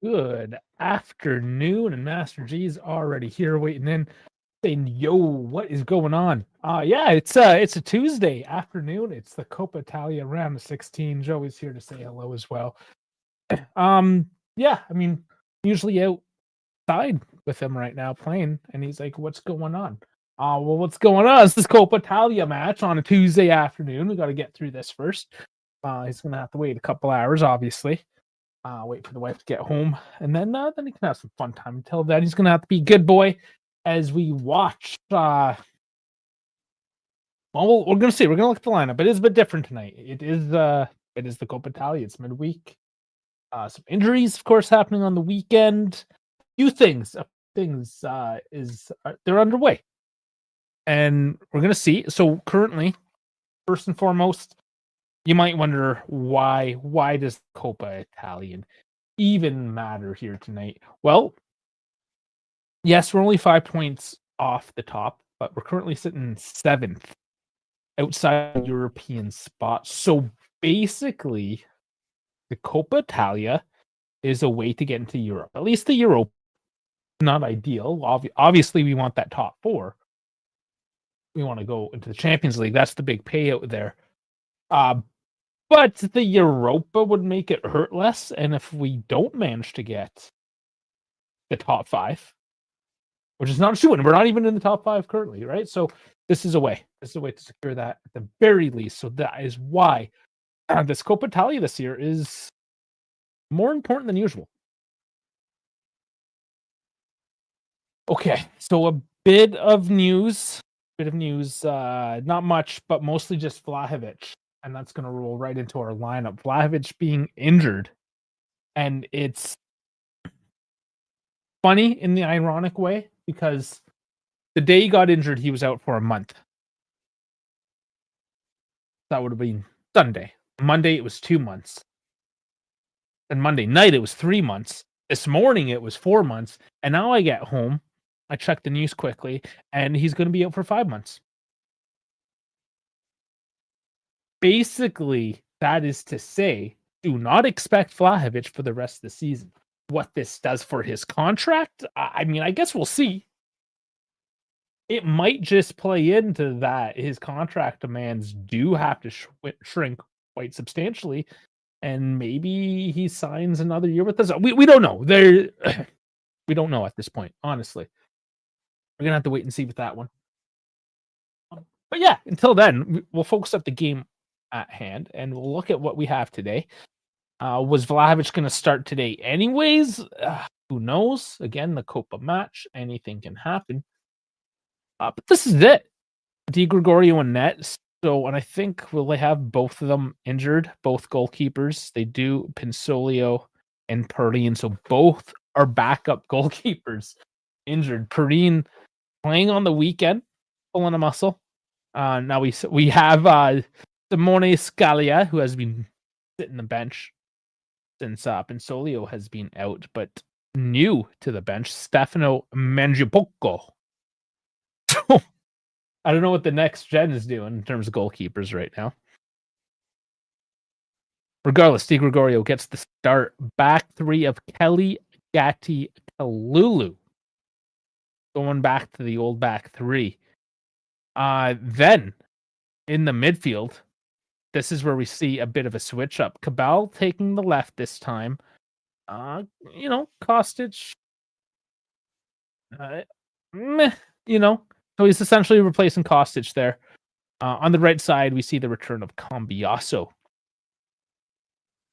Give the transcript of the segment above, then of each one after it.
Good afternoon, and Master G's already here waiting in, saying, "Yo, what is going on?" Yeah, it's a Tuesday afternoon. It's the Coppa Italia Round of 16. Joey's here to say hello as well. Yeah, I mean, usually outside with him right now playing, and he's like, "What's going on?" Well, what's going on? It's this Coppa Italia match on a Tuesday afternoon. We got to get through this first. He's gonna have to wait a couple hours, obviously. Wait for the wife to get home, and then he can have some fun time. Until then, he's gonna have to be a good boy as we watch. Well, we're gonna see. We're gonna look at the lineup. It is a bit different tonight. It is the Coppa Italia. It's midweek. Some injuries, of course, happening on the weekend. Few things, they're underway, and we're gonna see. So currently, first and foremost, you might wonder why does Coppa Italian even matter here tonight? Well, yes, we're only 5 points off the top, but we're currently sitting seventh outside the European spot. So basically, the Coppa Italia is a way to get into Europe. At least the Euro, not ideal. Obviously, we want that top four. We want to go into the Champions League. That's the big payout there. But the Europa would make it hurt less. And if we don't manage to get the top five, which is not a shoe-in, we're not even in the top five currently, right? So this is a way. This is a way to secure that at the very least. So that is why this Coppa Italia this year is more important than usual. Okay, so a bit of news. Not much, but mostly just Vlahovic. And that's going to roll right into our lineup. Vlahovic being injured. And it's funny in the ironic way because the day he got injured, he was out for a month. That would have been Sunday. Monday, it was 2 months. And Monday night, it was 3 months. This morning, it was 4 months. And now I get home. I check the news quickly, and he's going to be out for 5 months. Basically, that is to say, do not expect Vlahovic for the rest of the season. What this does for his contract, I mean, I guess we'll see. It might just play into that his contract demands do have to shrink quite substantially, and maybe he signs another year with us. We don't know. We don't know at this point, honestly. We're gonna have to wait and see with that one. But yeah, until then, we'll focus up the game at hand, and we'll look at what we have today. Was Vlahovic going to start today anyways? Who knows? Again, the Coppa match, anything can happen. But this is it. Di Gregorio and net. So, and I think will they have both of them injured, both goalkeepers? They do, Pinsolio and Perrine. So both are backup goalkeepers injured. Perrine playing on the weekend, pulling a muscle. Now we have Simone Scalia, who has been sitting the bench since Pinsolio has been out, but new to the bench, Stefano Mangiapocco. So I don't know what the next gen is doing in terms of goalkeepers right now. Regardless, Di Gregorio gets the start. Back three of Kelly, Gatti, Kalulu. Going back to the old back three. Then in the midfield, this is where we see a bit of a switch up. Cabal taking the left this time. Kostic. So he's essentially replacing Kostic there. On the right side, we see the return of Cambiaso.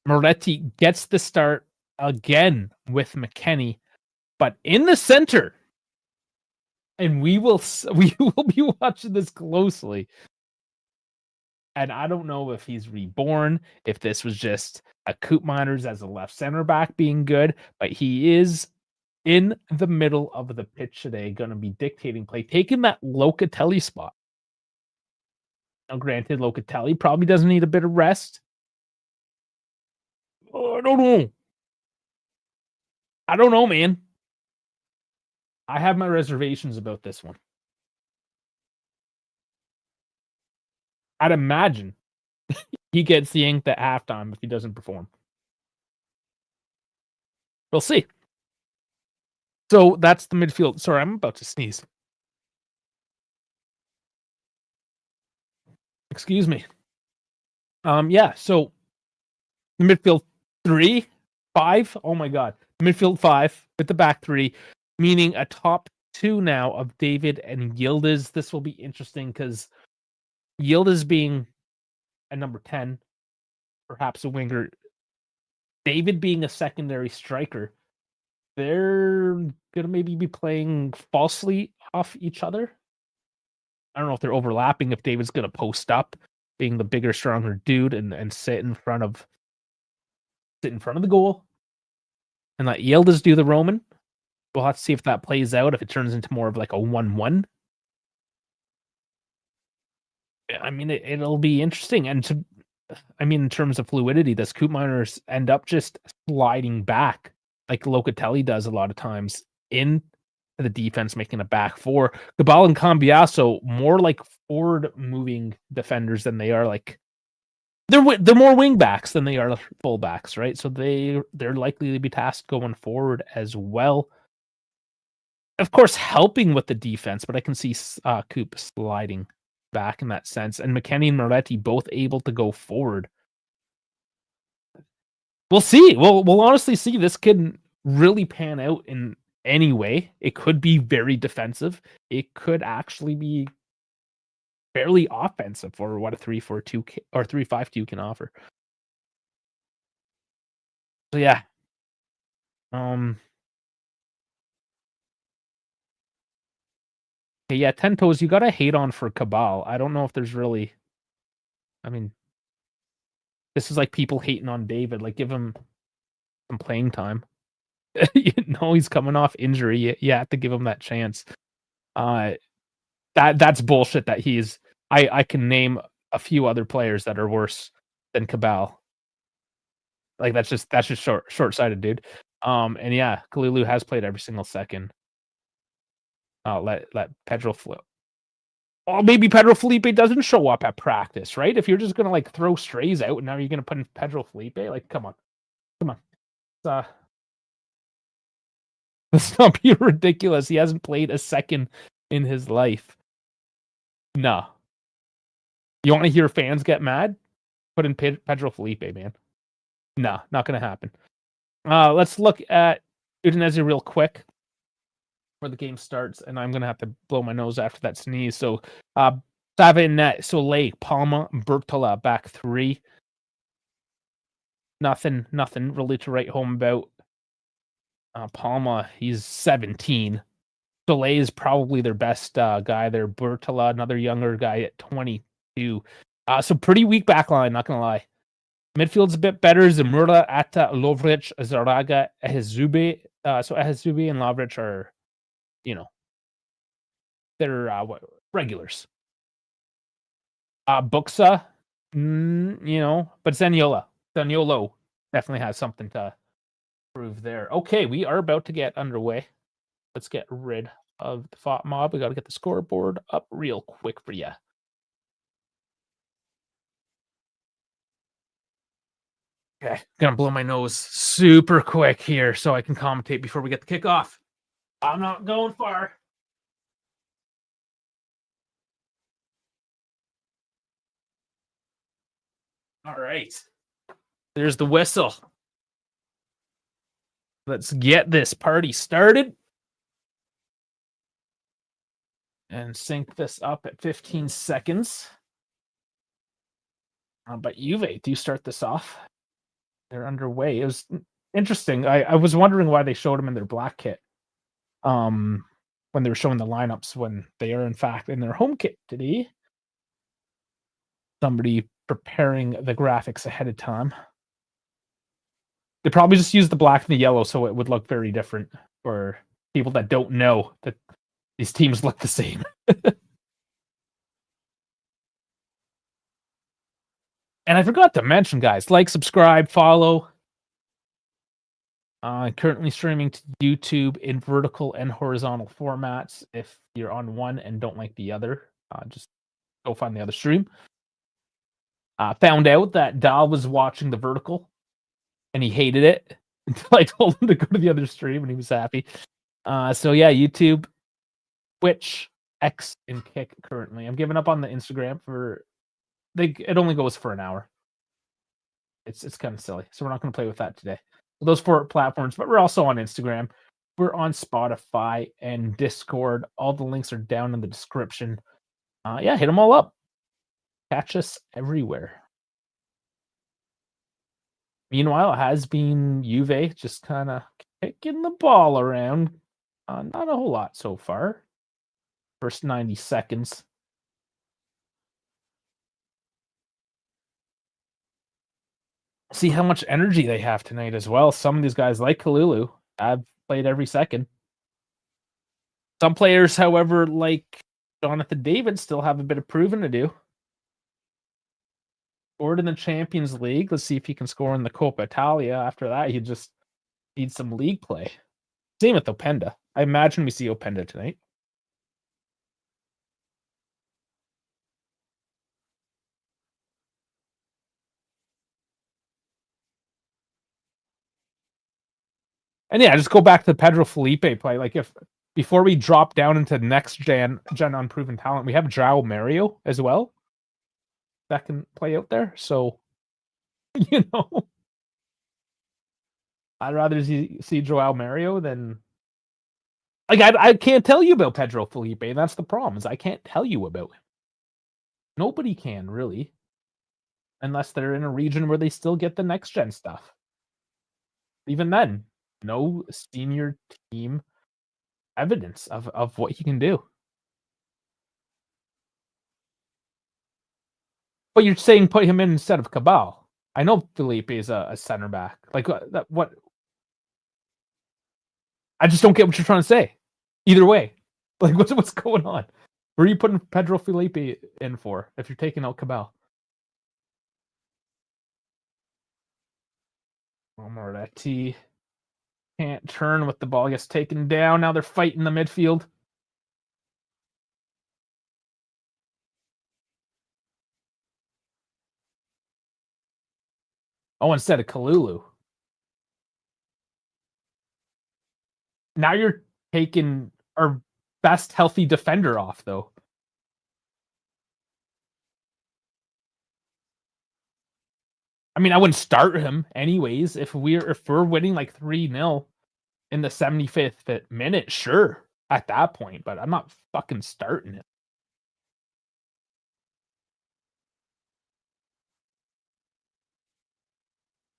Moretti gets the start again with McKennie, but in the center. And we will be watching this closely. And I don't know if he's reborn, if this was just a Coop Miners as a left center back being good, but he is in the middle of the pitch today, going to be dictating play, taking that Locatelli spot. Now, granted, Locatelli probably doesn't need a bit of rest. Oh, I don't know, man. I have my reservations about this one. I'd imagine he gets yanked at halftime if he doesn't perform. We'll see. So that's the midfield. Sorry, I'm about to sneeze. Excuse me. Yeah. So the midfield 3, 5. Oh my god, midfield 5 with the back 3, meaning a top 2 now of David and Yildiz. This will be interesting because Yildiz being a number 10, perhaps a winger. David being a secondary striker. They're gonna maybe be playing falsely off each other. I don't know if they're overlapping, if David's gonna post up, being the bigger, stronger dude and sit in front of the goal and let Yildiz do the Roman. We'll have to see if that plays out, if it turns into more of like a 1-1. I mean, it'll be interesting. In terms of fluidity, does Koopmeiners end up just sliding back like Locatelli does a lot of times in the defense, making a back four? Cabal and Cambiaso more like forward moving defenders than they are like they're more wing backs than they are full backs, right? So they're likely to be tasked going forward as well. Of course, helping with the defense, but I can see Coop sliding back in that sense, and McKennie and Moretti both able to go forward. We'll see. We'll honestly see. This could really pan out in any way. It could be very defensive. It could actually be fairly offensive for what a 3-4-2 or 3-5-2 can offer. So yeah. Yeah, 10 toes, you gotta hate on for Cabal. I don't know if there's really. I mean, this is like people hating on David. Like, give him some playing time. He's coming off injury. You have to give him that chance. That's bullshit. That he's. I can name a few other players that are worse than Cabal. Like that's just short sighted, dude. And yeah, Kalulu has played every single second. Let Pedro flip. Well, maybe Pedro Felipe doesn't show up at practice, right? If you're just gonna like throw strays out, and now you're gonna put in Pedro Felipe, like, come on. Let's not be ridiculous. He hasn't played a second in his life. No. You want to hear fans get mad? Put in Pedro Felipe, man. No, not gonna happen. Let's look at Udinese real quick before the game starts, and I'm gonna have to blow my nose after that sneeze. So, Savin, Soleil, Palma, Bertola, back 3. Nothing really to write home about. Palma, he's 17. Soleil is probably their best guy there. Bertola, another younger guy at 22. So pretty weak backline, not gonna lie. Midfield's a bit better. Zamora, Atta, Lovric, Zaraga, Ehezube. So Ehezube and Lovric are, they're regulars. Buxa, but Zaniolo definitely has something to prove there. Okay, we are about to get underway. Let's get rid of the thought mob. We got to get the scoreboard up real quick for you. Okay, gonna blow my nose super quick here so I can commentate before we get the kickoff. I'm not going far. All right. There's the whistle. Let's get this party started. And sync this up at 15 seconds. But Juve do start this off. They're underway. It was interesting. I was wondering why they showed them in their black kit. When they were showing the lineups, when they are in fact in their home kit today. Somebody preparing the graphics ahead of time. They probably just used the black and the yellow so it would look very different for people that don't know that these teams look the same. And I forgot to mention, guys, like, subscribe, follow. Currently streaming to YouTube in vertical and horizontal formats. If you're on one and don't like the other, just go find the other stream. Found out that Dal was watching the vertical and he hated it. until I told him to go to the other stream, and he was happy. So yeah, YouTube, Twitch, X, and Kick currently. I'm giving up on the Instagram for it only goes for an hour. It's kind of silly, so we're not going to play with that today. Those 4 platforms, but we're also on Instagram. We're on Spotify and Discord. All the links are down in the description. Yeah, hit them all up. Catch us everywhere. Meanwhile, it has been Juve just kind of kicking the ball around. Not a whole lot so far. First 90 seconds. See how much energy they have tonight as well. Some of these guys, like Kalulu, have played every second. Some players, however, like Jonathan David, still have a bit of proving to do. Scored in the Champions League. Let's see if he can score in the Coppa Italia. After that, he just needs some league play. Same with Openda. I imagine we see Openda tonight. And yeah, just go back to the Pedro Felipe play. Like if before we drop down into next gen unproven talent, we have João Mario as well that can play out there. So you know, I'd rather see João Mario than like I can't tell you about Pedro Felipe. And that's the problem is I can't tell you about him. Nobody can really, unless they're in a region where they still get the next gen stuff. Even then, no senior team evidence of what he can do. But you're saying put him in instead of Cabal. I know Felipe is a center back. Like what? I just don't get what you're trying to say. Either way, like what's going on? Where are you putting Pedro Felipe in for if you're taking out Cabal? Moretti can't turn with the ball. Gets taken down. Now they're fighting the midfield. Oh, instead of Kalulu. Now you're taking our best healthy defender off, though. I mean, I wouldn't start him anyways. If we're winning like 3-0 in the 75th minute, sure, at that point, but I'm not fucking starting him.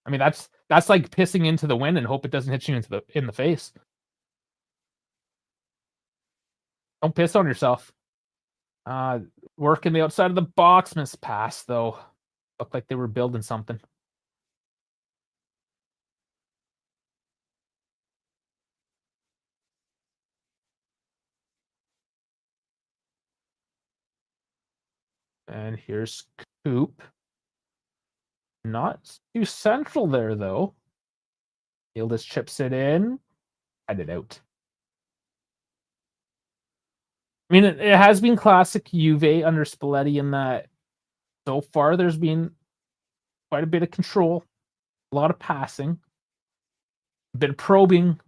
I mean, that's like pissing into the wind and hope it doesn't hit you in the face. Don't piss on yourself. Working the outside of the box, miss pass though. Looked like they were building something. And here's Coop. Not too central there though. Yildiz chips it in. Head it out. I mean, it has been classic Juve under Spalletti in that so far there's been quite a bit of control, a lot of passing, a bit of probing.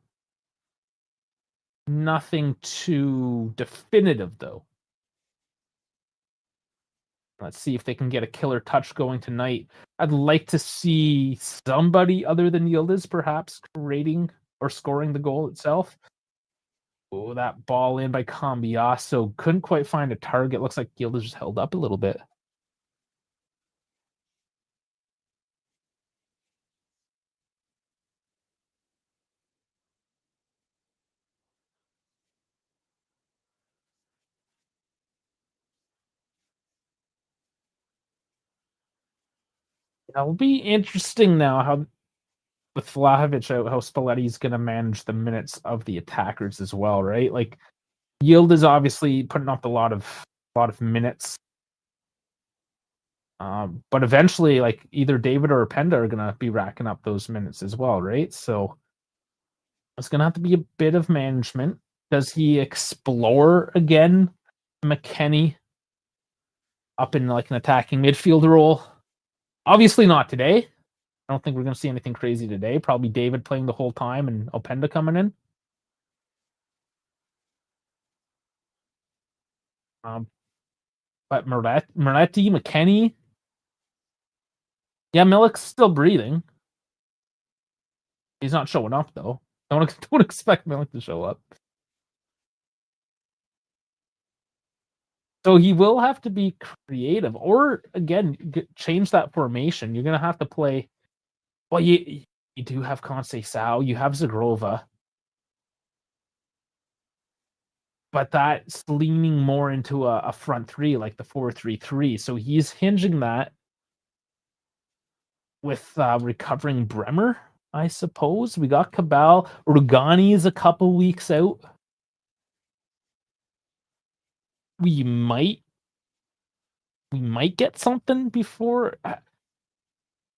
Nothing too definitive, though. Let's see if they can get a killer touch going tonight. I'd like to see somebody other than Yildiz perhaps creating or scoring the goal itself. Oh, that ball in by Cambiasso. Couldn't quite find a target. Looks like Yildiz just held up a little bit. That'll be interesting now how with Vlahovic out, how Spalletti's going to manage the minutes of the attackers as well, right? Like Yield is obviously putting up a lot of minutes, but eventually, like either David or Openda are going to be racking up those minutes as well, right? So it's going to have to be a bit of management. Does he explore again, McKennie, up in like an attacking midfield role? Obviously not today. I don't think we're gonna see anything crazy today. Probably David playing the whole time and Openda coming in. Um, but Moretti, McKennie, yeah, Milik's still breathing. He's not showing up though. Don't expect Milik to show up. So he will have to be creative, or again, change that formation. You're gonna have to play. Well, you do have Conceição, you have Zagrova, but that's leaning more into a front three, like the 4-3-3. So he's hinging that with recovering Bremer, I suppose. We got Cabal. Rugani is a couple weeks out. We might get something before.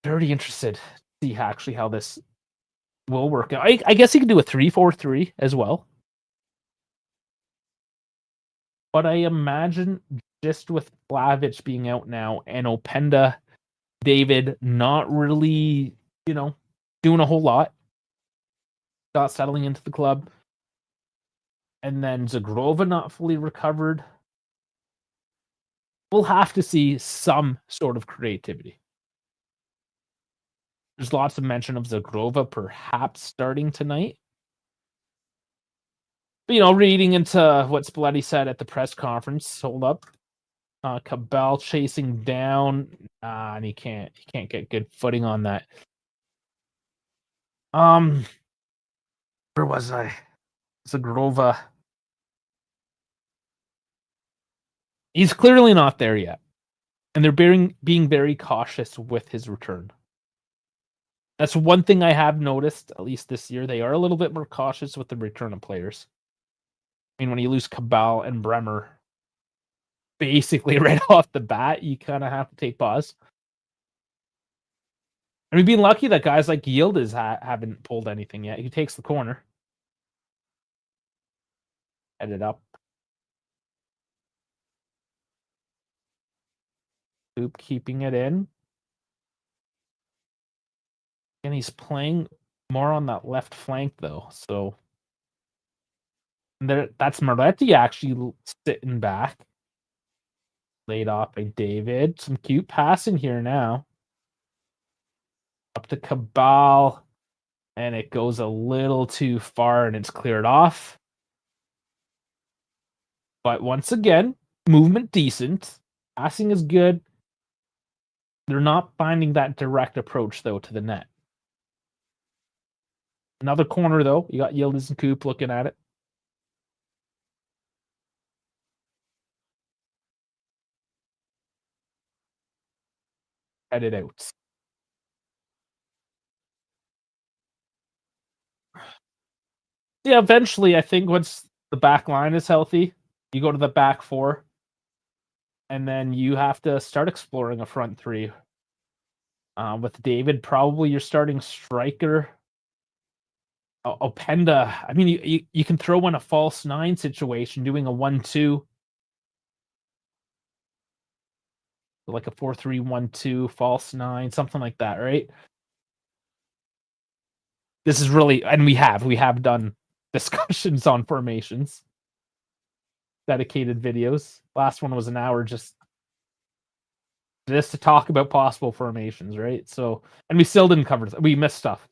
Very interested to see actually how this will work out. I guess he could do a 3-4-3 as well. But I imagine just with Vlahovic being out now and Openda, David not really, doing a whole lot, not settling into the club, and then Zagrova not fully recovered, we'll have to see some sort of creativity. There's lots of mention of Zagrova perhaps starting tonight. But, reading into what Spalletti said at the press conference, hold up. Cabal chasing down, and he can't get good footing on that. Where was I? Zagrova. He's clearly not there yet, and they're being very cautious with his return. That's one thing I have noticed, at least this year. They are a little bit more cautious with the return of players. I mean, when you lose Cabal and Bremer, basically right off the bat, you kind of have to take pause. I mean, being lucky that guys like Yildiz haven't pulled anything yet. He takes the corner. Headed up. Coop keeping it in. And he's playing more on that left flank, though. So that's Moretti actually sitting back. Laid off by David. Some cute passing here now. Up to Cabal. And it goes a little too far and it's cleared off. But once again, movement decent. Passing is good. They're not finding that direct approach, though, to the net. Another corner, though. You got Yildiz and Coop looking at it. Headed out. Yeah, eventually, I think once the back line is healthy, you go to the back four, and then you have to start exploring a front three. With David, probably your starting striker. Openda, I mean, you can throw in a false nine situation, doing a 1-2. Like a 4-3-1-2, false nine, something like that, right? This is really, and we have done discussions on formations, dedicated videos. Last one was an hour just to talk about possible formations, right? So, and we still didn't cover this. We missed stuff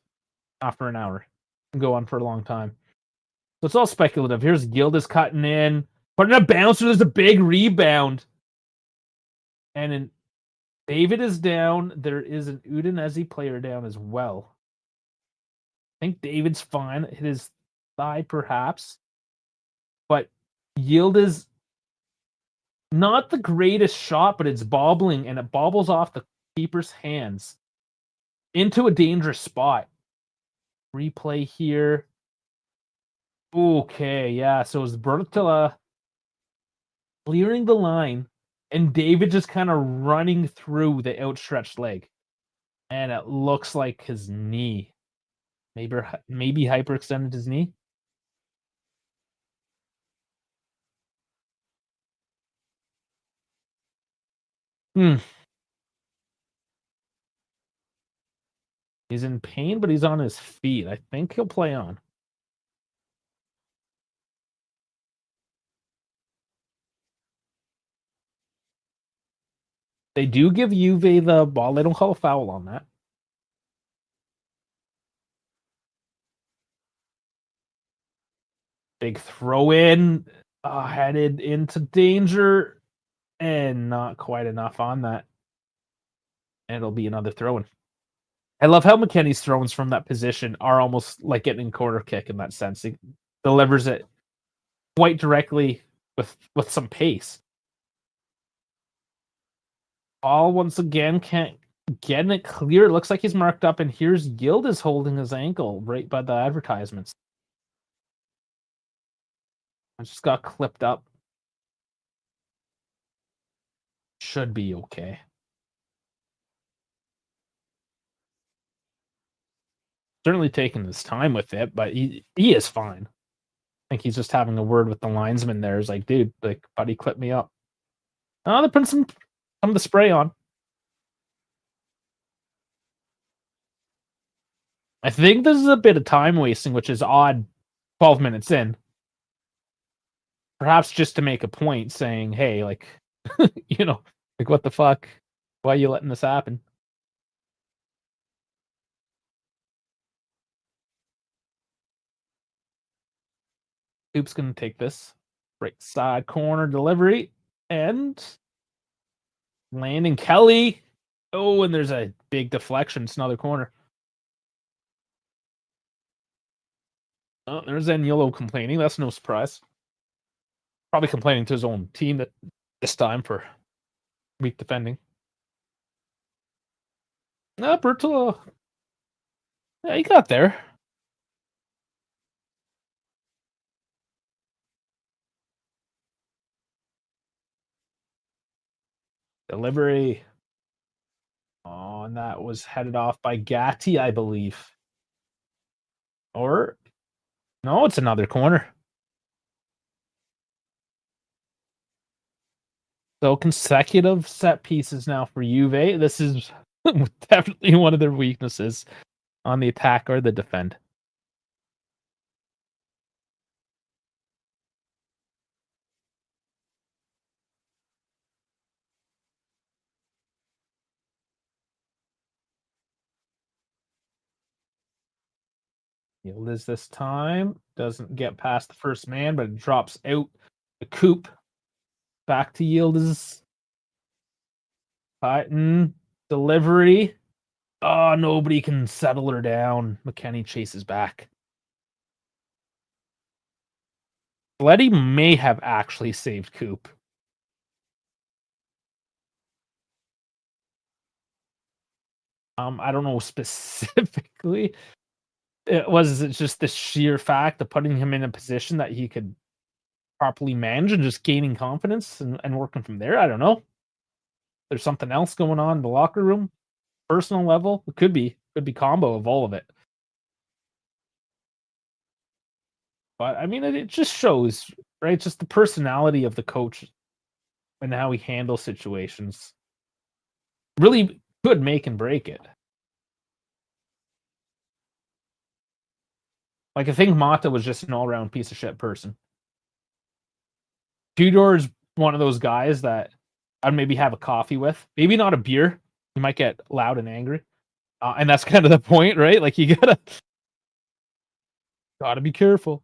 after an hour. Can go on for a long time. So it's all speculative. Here's Yildiz cutting in, putting a bouncer. There's a big rebound, and then David is down. There is an Udinese player down as well. I think David's fine. Hit his thigh, perhaps. But Yildiz, not the greatest shot, but it's bobbling, and it bobbles off the keeper's hands into a dangerous spot. Replay here. Okay, yeah. So it's Bertala clearing the line, and David just kind of running through the outstretched leg. And it looks like his knee. Maybe hyperextended his knee. Hmm. He's in pain, but he's on his feet. I think he'll play on. They do give Juve the ball. They don't call a foul on that. Big throw in, headed into danger, and not quite enough on that. And it'll be another throw in. I love how McKennie's throws from that position are almost like getting a corner kick in that sense. He delivers it quite directly with some pace. All once again can't get it clear. It looks like he's marked up, and here's Gildas holding his ankle right by the advertisements. I just got clipped up. Should be okay. Certainly taking his time with it, but he is fine. I think he's just having a word with the linesman there. He's like, dude, like, buddy, clip me up. Oh, they're putting some of the spray on. I think this is a bit of time wasting, which is odd 12 minutes in. Perhaps just to make a point saying, hey, like, like, what the fuck? Why are you letting this happen? Oop's going to take this. Right side corner delivery. And Landon Kelly. Oh, and there's a big deflection. It's another corner. Oh, there's Zaniolo complaining. That's no surprise. Probably complaining to his own team that this time for weak defending. Bertolo. Yeah, he got there. Delivery. Oh, and that was headed off by Gatti, I believe. Or no, it's another corner. So consecutive set pieces now for Juve. This is definitely one of their weaknesses on the attack or the defend. Liz this time doesn't get past the first man, but it drops out the coop. Back to Yildiz. Titan delivery. Oh, nobody can settle her down. McKennie chases back. Letty may have actually saved Coop. I don't know specifically. It was just the sheer fact of putting him in a position that he could properly manage and just gaining confidence and working from there. I don't know. There's something else going on in the locker room, personal level. It could be combo of all of it. But I mean, it just shows, right? Just the personality of the coach and how he handles situations. Really could make and break it. Like, I think Mata was just an all-around piece of shit person. Tudor's one of those guys that I'd maybe have a coffee with. Maybe not a beer. You might get loud and angry. And that's kind of the point, right? Like, you gotta be careful.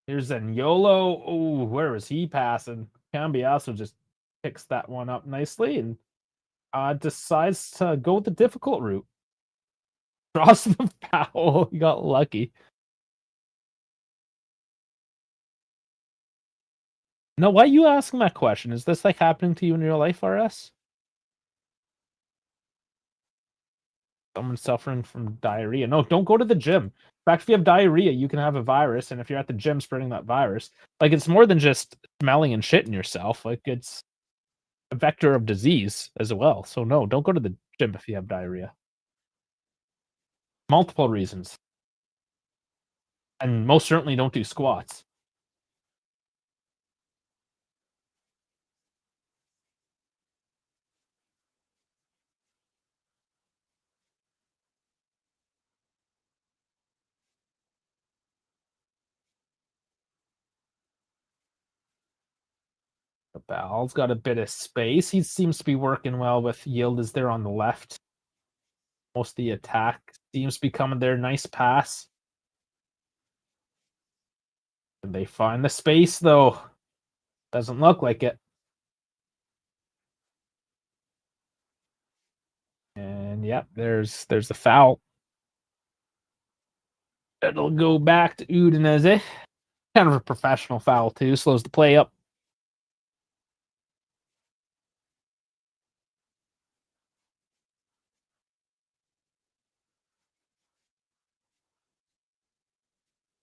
Here's Zaniolo. Oh, where was he passing? Cambiasso just picks that one up nicely and decides to go with the difficult route. Draws the foul. He got lucky. No, why are you asking that question? Is this like happening to you in real life, RS? Someone suffering from diarrhea. No, don't go to the gym. In fact, if you have diarrhea, you can have a virus, and if you're at the gym spreading that virus, like, it's more than just smelling and shitting yourself. Like, it's a vector of disease as well. So no, don't go to the gym if you have diarrhea. Multiple reasons. And most certainly don't do squats. Bal's got a bit of space. He seems to be working well with Yildiz there on the left. Most of the attack seems to be coming there. Nice pass. Can they find the space, though? Doesn't look like it. And yep, there's the foul. It'll go back to Udinese. Kind of a professional foul, too. Slows the play up.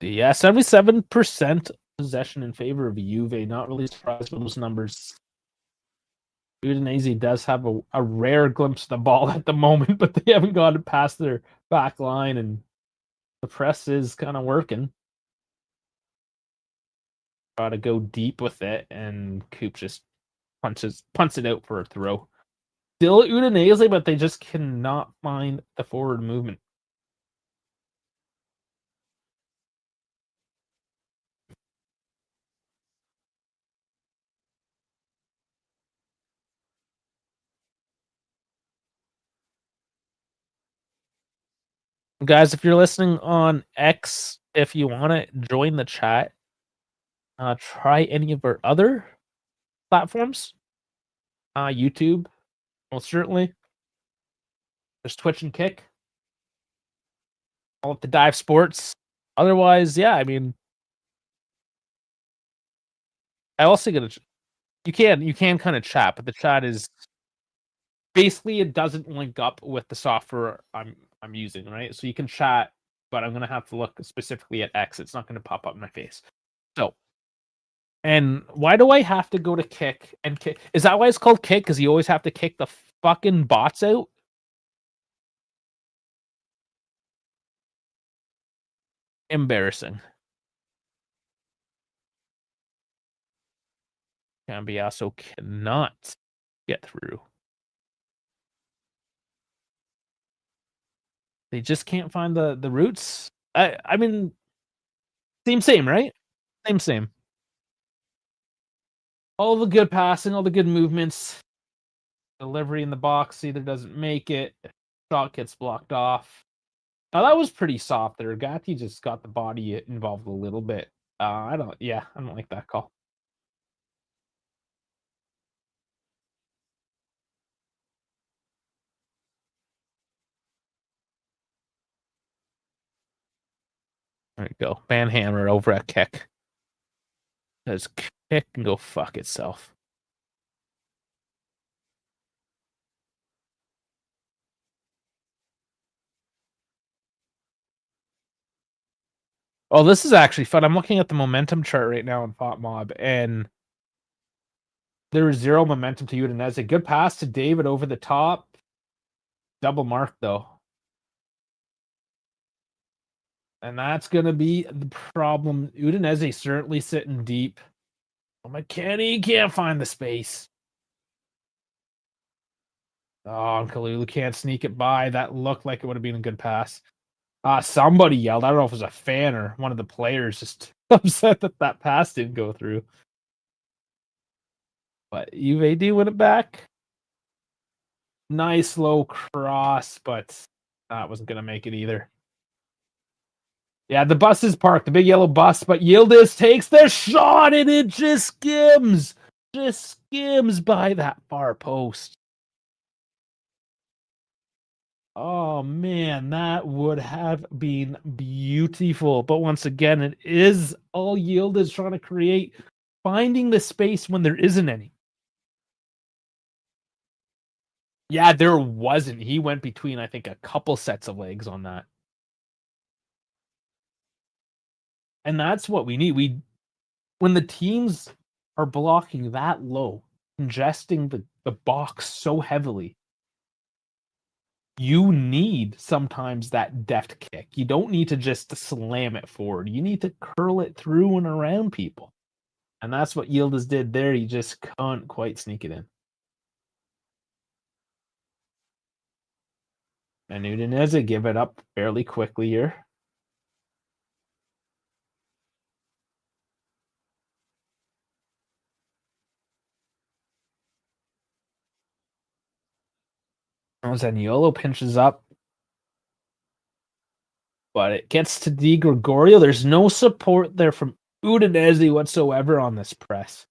Yeah, 77% possession in favor of Juve. Not really surprised with those numbers. Udinese does have a rare glimpse of the ball at the moment, but they haven't gotten past their back line, and the press is kind of working. Try to go deep with it, and Coop just punts it out for a throw. Still Udinese, but they just cannot find the forward movement. Guys, if you're listening on X, if you want to join the chat, try any of our other platforms. YouTube, most certainly. There's Twitch and Kick. All at the Dive Sports. Otherwise, yeah, I mean, I also get you can kind of chat, but the chat is basically it doesn't link up with the software I'm using, right? So you can chat, but I'm gonna have to look specifically at X. It's not gonna pop up in my face. So, and why do I have to go to Kick and Kick? Is that why it's called Kick? Because you always have to kick the fucking bots out? Embarrassing. Cambiasso cannot get through. They just can't find the roots. I mean, same, right? Same. All the good passing, all the good movements. Delivery in the box either doesn't make it. Shot gets blocked off. Now that was pretty soft there. Gatti just got the body involved a little bit. I don't like that call. There you go. Banhammer over at Kick. Does Kick and go fuck itself. Oh, this is actually fun. I'm looking at the momentum chart right now in Pop Mob, and there is 0 momentum to Udinese. Good pass to David over the top. Double mark, though. And that's going to be the problem. Udinese certainly sitting deep. Oh, McKennie can't find the space. Oh, Kalulu can't sneak it by. That looked like it would have been a good pass. Somebody yelled. I don't know if it was a fan or one of the players just upset that pass didn't go through. But Juve do win it back. Nice low cross, but that wasn't going to make it either. Yeah, the bus is parked, the big yellow bus, but Yildiz takes the shot and it just skims by that far post. Oh man, that would have been beautiful. But once again, it is all Yildiz trying to create, finding the space when there isn't any. Yeah, there wasn't. He went between, I think, a couple sets of legs on that. And that's what we need. When the teams are blocking that low, congesting the box so heavily, you need sometimes that deft kick. You don't need to just slam it forward. You need to curl it through and around people. And that's what Yildiz did there. He just can't quite sneak it in. And Udinese give it up fairly quickly here. Zaniolo pinches up, but it gets to Di Gregorio. There's no support there from Udinese whatsoever on this press.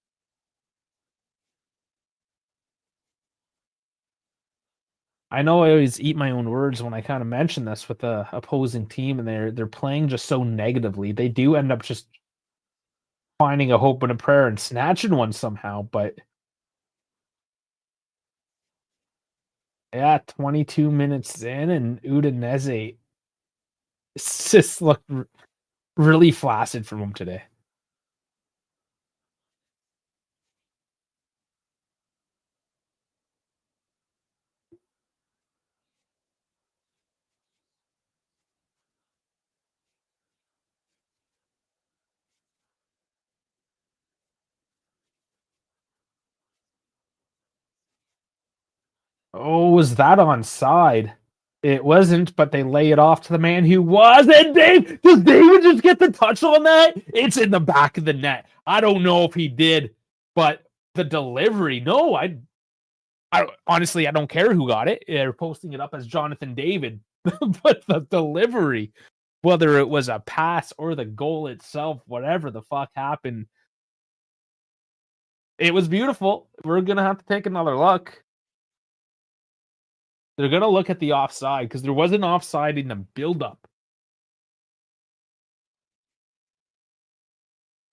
I know I always eat my own words when I kind of mention this with the opposing team, and they're playing just so negatively. They do end up just finding a hope and a prayer and snatching one somehow. But yeah, 22 minutes in, and Udinese just looked really flaccid from him today. Oh, was that onside? It wasn't, but they lay it off to the man who was. And does David just get the touch on that? It's in the back of the net. I don't know if he did, but the delivery, no, I honestly, I don't care who got it. They're posting it up as Jonathan David, but the delivery, whether it was a pass or the goal itself, whatever the fuck happened, it was beautiful. We're gonna have to take another look. They're gonna look at the offside because there was an offside in the build-up.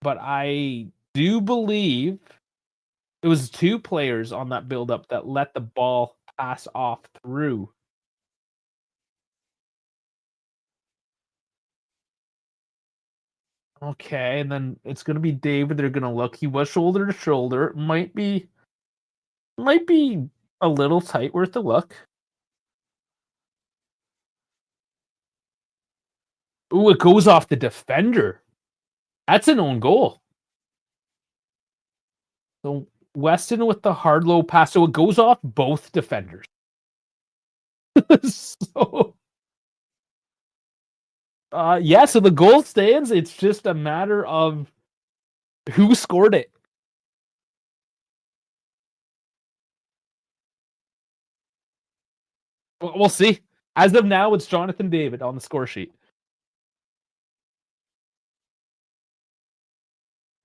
But I do believe it was two players on that build-up that let the ball pass off through. Okay, and then it's gonna be David. They're gonna look. He was shoulder to shoulder. Might be a little tight. Worth a look. Ooh, it goes off the defender. That's an own goal. So Weston with the hard low pass. So it goes off both defenders. So yeah, so the goal stands. It's just a matter of who scored it. We'll see. As of now, it's Jonathan David on the score sheet.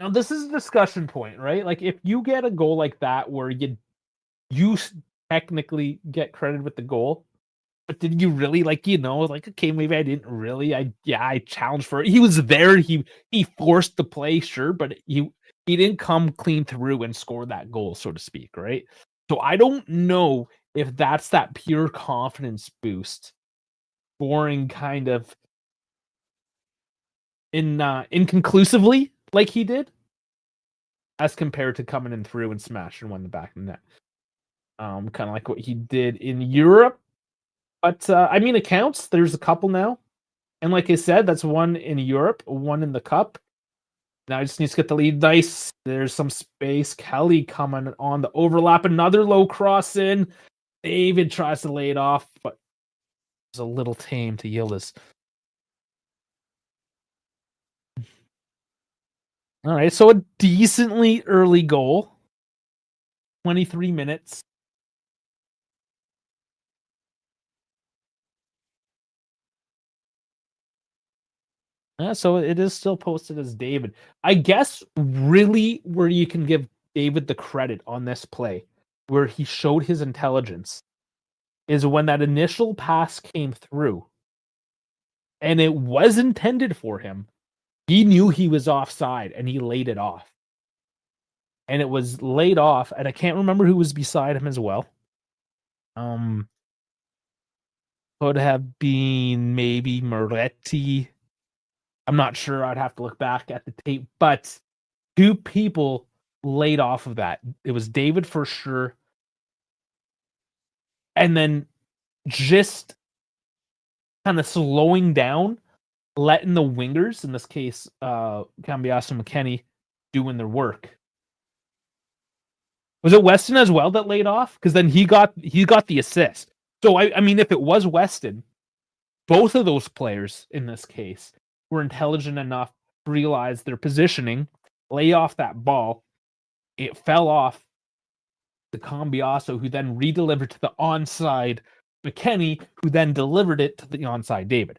Now, this is a discussion point, right? Like, if you get a goal like that where you technically get credit with the goal, but did you really like, okay, maybe I didn't really. I challenged for it. He was there. He forced the play, sure, but he didn't come clean through and score that goal, so to speak, right? So I don't know if that's that pure confidence boost, boring kind of inconclusively like he did, as compared to coming in through and smashing one in the back of the net. Kind of like what he did in Europe. But I mean, it counts. There's a couple now. And like I said, that's one in Europe, one in the cup. Now I just need to get the lead. Nice. There's some space. Kelly coming on the overlap. Another low cross in. David tries to lay it off, but it's a little tame to Yildiz. All right, so a decently early goal. 23 minutes. Yeah, so it is still posted as David. I guess really where you can give David the credit on this play, where he showed his intelligence, is when that initial pass came through and it was intended for him. He knew he was offside and he laid it off. And it was laid off, and I can't remember who was beside him as well. Um, could have been maybe Moretti. I'm not sure. I'd have to look back at the tape, but two people laid off of that. It was David for sure. And then just kind of slowing down, letting the wingers, in this case, Cambiasso and McKennie, doing their work. Was it Weston as well that laid off? Because then he got the assist. So I mean, if it was Weston, both of those players in this case were intelligent enough to realize their positioning, lay off that ball. It fell off the Cambiasso, who then redelivered to the onside McKennie, who then delivered it to the onside David.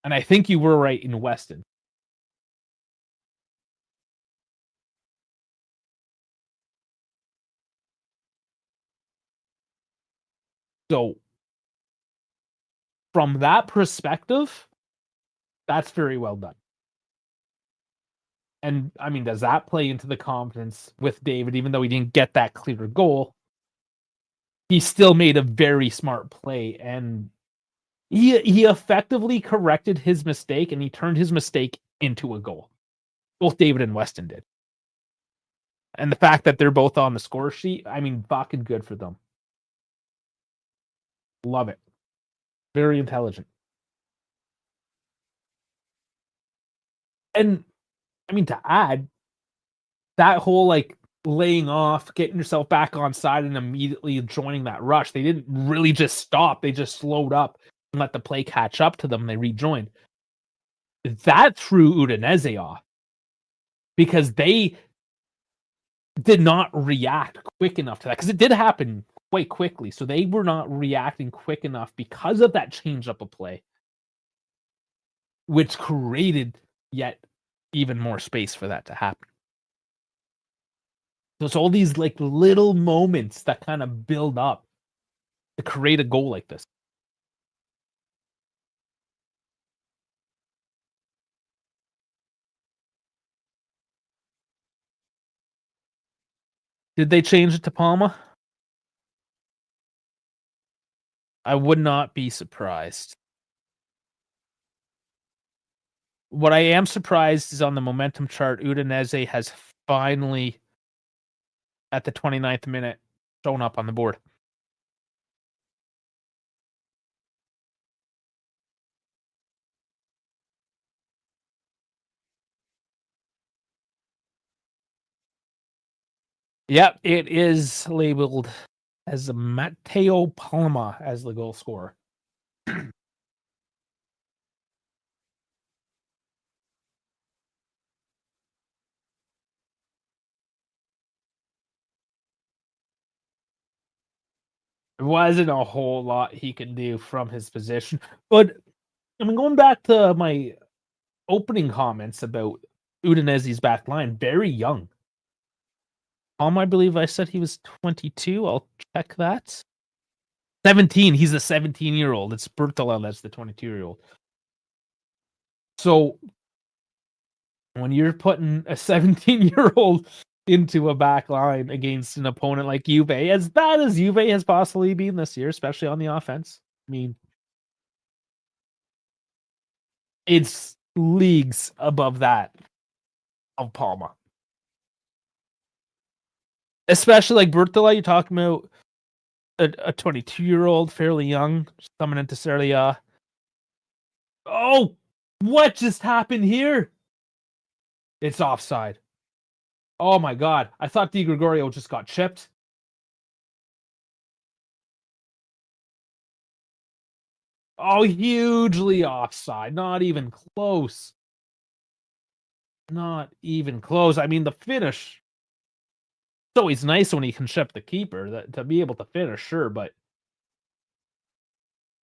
And I think you were right in Weston. So from that perspective, that's very well done. And I mean, does that play into the confidence with David, even though he didn't get that clear goal? He still made a very smart play, and he effectively corrected his mistake, and he turned his mistake into a goal. Both David and Weston did. And the fact that they're both on the score sheet, I mean, fucking good for them. Love it. Very intelligent. And I mean, to add, that whole like laying off, getting yourself back on side and immediately joining that rush, they didn't really just stop. They just slowed up and let the play catch up to them. And they rejoined. That threw Udinese off because they did not react quick enough to that, because it did happen quite quickly. So they were not reacting quick enough because of that change up of play, which created yet even more space for that to happen. So it's all these like little moments that kind of build up to create a goal like this. Did they change it to Palma? I would not be surprised. What I am surprised is on the momentum chart, Udinese has finally, at the 29th minute, shown up on the board. Yep, it is labeled as Matteo Palma as the goal scorer. There wasn't a whole lot he could do from his position. But I mean, going back to my opening comments about Udinese's back line, very young. I believe I said he was 22. I'll check that. 17. He's a 17-year-old. It's Bertola that's the 22-year-old. So when you're putting a 17-year-old into a back line against an opponent like Juve, as bad as Juve has possibly been this year, especially on the offense, I mean, it's leagues above that of Palma. Especially like Bertola, you're talking about a 22-year-old, fairly young, coming into Serie A. Oh, what just happened here? It's offside. Oh my god. I thought Di Gregorio just got chipped. Oh, hugely offside. Not even close. Not even close. I mean, the finish. It's always nice when he can chip the keeper to be able to finish, sure, but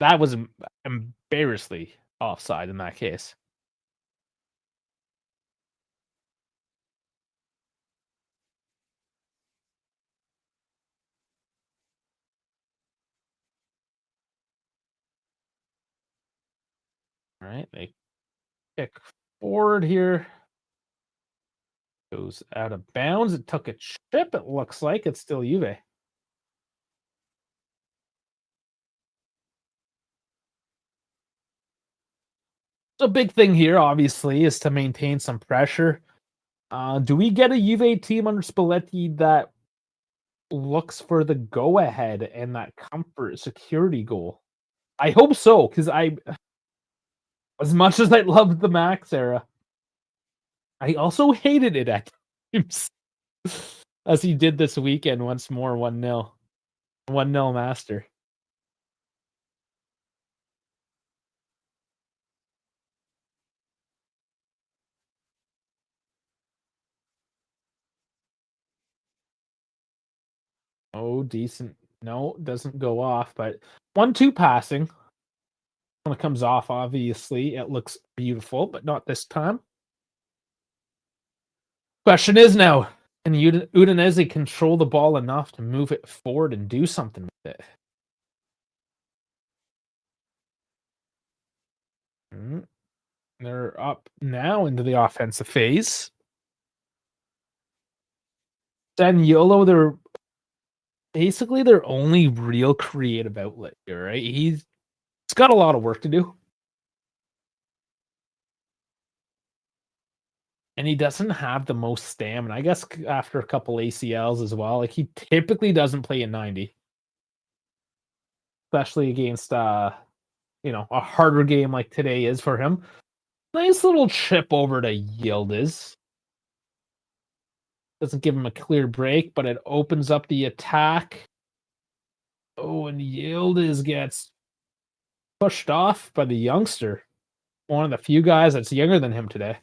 that was embarrassingly offside in that case. All right, they kick forward here. Goes out of bounds. It took a chip. It looks like it's still Juve. The big thing here, obviously, is to maintain some pressure. Do we get a Juve team under Spalletti that looks for the go-ahead and that comfort security goal? I hope so, because as much as I loved the Max era, I also hated it at times, as he did this weekend once more, 1-0. 1-0 master. Oh, decent No, doesn't go off, but 1-2 passing. When it comes off, obviously, it looks beautiful, but not this time. Question is now, can Udinese control the ball enough to move it forward and do something with it? They're up now into the offensive phase. Zaniolo, they're basically their only real creative outlet here, right? He's got a lot of work to do. And he doesn't have the most stamina. I guess after a couple ACLs as well. Like he typically doesn't play in 90. Especially against a harder game like today is for him. Nice little chip over to Yildiz. Doesn't give him a clear break, but it opens up the attack. Oh, and Yildiz gets pushed off by the youngster. One of the few guys that's younger than him today.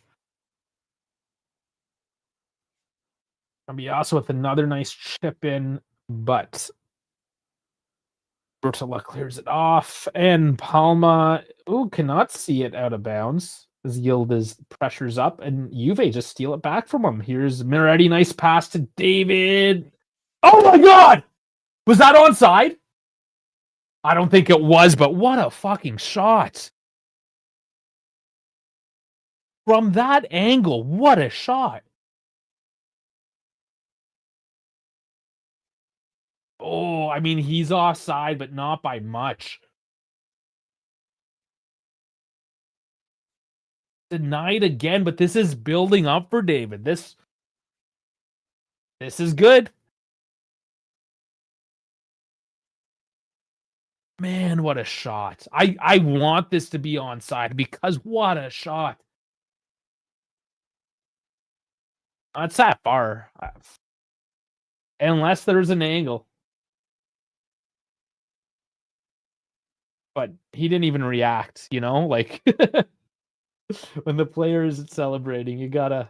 Cambiasso with another nice chip in, but Rotella clears it off, and Palma cannot see it out of bounds as Yildiz pressures up, and Juve just steal it back from him. Here's Miretti, nice pass to David. Oh my god! Was that onside? I don't think it was, but what a fucking shot. From that angle, what a shot. Oh, I mean, he's offside, but not by much. Denied again, but this is building up for David. This is good. Man, what a shot. I want this to be onside because what a shot. It's that far. Unless there's an angle. But he didn't even react, like when the player is celebrating, you gotta.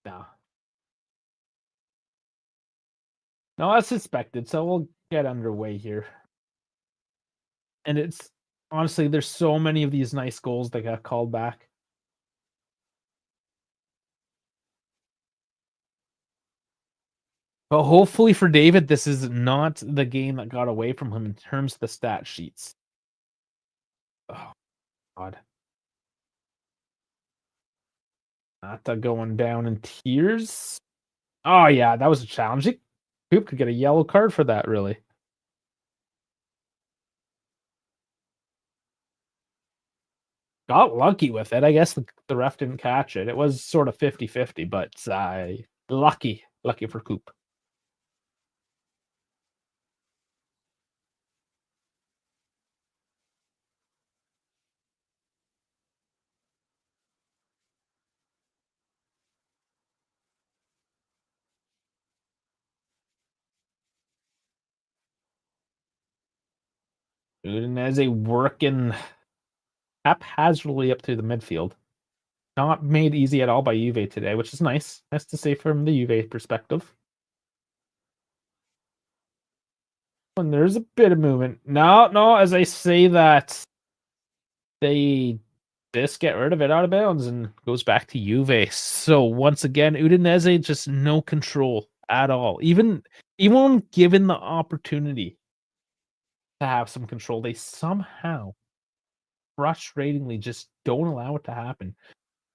No. No, that's suspected, so we'll get underway here. And it's honestly, there's so many of these nice goals that got called back. But hopefully for David, this is not the game that got away from him in terms of the stat sheets. Oh, God. Not going down in tears. Oh, yeah, that was a challenge. Coop could get a yellow card for that, really. Got lucky with it. I guess the ref didn't catch it. It was sort of 50-50, but lucky for Coop. Udinese working haphazardly up to the midfield. Not made easy at all by Juve today, which is nice. Nice to see from the Juve perspective. And there's a bit of movement. No, as I say that, they just get rid of it out of bounds and goes back to Juve. So once again, Udinese just no control at all. Even when given the opportunity to have some control, they somehow frustratingly just don't allow it to happen.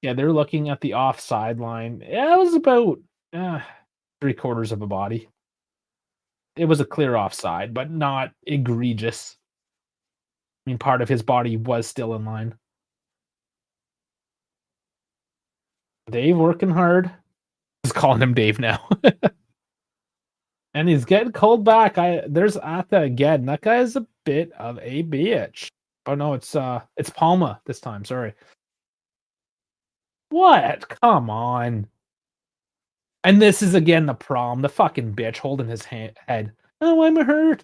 Yeah, they're looking at the offside line. Yeah, it was about 3/4 of a body. It was a clear offside, but not egregious. I mean, part of his body was still in line. Dave working hard. Just calling him Dave now. And he's getting called back. There's Atta again. That guy is a bit of a bitch. Oh no, it's Palma this time. Sorry. What? Come on. And this is again the problem. The fucking bitch holding his head. Oh, I'm hurt.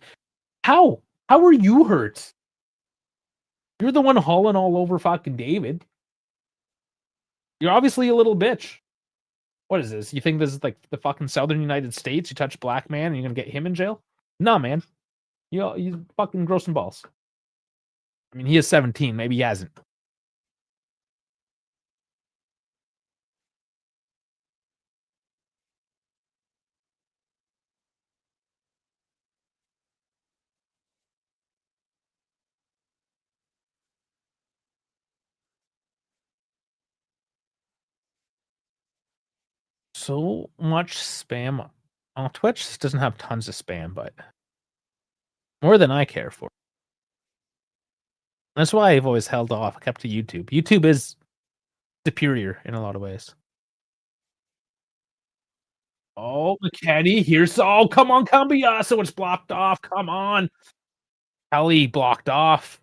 How? How are you hurt? You're the one hauling all over fucking David. You're obviously a little bitch. What is this? You think this is like the fucking Southern United States? You touch a black man and you're gonna get him in jail? No, man. You fucking gross some balls. I mean, he is 17. Maybe he hasn't. So much spam on Twitch. Doesn't have tons of spam, but more than I care for. That's why I've always held off, kept to YouTube. YouTube is superior in a lot of ways. Oh, McKenny, here's come on, Cambiasso, it's blocked off. Come on. Kelly blocked off.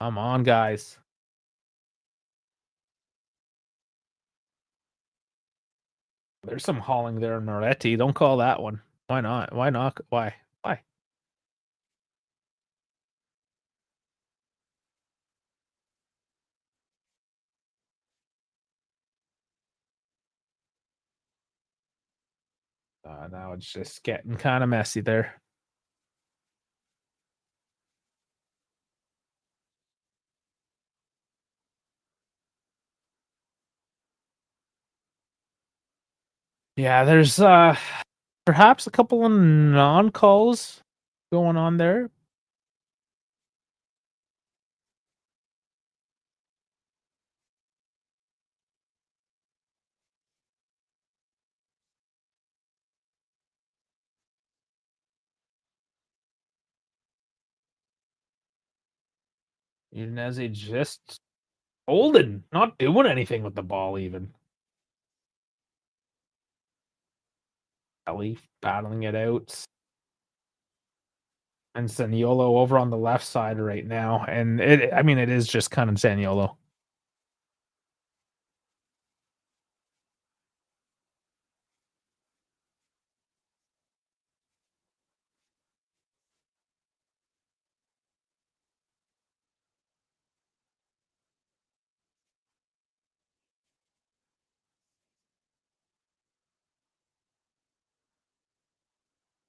Come on, guys. There's some hauling there, Moretti. Don't call that one. Why not? Why not? Why? Why? Now it's just getting kind of messy there. Yeah, there's perhaps a couple of non-calls going on there. Udinese just holding, not doing anything with the ball even. Ellie battling it out. And Zaniolo over on the left side right now. And I mean, it is just kind of Zaniolo.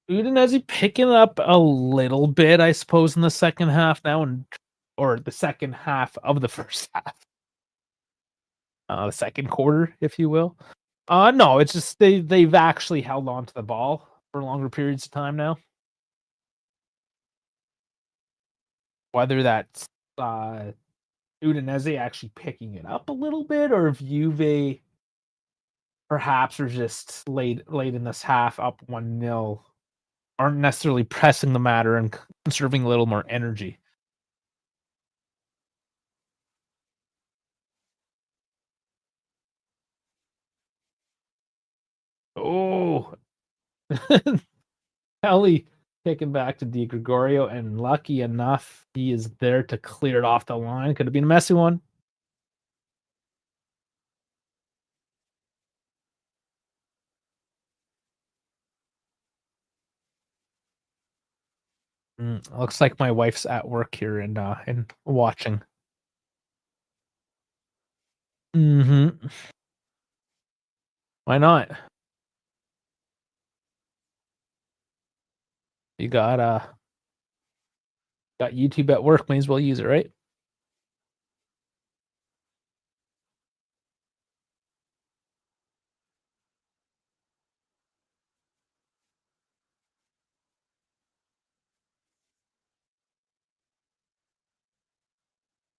Udinese picking up a little bit, I suppose, in the second half now, or the second half of the first half. The second quarter, if you will. No, it's just they've actually held on to the ball for longer periods of time now. Whether that's Udinese actually picking it up a little bit, or if Juve perhaps are just late in this half up 1-0, aren't necessarily pressing the matter and conserving a little more energy. Oh, Kelly kicking back to Di Gregorio, and lucky enough, he is there to clear it off the line. Could have been a messy one. Looks like my wife's at work here and watching. Mm-hmm. Why not? You got YouTube at work, may as well use it, right?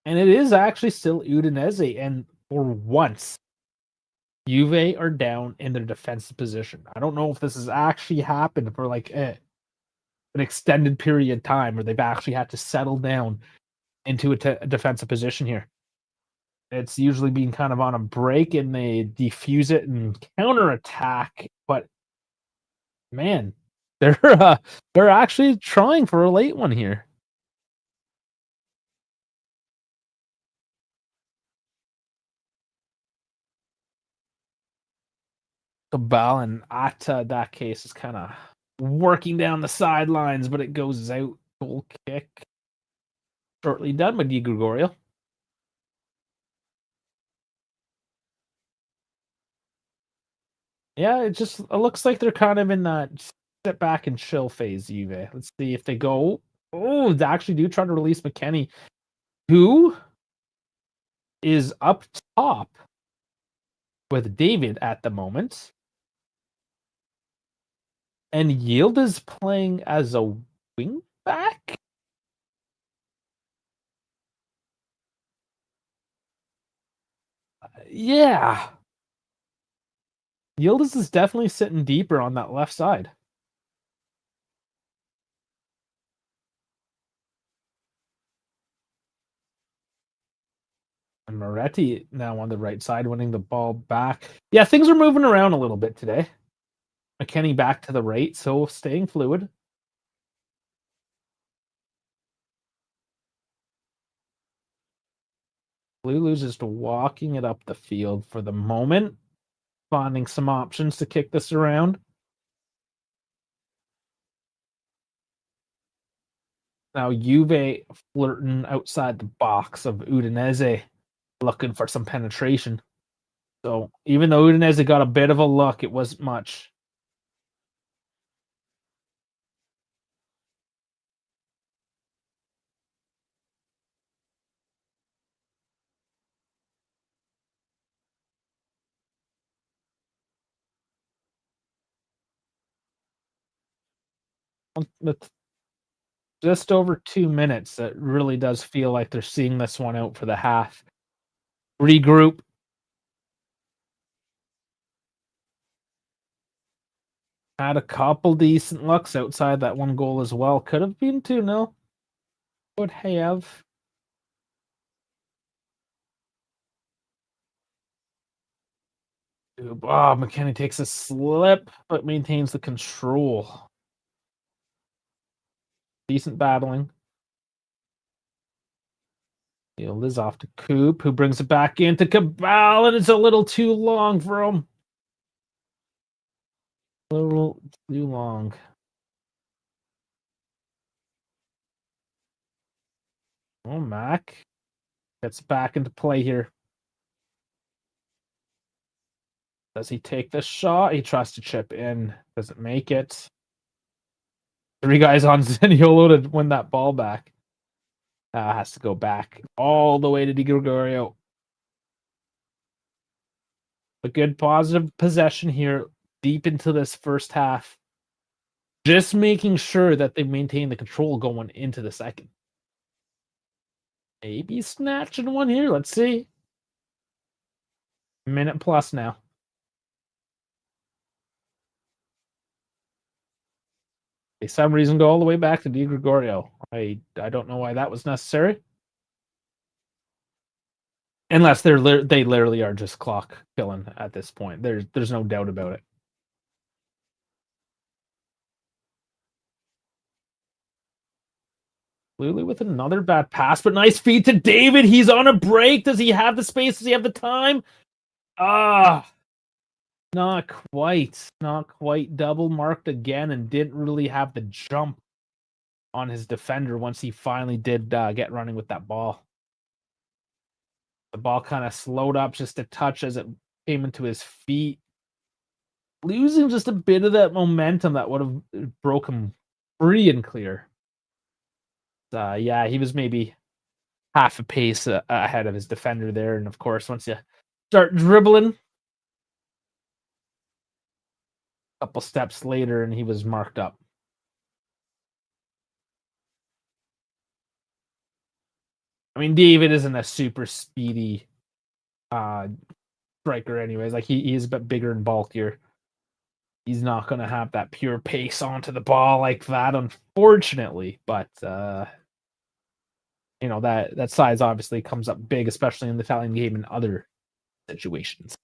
And it is actually still Udinese, and for once, Juve are down in their defensive position. I don't know if this has actually happened for like an extended period of time where they've actually had to settle down into a defensive position here. It's usually been kind of on a break and they defuse it and counterattack, but man, they're actually trying for a late one here. Cabal and Atta, that case, is kind of working down the sidelines, but it goes out. Goal kick. Shortly done by Di Gregorio. Yeah, it looks like they're kind of in that sit back and chill phase, Juve. Let's see if they go. Oh, they actually do try to release McKennie, who is up top with David at the moment. And Yield is playing as a wing back? Yeah. Yildiz is definitely sitting deeper on that left side. And Moretti now on the right side, winning the ball back. Yeah, things are moving around a little bit today. McKennie back to the right, so staying fluid. Lulu's just walking it up the field for the moment, finding some options to kick this around. Now Juve flirting outside the box of Udinese, looking for some penetration. So even though Udinese got a bit of a look, it wasn't much. With just over 2 minutes, it really does feel like they're seeing this one out for the half. Regroup. Had a couple decent looks outside that one goal as well. Could have been 2-0. Would have. McKennie takes a slip, but maintains the control. Decent battling. Field is off to Coop, who brings it back into Cabal, and it's a little too long for him. A little too long. Oh, Mac gets back into play here. Does he take the shot? He tries to chip in. Doesn't make it. 3 guys on Zaniolo to win that ball back. Has to go back all the way to Di Gregorio. A good positive possession here deep into this first half. Just making sure that they maintain the control going into the second. Maybe snatching one here. Let's see. Minute plus now. For some reason, go all the way back to Di Gregorio. I don't know why that was necessary. Unless they literally are just clock killing at this point. There's no doubt about it. Lulu with another bad pass, but nice feed to David. He's on a break. Does he have the space? Does he have the time? Not quite. Not quite. Double marked again and didn't really have the jump on his defender once he finally did get running with that ball. The ball kind of slowed up just a touch as it came into his feet. Losing just a bit of that momentum that would have broke him free and clear. Yeah, he was maybe half a pace ahead of his defender there. And of course, once you start dribbling, a couple steps later, and he was marked up. I mean, David isn't a super speedy striker anyways. Like he is a bit bigger and bulkier. He's not going to have that pure pace onto the ball like that, unfortunately. But that size obviously comes up big, especially in the Italian game and other situations.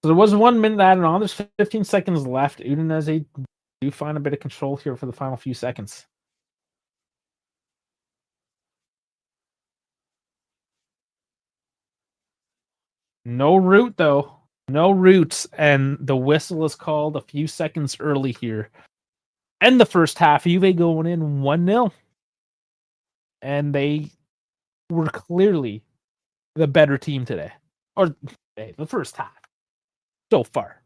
So there was 1 minute added on. There's 15 seconds left. Udinese do find a bit of control here for the final few seconds. No route, though. No routes. And the whistle is called a few seconds early here. And the first half, Juve going in 1-0. and they were clearly the better team today, or the first half so far.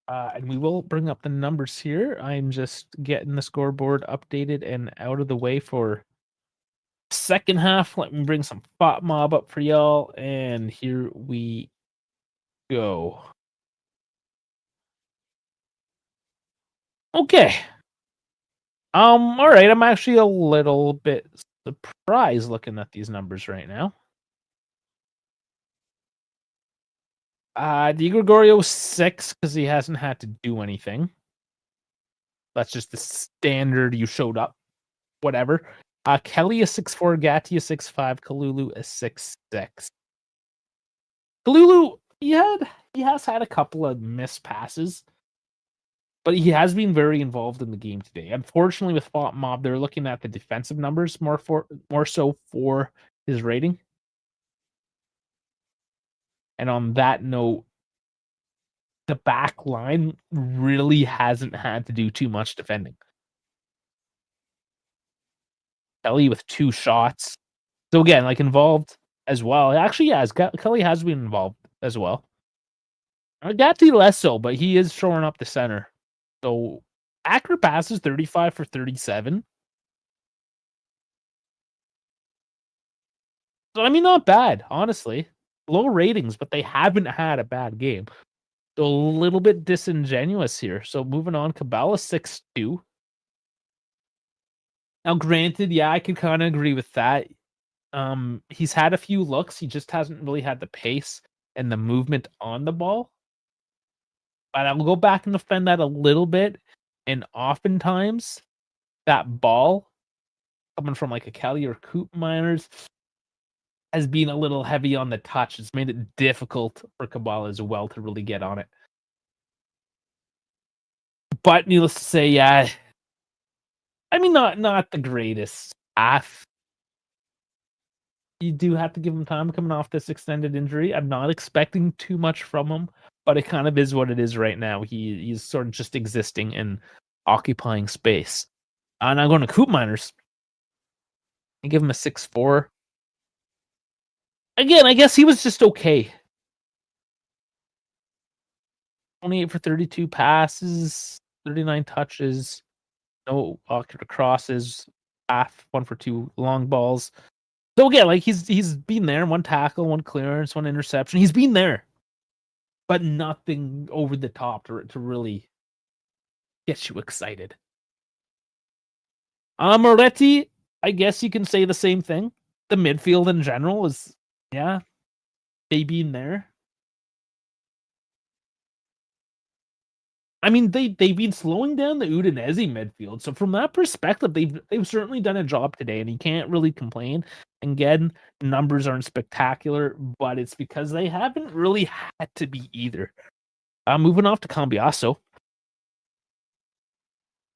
And we will bring up the numbers here. I'm just getting the scoreboard updated and out of the way for second half. Let me bring some Thought Mob up for y'all, and here we go. Okay. All right. I'm actually a little bit surprised looking at these numbers right now. Di Gregorio 6 because he hasn't had to do anything. That's just the standard. You showed up, whatever. Kelly is 6'4", Gatti is 6'5", Kalulu is 6'6". Kalulu, he has had a couple of missed passes, but he has been very involved in the game today. Unfortunately, with Thought Mob, they're looking at the defensive numbers more so for his rating. And on that note, the back line really hasn't had to do too much defending. Kelly with 2 shots. So again, like involved as well. Actually, yeah, Kelly has been involved as well. Gatti less so, but he is shoring up the center. So accurate passes 35 for 37. So I mean, not bad, honestly. Low ratings, but they haven't had a bad game. So a little bit disingenuous here. So moving on, Cabela 6'2". Now, granted, yeah, I could kind of agree with that. He's had a few looks. He just hasn't really had the pace and the movement on the ball. But I will go back and defend that a little bit. And oftentimes, that ball coming from like a Kelly or Coop Miners has been a little heavy on the touch. It's made it difficult for Kabbalah as well to really get on it. But needless to say, yeah, I mean, not the greatest half. You do have to give him time coming off this extended injury. I'm not expecting too much from him, but it kind of is what it is right now. He's sort of just existing and occupying space. And I'm going to Coop Miners. I give him a 6'4". Again, I guess he was just okay. 28 for 32 passes, 39 touches, no accurate crosses, half 1 for 2 long balls. So again, like he's been there, 1 tackle, 1 clearance, 1 interception. He's been there, but nothing over the top to really get you excited. Moretti, I guess you can say the same thing. The midfield in general is, yeah, they been there. I mean, they've been slowing down the Udinese midfield. So from that perspective, they've certainly done a job today, and you can't really complain. Again, numbers aren't spectacular, but it's because they haven't really had to be either. Moving off to Cambiasso.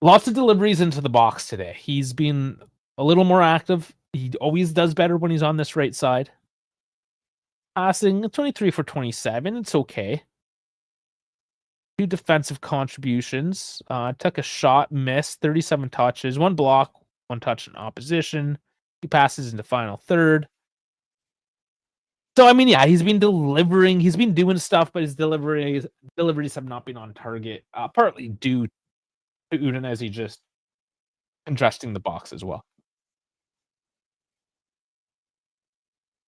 Lots of deliveries into the box today. He's been a little more active. He always does better when he's on this right side. Passing 23 for 27. It's okay. 2 defensive contributions. Took a shot, missed, 37 touches, 1 block, 1 touch in opposition. He passes into final third. So I mean, yeah, he's been delivering. He's been doing stuff, but his deliveries have not been on target. Partly due to Udinese just congesting the box as well.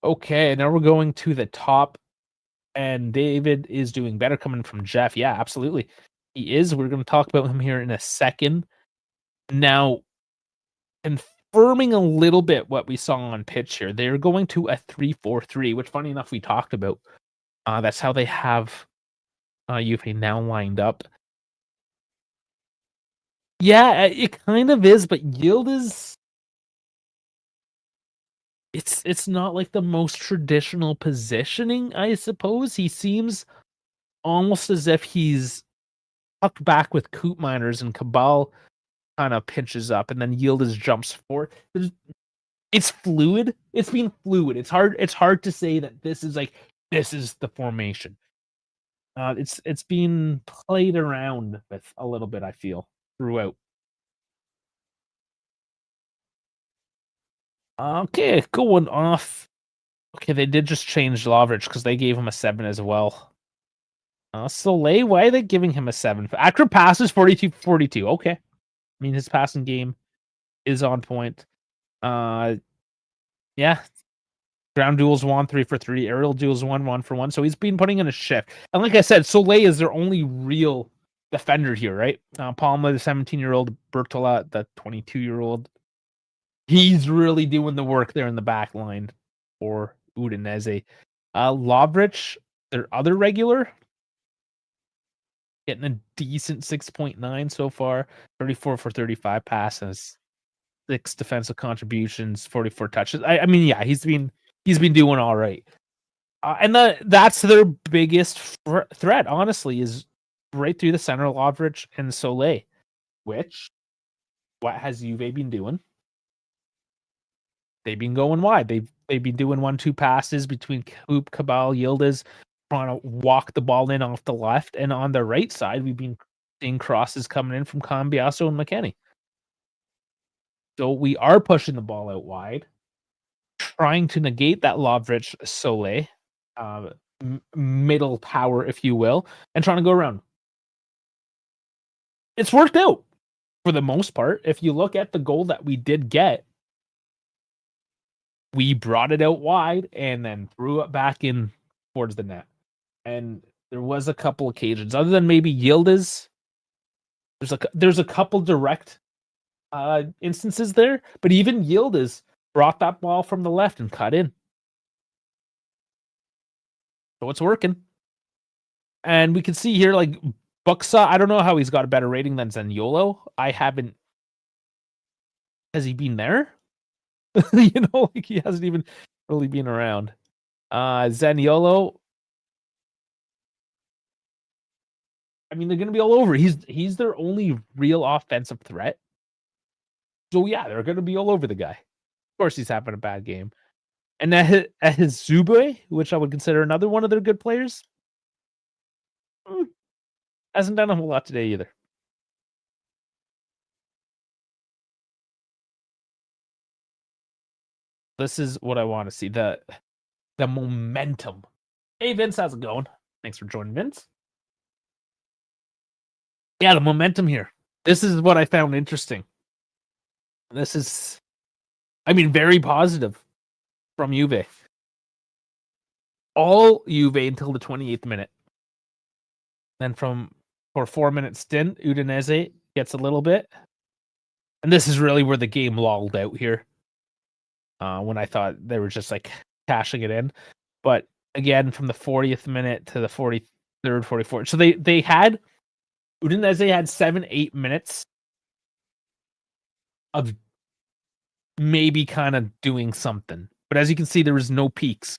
Okay, now we're going to the top, and David is doing better coming from Jeff. Yeah, absolutely. He is. We're going to talk about him here in a second. Now, confirming a little bit what we saw on pitch here, they're going to a 3-4-3, which funny enough we talked about. That's how they have Juve now lined up. Yeah, it kind of is, but Yield is it's not like the most traditional positioning, I suppose. He seems almost as if he's tucked back with Coop Miners and Cabal kind of pinches up, and then Yildiz jumps forward. It's fluid. It's been fluid. It's hard to say that this is the formation. It's been played around with a little bit, I feel, throughout. Okay, going off. Okay, they did just change Lovric because they gave him a 7 as well. Soleil, why are they giving him a 7? Accurate passes 42-42. Okay. I mean, his passing game is on point. Yeah. Ground duels 1, 3 for 3. Aerial duels 1 for 1. So he's been putting in a shift. And like I said, Soleil is their only real defender here, right? Palma, the 17-year-old, Bertola, the 22-year-old. He's really doing the work there in the back line for Udinese. Lovric, their other regular, getting a decent 6.9 so far. 34 for 35 passes, 6 defensive contributions, 44 touches. I mean, yeah, he's been doing all right. And that's their biggest threat, honestly, is right through the center, Lovric and Soleil. Which, what has Juve been doing? They've been going wide. They've been doing 1-2 passes between Hoop, Cabal, Yildiz, trying to walk the ball in off the left. And on the right side, we've been seeing crosses coming in from Cambiasso and McKennie. So we are pushing the ball out wide, trying to negate that Lovric Soleil middle power, if you will, and trying to go around. It's worked out for the most part. If you look at the goal that we did get, we brought it out wide and then threw it back in towards the net. And there was a couple occasions, other than maybe Yildiz. There's a couple direct instances there, but even Yildiz brought that ball from the left and cut in. So it's working. And we can see here, like, Buxa, I don't know how he's got a better rating than Zaniolo. Has he been there? Like, he hasn't even really been around. Zaniolo, I mean, they're going to be all over. He's their only real offensive threat. So, yeah, they're going to be all over the guy. Of course, he's having a bad game. And at his Zube, which I would consider another one of their good players, hasn't done a whole lot today either. This is what I want to see, the momentum. Hey, Vince, how's it going? Thanks for joining, Vince. Yeah, the momentum here. This is what I found interesting. This is, I mean, very positive from Juve. All Juve until the 28th minute. Then for a 4-minute stint, Udinese gets a little bit. And this is really where the game lulled out here. When I thought they were just like cashing it in. But again, from the 40th minute to the 43rd, 44th. So they had Udinese had 7-8 minutes of maybe kind of doing something. But as you can see, there was no peaks.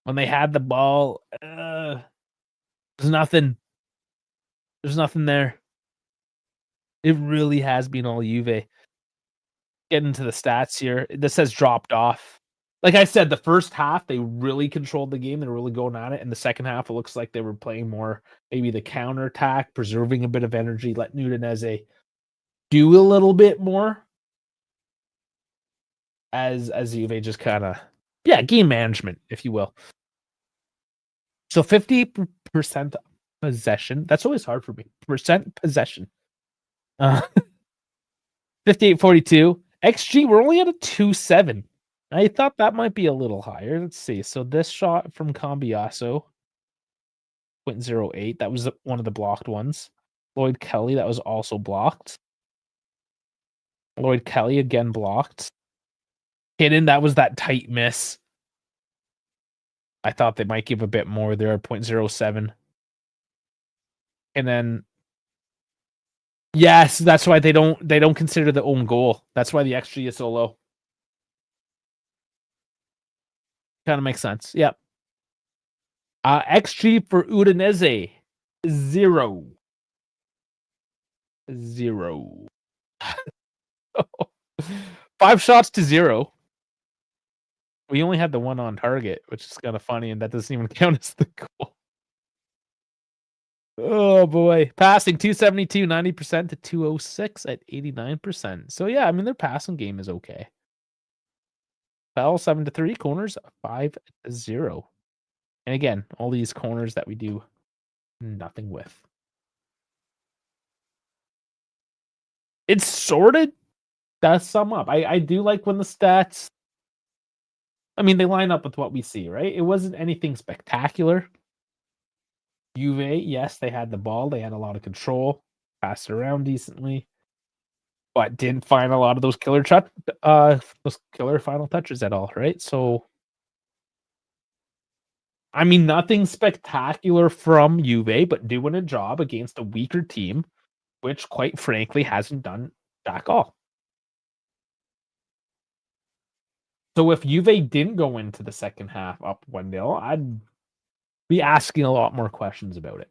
When they had the ball, there's nothing. There's nothing there. It really has been all Juve. Getting to the stats here. This says dropped off. Like I said, the first half, they really controlled the game. They were really going at it. In the second half, it looks like they were playing more maybe the counterattack, preserving a bit of energy, letting Udinese do a little bit more. As Juve just kind of, game management, if you will. So 50% possession. That's always hard for me. Percent possession. 58-42. XG, we're only at a 2.7. I thought that might be a little higher. Let's see. So this shot from Cambiasso, 0.08. That was one of the blocked ones. Lloyd Kelly, that was also blocked. Lloyd Kelly again blocked. Hidden, that was that tight miss. I thought they might give a bit more there, 0.07. And then, yes, that's why they don't consider the own goal. That's why the XG is so low. Kind of makes sense. Yep. XG for Udinese, 0. 0. 5 shots to 0. We only had the one on target, which is kind of funny, and that doesn't even count as the goal. Oh boy. Passing 272, 90% to 206 at 89%. So yeah, I mean, their passing game is okay. Fell 7-3, corners 5-0. And again, all these corners that we do nothing with. It sort of does sum up. I do like when the stats, I mean, they line up with what we see, right? It wasn't anything spectacular. Juve, yes, they had the ball. They had a lot of control, passed it around decently, but didn't find a lot of those those killer final touches at all, right? So, I mean, nothing spectacular from Juve, but doing a job against a weaker team, which, quite frankly, hasn't done jack all. So if Juve didn't go into the second half up 1-0, I'd be asking a lot more questions about it.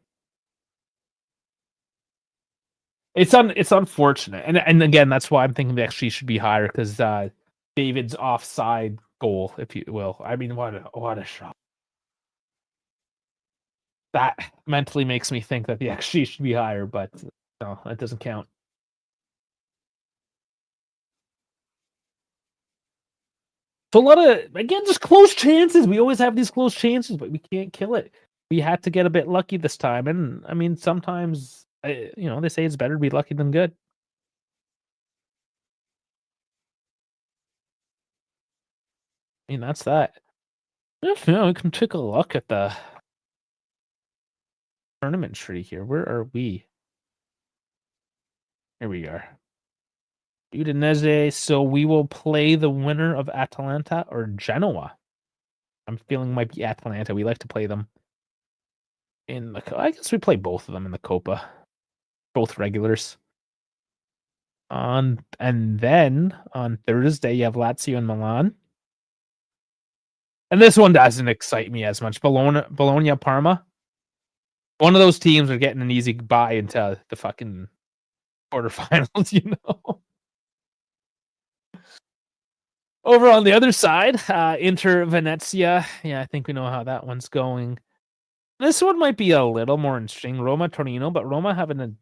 It's unfortunate, and again, that's why I'm thinking the XG should be higher because David's offside goal, if you will. I mean, what a shot! That mentally makes me think that the XG should be higher, but no, that doesn't count. So a lot of, again, just close chances. We always have these close chances, but we can't kill it. We had to get a bit lucky this time, and I mean, sometimes they say it's better to be lucky than good. I mean, that's that. Yeah, we can take a look at the tournament tree here. Where are we? Here we are. Udinese. So we will play the winner of Atalanta or Genoa. I'm feeling might be Atalanta. We like to play them in the. I guess we play both of them in the Coppa. Both regulars. And then on Thursday you have Lazio and Milan. And this one doesn't excite me as much. Bologna, Parma. One of those teams are getting an easy bye into the fucking quarterfinals, Over on the other side, Inter Venezia. Yeah, I think we know how that one's going. This one might be a little more interesting. Roma, Torino, but Roma having a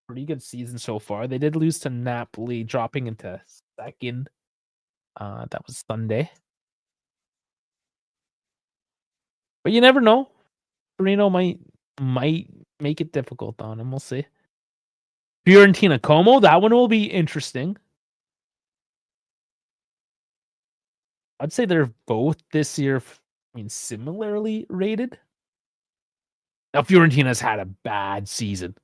pretty good season so far. They did lose to Napoli, dropping into second. That was Sunday. But you never know. Torino might make it difficult on them. We'll see. Fiorentina, Como. That one will be interesting. I'd say they're both this year, similarly rated. Now, Fiorentina's had a bad season.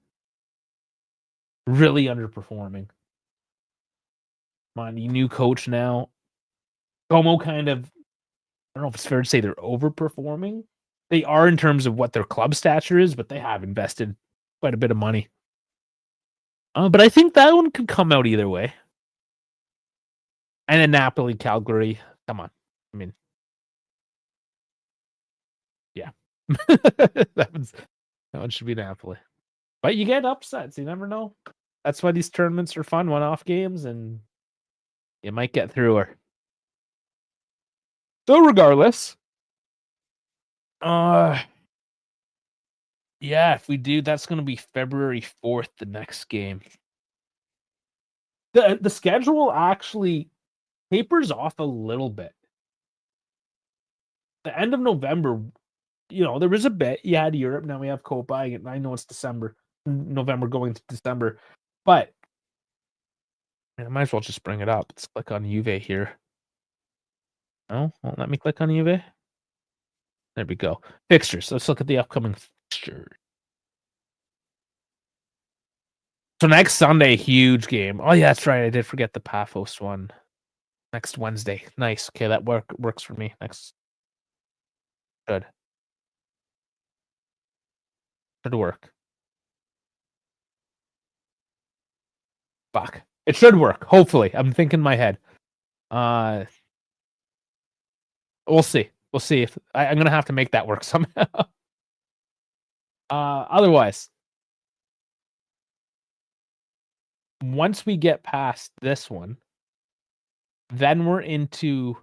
Really underperforming. Monty, new coach now. Como kind of, I don't know if it's fair to say they're overperforming. They are in terms of what their club stature is, but they have invested quite a bit of money. But I think that one could come out either way. And then Napoli, Calgary. Come on. I mean, yeah. that one should be Napoli. But you get upsets. You never know. That's why these tournaments are fun, one-off games, and you might get through her. So regardless, yeah, if we do, that's going to be February 4th, the next game. The schedule actually tapers off a little bit. The end of November, there was a bit. You had Europe, now we have Coppa. I know it's November going to December, but I might as well just bring it up. Let's click on Juve here. Oh, won't let me click on Juve. There we go. Fixtures. Let's look at the upcoming fixtures. So next Sunday, huge game. Oh yeah, that's right. I did forget the Paphos one. Next Wednesday. Nice. Okay, that works for me. Next. Good. Should work. Fuck. It should work. Hopefully. I'm thinking in my head. We'll see. We'll see if I'm gonna have to make that work somehow. Otherwise, once we get past this one, then we're into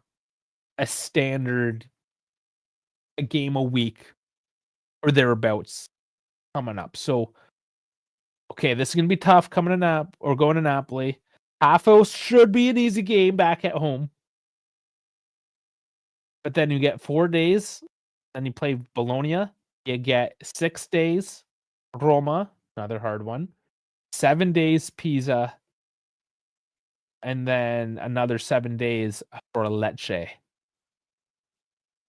a standard a game a week or thereabouts coming up. So, okay, this is gonna be tough coming to going to Napoli. Paphos should be an easy game back at home. But then you get 4 days, then you play Bologna. You get 6 days, Roma, another hard one. 7 days, Pisa. And then another 7 days for Lecce.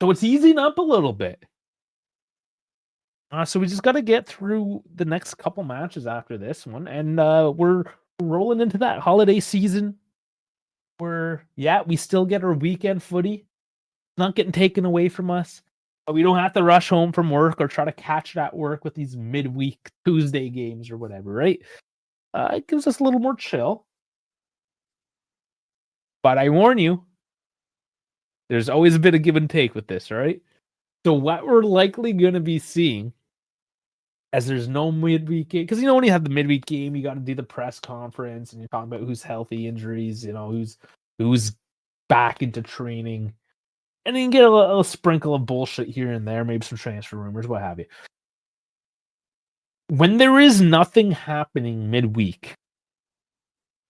So it's easing up a little bit. So we just got to get through the next couple matches after this one, and we're rolling into that holiday season where, we still get our weekend footy. It's not getting taken away from us, but we don't have to rush home from work or try to catch it at work with these midweek Tuesday games or whatever, right? It gives us a little more chill. But I warn you, there's always a bit of give and take with this, right? So what we're likely going to be seeing, as there's no midweek game, because when you have the midweek game, you got to do the press conference, and you're talking about who's healthy, injuries, who's back into training, and then you get a little sprinkle of bullshit here and there, maybe some transfer rumors, what have you. When there is nothing happening midweek,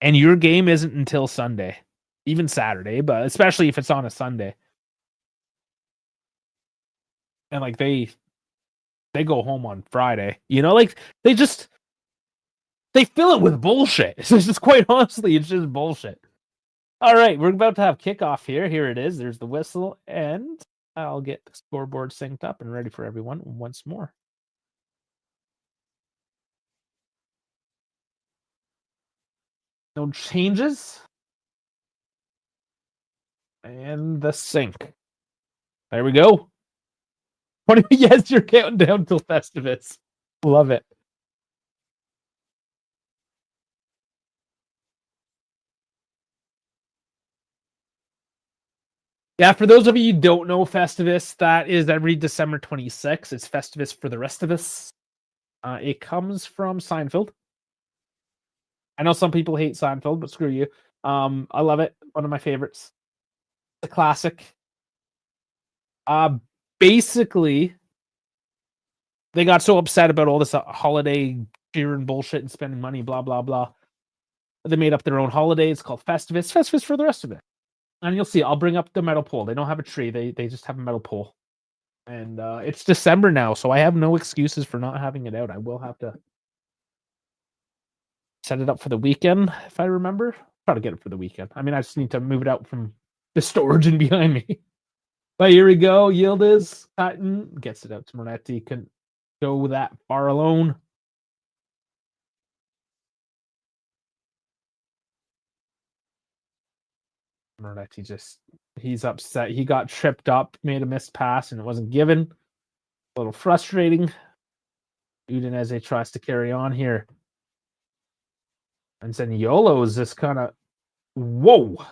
and your game isn't until Sunday, even Saturday, but especially if it's on a Sunday, and like they go home on Friday, they fill it with bullshit. It's just, quite honestly, it's just bullshit. All right, we're about to have kickoff here. Here it is. There's the whistle, and I'll get the scoreboard synced up and ready for everyone once more. No changes. And the sync. There we go. Yes, you're counting down till Festivus. Love it. Yeah, for those of you who don't know Festivus, that is every December 26th. It's Festivus for the rest of us. It comes from Seinfeld. I know some people hate Seinfeld, but screw you. I love it. One of my favorites. A classic. Basically, they got so upset about all this holiday cheer and bullshit and spending money, blah, blah, blah. They made up their own holiday. It's called Festivus. Festivus for the rest of it. And you'll see, I'll bring up the metal pole. They don't have a tree. They just have a metal pole. And it's December now, so I have no excuses for not having it out. I will have to set it up for the weekend, if I remember. Try to get it for the weekend. I mean, I just need to move it out from the storage and behind me. But here we go. Yildiz Titan gets it out to Moretti. Couldn't go that far alone. Moretti he's upset. He got tripped up, made a missed pass, and it wasn't given. A little frustrating. Udinese tries to carry on here. And Zaniolo is just kind of, whoa.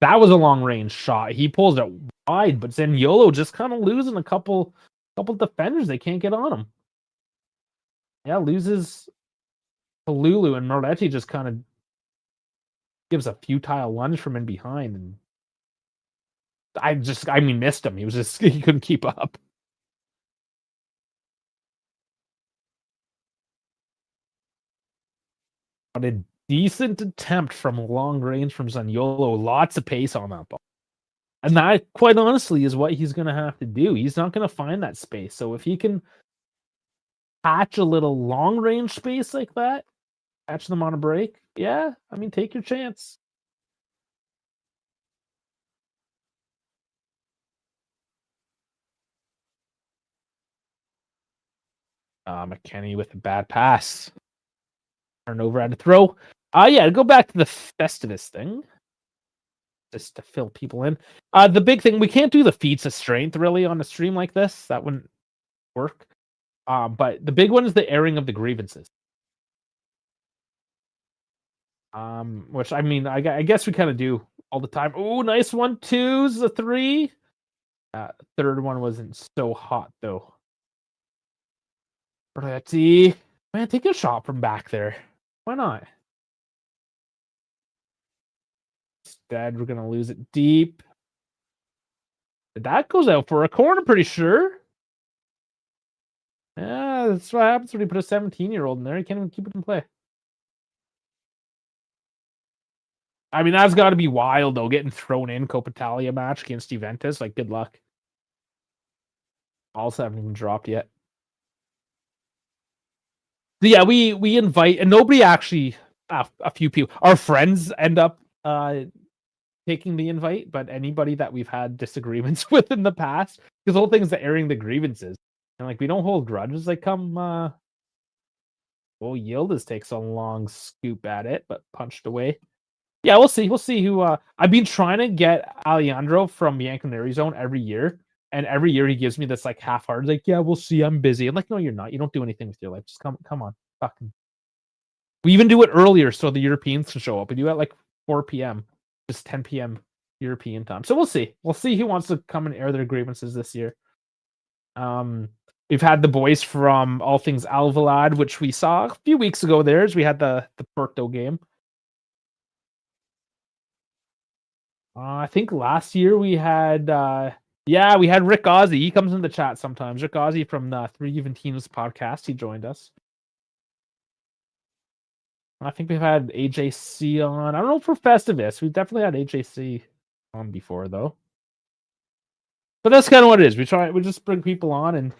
That was a long range shot. He pulls it wide, but Zaniolo just kind of losing a couple defenders. They can't get on him. Yeah, loses to Lulu, and Moretti just kind of gives a futile lunge from in behind, and missed him. He couldn't keep up. But a decent attempt from long range from Zaniolo. Lots of pace on that ball. And that, quite honestly, is what he's going to have to do. He's not going to find that space. So if he can patch a little long range space like that, catch them on a break, take your chance. McKennie with a bad pass. Turnover at a throw. Go back to the Festivus thing. Just to fill people in. The big thing, we can't do the feats of strength really on a stream like this. That wouldn't work. But the big one is the airing of the grievances. Which I guess we kind of do all the time. Oh, nice 1-2s, a 3. Third one wasn't so hot though. Moretti, man, take a shot from back there. Why not? Instead, we're gonna lose it deep. That goes out for a corner, pretty sure. Yeah, that's what happens when you put a 17-year-old in there. You can't even keep it in play. I mean, that's got to be wild though. Getting thrown in Coppa Italia match against Juventus. Like, good luck. Also haven't even dropped yet. So yeah, we invite, and nobody actually. A few people, our friends, end up taking the invite, but anybody that we've had disagreements with in the past, because the whole thing is the airing the grievances, and like we don't hold grudges. Like, come, Yildiz takes a long scoop at it, but punched away. Yeah, we'll see. We'll see who. I've been trying to get Alejandro from Bianconeri zone every year, and every year he gives me this like half-hearted, like, yeah, we'll see. I'm busy. I'm like, no, you're not. You don't do anything with your life. Just come on, fucking. We even do it earlier so the Europeans can show up. We do it at like 4 p.m. Just 10 p.m. European time. So we'll see. We'll see who wants to come and air their grievances this year. We've had the boys from All Things Alvalade, which we saw a few weeks ago. We had the Porto game. I think last year we had we had Rick Ozzy. He comes in the chat sometimes. Rick Ozzy from the Three Juventus podcast. He joined us. I think we've had AJC on. I don't know for Festivus. We've definitely had AJC on before though. But that's kind of what it is. We just bring people on and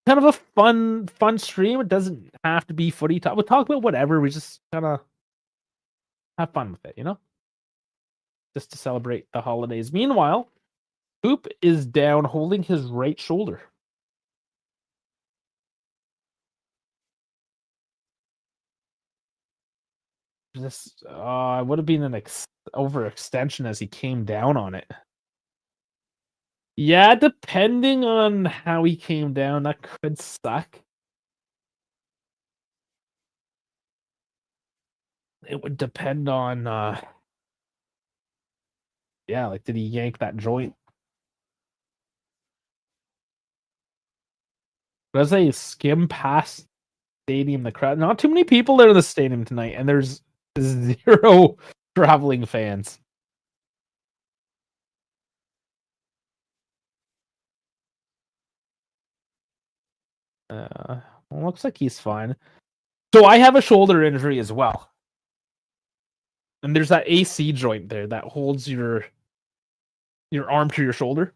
kind of a fun stream. It doesn't have to be footy talk. We'll talk about whatever. We just kind of have fun with it, you know? Just to celebrate the holidays. Meanwhile, Coop is down holding his right shoulder. This would have been an overextension as he came down on it. Yeah, depending on how he came down, that could suck. It would depend on like, did he yank that joint? But as I skim past stadium, the crowd, not too many people there in the stadium tonight, and there's 0 traveling fans. Looks like he's fine. So I have a shoulder injury as well. And there's that AC joint there that holds your arm to your shoulder.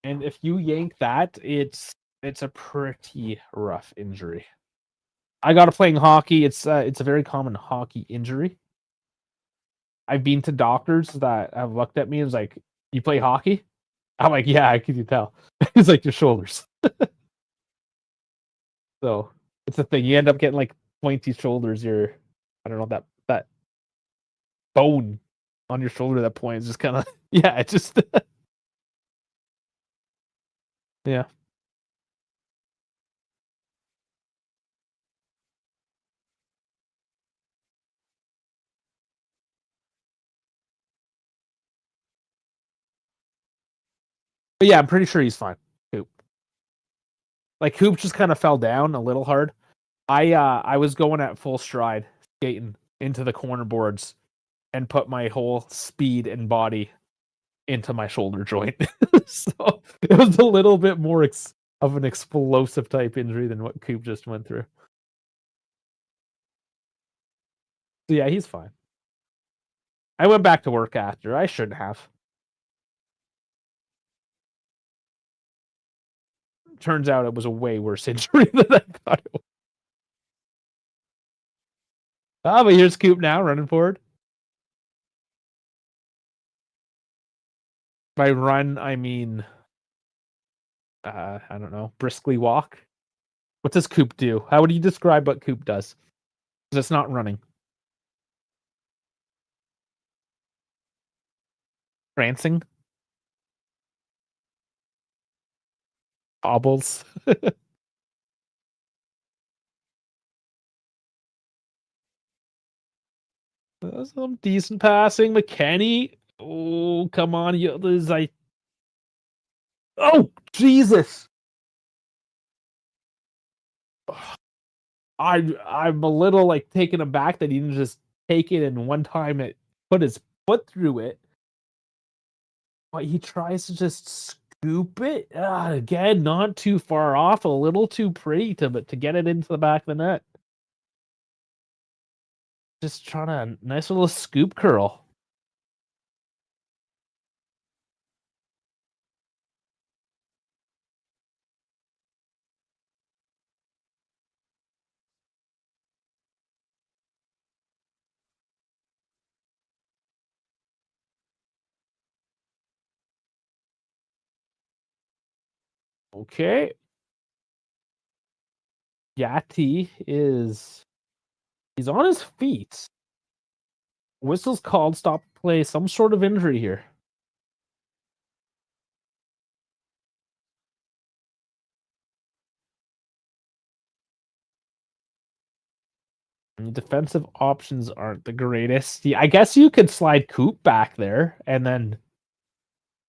And if you yank that, it's a pretty rough injury. I got to playing hockey. It's a very common hockey injury. I've been to doctors that have looked at me and was like, "You play hockey?" I'm like, "Yeah, I can tell." It's like your shoulders. So it's a thing. You end up getting like pointy shoulders. I don't know, that bone on your shoulder that points just kind of it just yeah. But yeah, I'm pretty sure he's fine. Coop. Like, Coop just kind of fell down a little hard. I was going at full stride, skating into the corner boards, and put my whole speed and body into my shoulder joint. So it was a little bit more of an explosive type injury than what Coop just went through. So yeah, he's fine. I went back to work after. I shouldn't have. Turns out it was a way worse injury than I thought it was. But here's Coop now running forward. By run, I mean, I don't know, briskly walk. What does Coop do? How would you describe what Coop does? Because it's not running. Prancing. Bobbles. Some decent passing. McKenny. Oh, come on. Oh, Jesus. I'm a little like taken aback that he didn't just take it and one time it put his foot through it. But he tries to just scoop it. Again, not too far off, a little too pretty to get it into the back of the net. Just trying to nice little scoop curl. Okay. Yati he's on his feet. Whistle's called, stop play, some sort of injury here. And defensive options aren't the greatest. I guess you could slide Coop back there and then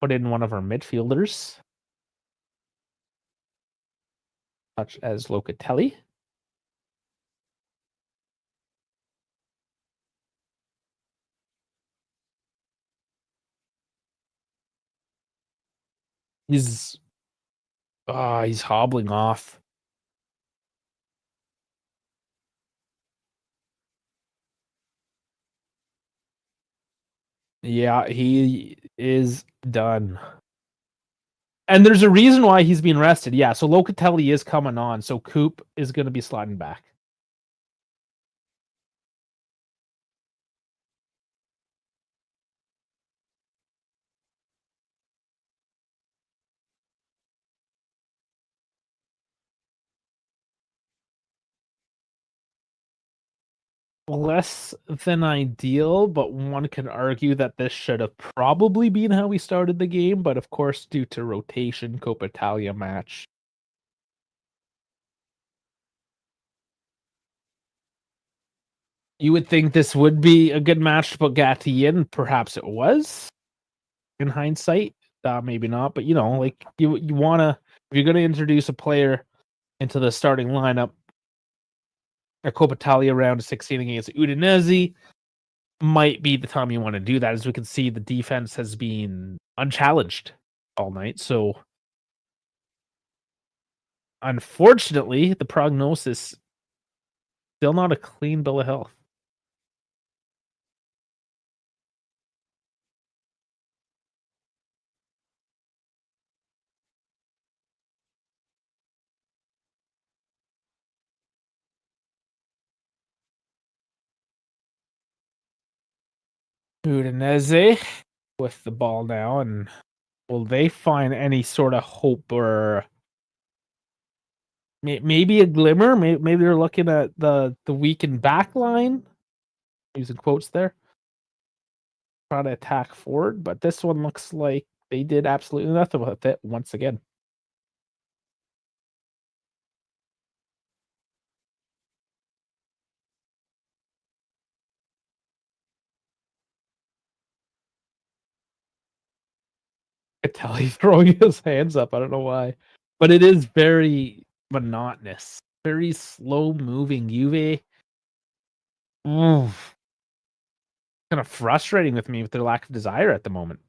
put in one of our midfielders, such as Locatelli. He's he's hobbling off. Yeah, he is done. And there's a reason why he's being rested. Yeah, so Locatelli is coming on, so Coop is going to be sliding back. Less than ideal, but one can argue that this should have probably been how we started the game, but of course, due to rotation, Coppa Italia match. You would think this would be a good match to put Gatti in. Perhaps it was, in hindsight. Maybe not, but like you want to, if you're going to introduce a player into the starting lineup, a Coppa Italia round of 16 against Udinese might be the time you want to do that. As we can see, the defense has been unchallenged all night. So, unfortunately, the prognosis still not a clean bill of health. Udinese with the ball now, and will they find any sort of hope or maybe a glimmer? Maybe they're looking at the weakened back line, using quotes there, trying to attack forward. But this one looks like they did absolutely nothing with it once again. Italy throwing his hands up. I don't know why, but it is very monotonous, very slow moving. Juve, kind of frustrating with me with their lack of desire at the moment.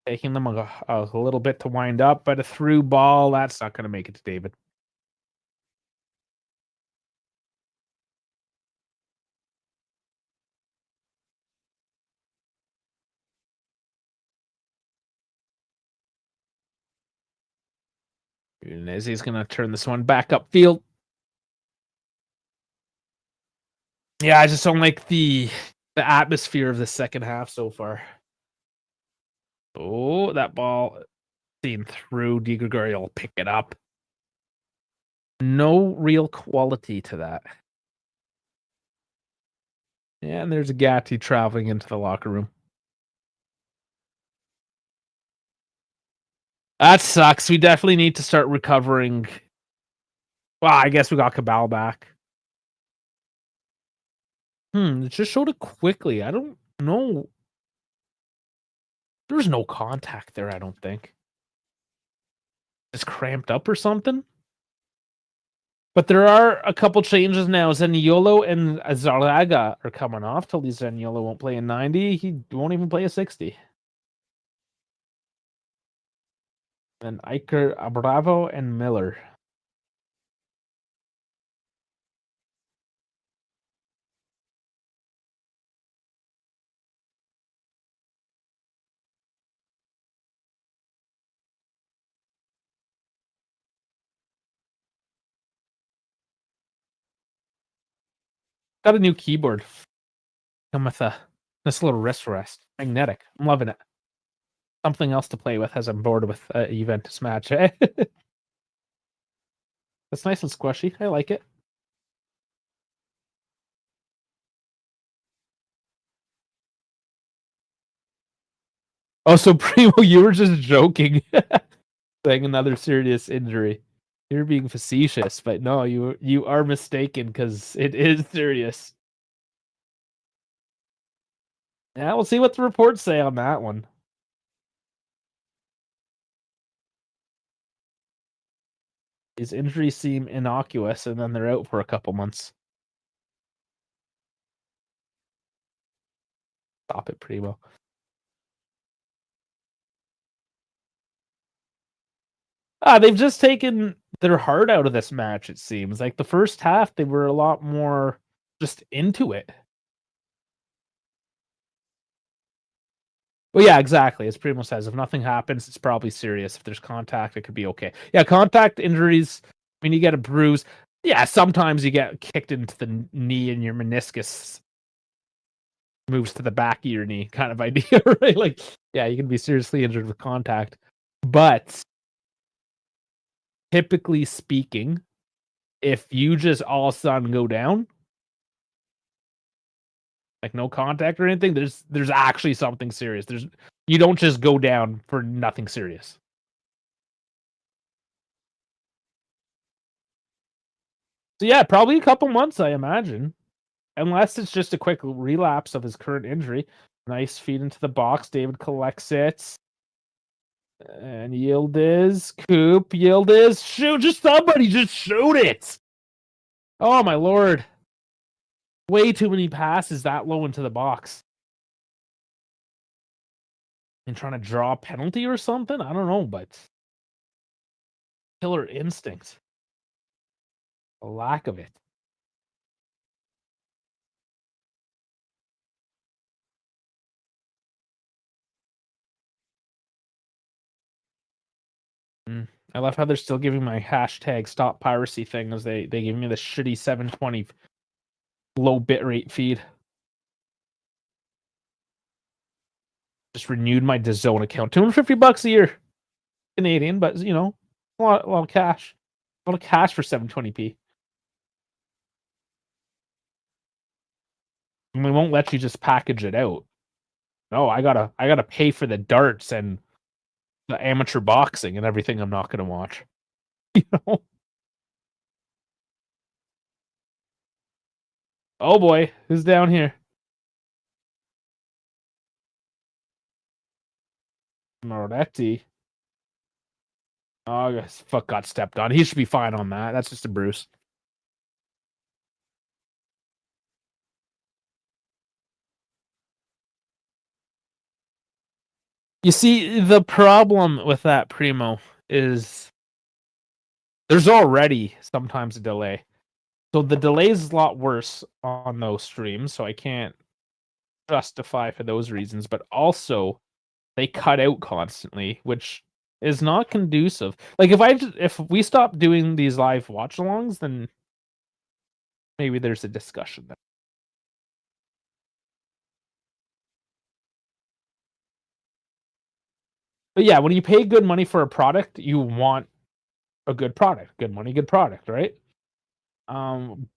Taking them a little bit to wind up, but a through ball, that's not going to make it to David. Udinese's going to turn this one back upfield. Yeah, I just don't like the atmosphere of the second half so far. Oh, that ball seen through. Di Gregorio will pick it up. No real quality to that. Yeah, and there's a Gatti traveling into the locker room. That sucks. We definitely need to start recovering. Well, I guess we got Cabal back. It just showed it quickly. I don't know. There's no contact there, I don't think. Just cramped up or something. But there are a couple changes now. Zaniolo and Azarlaga are coming off. Totally Zaniolo won't play in 90. He won't even play a 60. And Iker, Bravo, and Miller. Got a new keyboard. Come with a nice little wrist rest. Magnetic. I'm loving it. Something else to play with as I'm bored with a Juventus match. Eh? It's nice and squishy. I like it. Oh, so Primo, you were just joking, saying another serious injury. You're being facetious, but no, you are mistaken because it is serious. Yeah, we'll see what the reports say on that one. These injuries seem innocuous, and then they're out for a couple months. Stop it, Primo. They've just taken their heart out of this match, it seems. Like the first half, they were a lot more just into it. Well, yeah, exactly. As Primo says, if nothing happens, it's probably serious. If there's contact, it could be okay. Yeah, contact injuries, when you get a bruise, yeah, sometimes you get kicked into the knee and your meniscus moves to the back of your knee kind of idea, right? Like, yeah, you can be seriously injured with contact. But typically speaking, if you just all of a sudden go down, like no contact or anything, there's actually something serious. You don't just go down for nothing serious. So yeah, probably a couple months, I imagine, unless it's just a quick relapse of his current injury. Nice feed into the box. David collects it, and Yildiz, shoot! Just somebody, just shoot it! Oh my lord! Way too many passes that low into the box. And trying to draw a penalty or something? I don't know, but killer instincts. A lack of it. I love how they're still giving my hashtag stop piracy thing as they give me the shitty 720 low bitrate feed. Just renewed my DAZN account. $250 a year. Canadian, but you know, a lot of cash. A lot of cash for 720p. And we won't let you just package it out. No, I gotta pay for the darts and the amateur boxing and everything I'm not gonna watch. You know? Oh boy, who's down here? Moretti. Oh, fuck, got stepped on. He should be fine on that. That's just a bruise. You see, the problem with that, Primo, is there's already sometimes a delay. So the delay is a lot worse on those streams, so I can't justify for those reasons, but also they cut out constantly, which is not conducive. Like if we stop doing these live watch alongs, then maybe there's a discussion there. But yeah, when you pay good money for a product, you want a good product. Good money, good product, right? But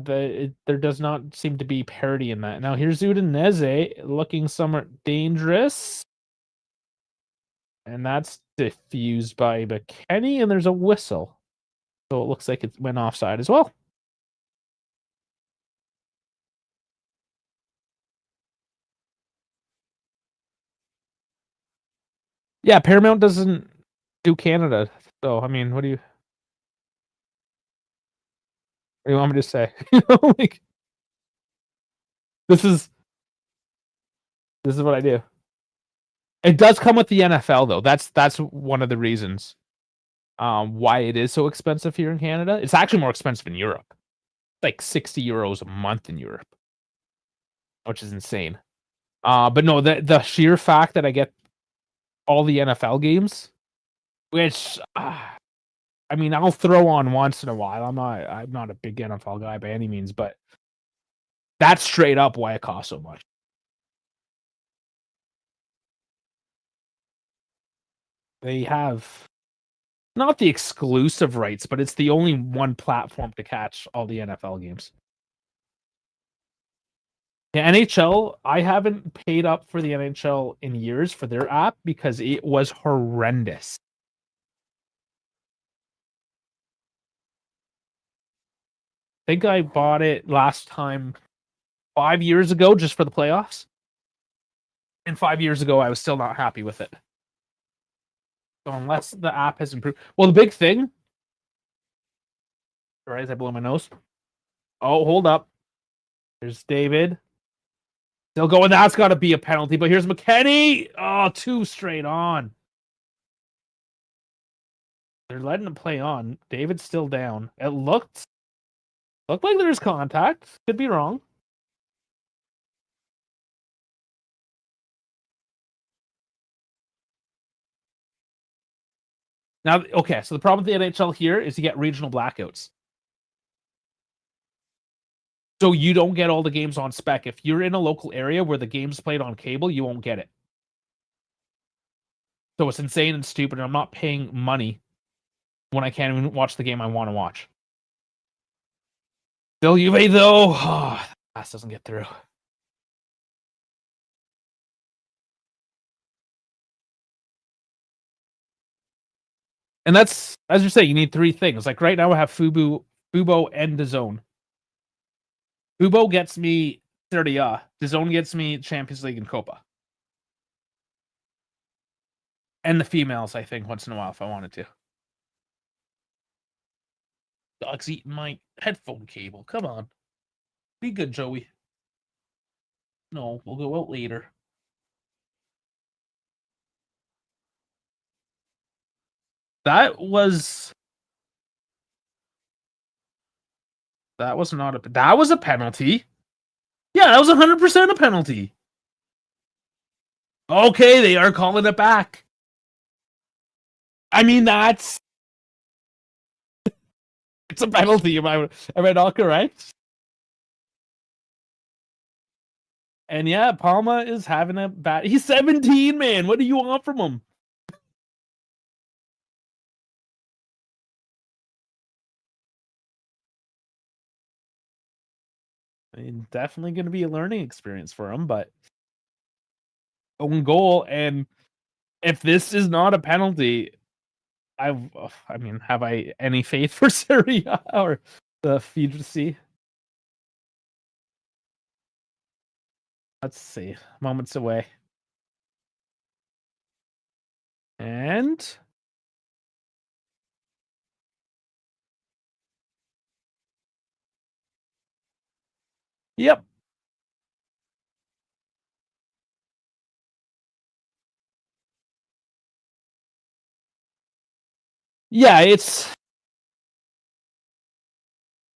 there does not seem to be parity in that. Now here's Udinese looking somewhat dangerous. And that's diffused by McKenny, and there's a whistle. So it looks like it went offside as well. Yeah, Paramount doesn't do Canada. So I mean, what do you want me to say? You know, like this is what I do. It does come with the NFL though. That's one of the reasons why it is so expensive here in Canada. It's actually more expensive in Europe. Like 60 euros a month in Europe, which is insane. But no, the sheer fact that I get all the NFL games, which I mean, I'll throw on once in a while. I'm not a big NFL guy by any means, but that's straight up why it costs so much. They have not the exclusive rights, but it's the only one platform to catch all the NFL games. The NHL, I haven't paid up for the NHL in years for their app because it was horrendous. I think I bought it last time 5 years ago just for the playoffs. And 5 years ago, I was still not happy with it. So unless the app has improved. Well, the big thing. Sorry, as I blow my nose. Oh, hold up. There's David. Still going. That's got to be a penalty. But here's McKenny. Oh, 2 straight on. They're letting him play on. David's still down. It looked like there's contact. Could be wrong. Now, okay, so the problem with the NHL here is you get regional blackouts. So you don't get all the games on spec. If you're in a local area where the game's played on cable, you won't get it. So it's insane and stupid, and I'm not paying money when I can't even watch the game I want to watch. Still Juve, though. Oh, pass doesn't get through. And that's, as you say, you need 3 things. Like right now I have Fubo, and DAZN. Fubo gets me Serie A. DAZN gets me Champions League and Coppa. And the females, I think, once in a while if I wanted to. Dog's eating my headphone cable. Come on. Be good, Joey. No, we'll go out later. That was not a that was a penalty. Yeah, that was 100% a penalty. Okay, they are calling it back. I mean, it's a penalty. Am I not correct? And yeah, Palma is having a bad. He's 17, man. What do you want from him? I mean, definitely going to be a learning experience for him, but own goal. And if this is not a penalty, I mean, have I any faith for Serie A or the Fiji? Let's see. Moments away. And yep. Yeah, it's,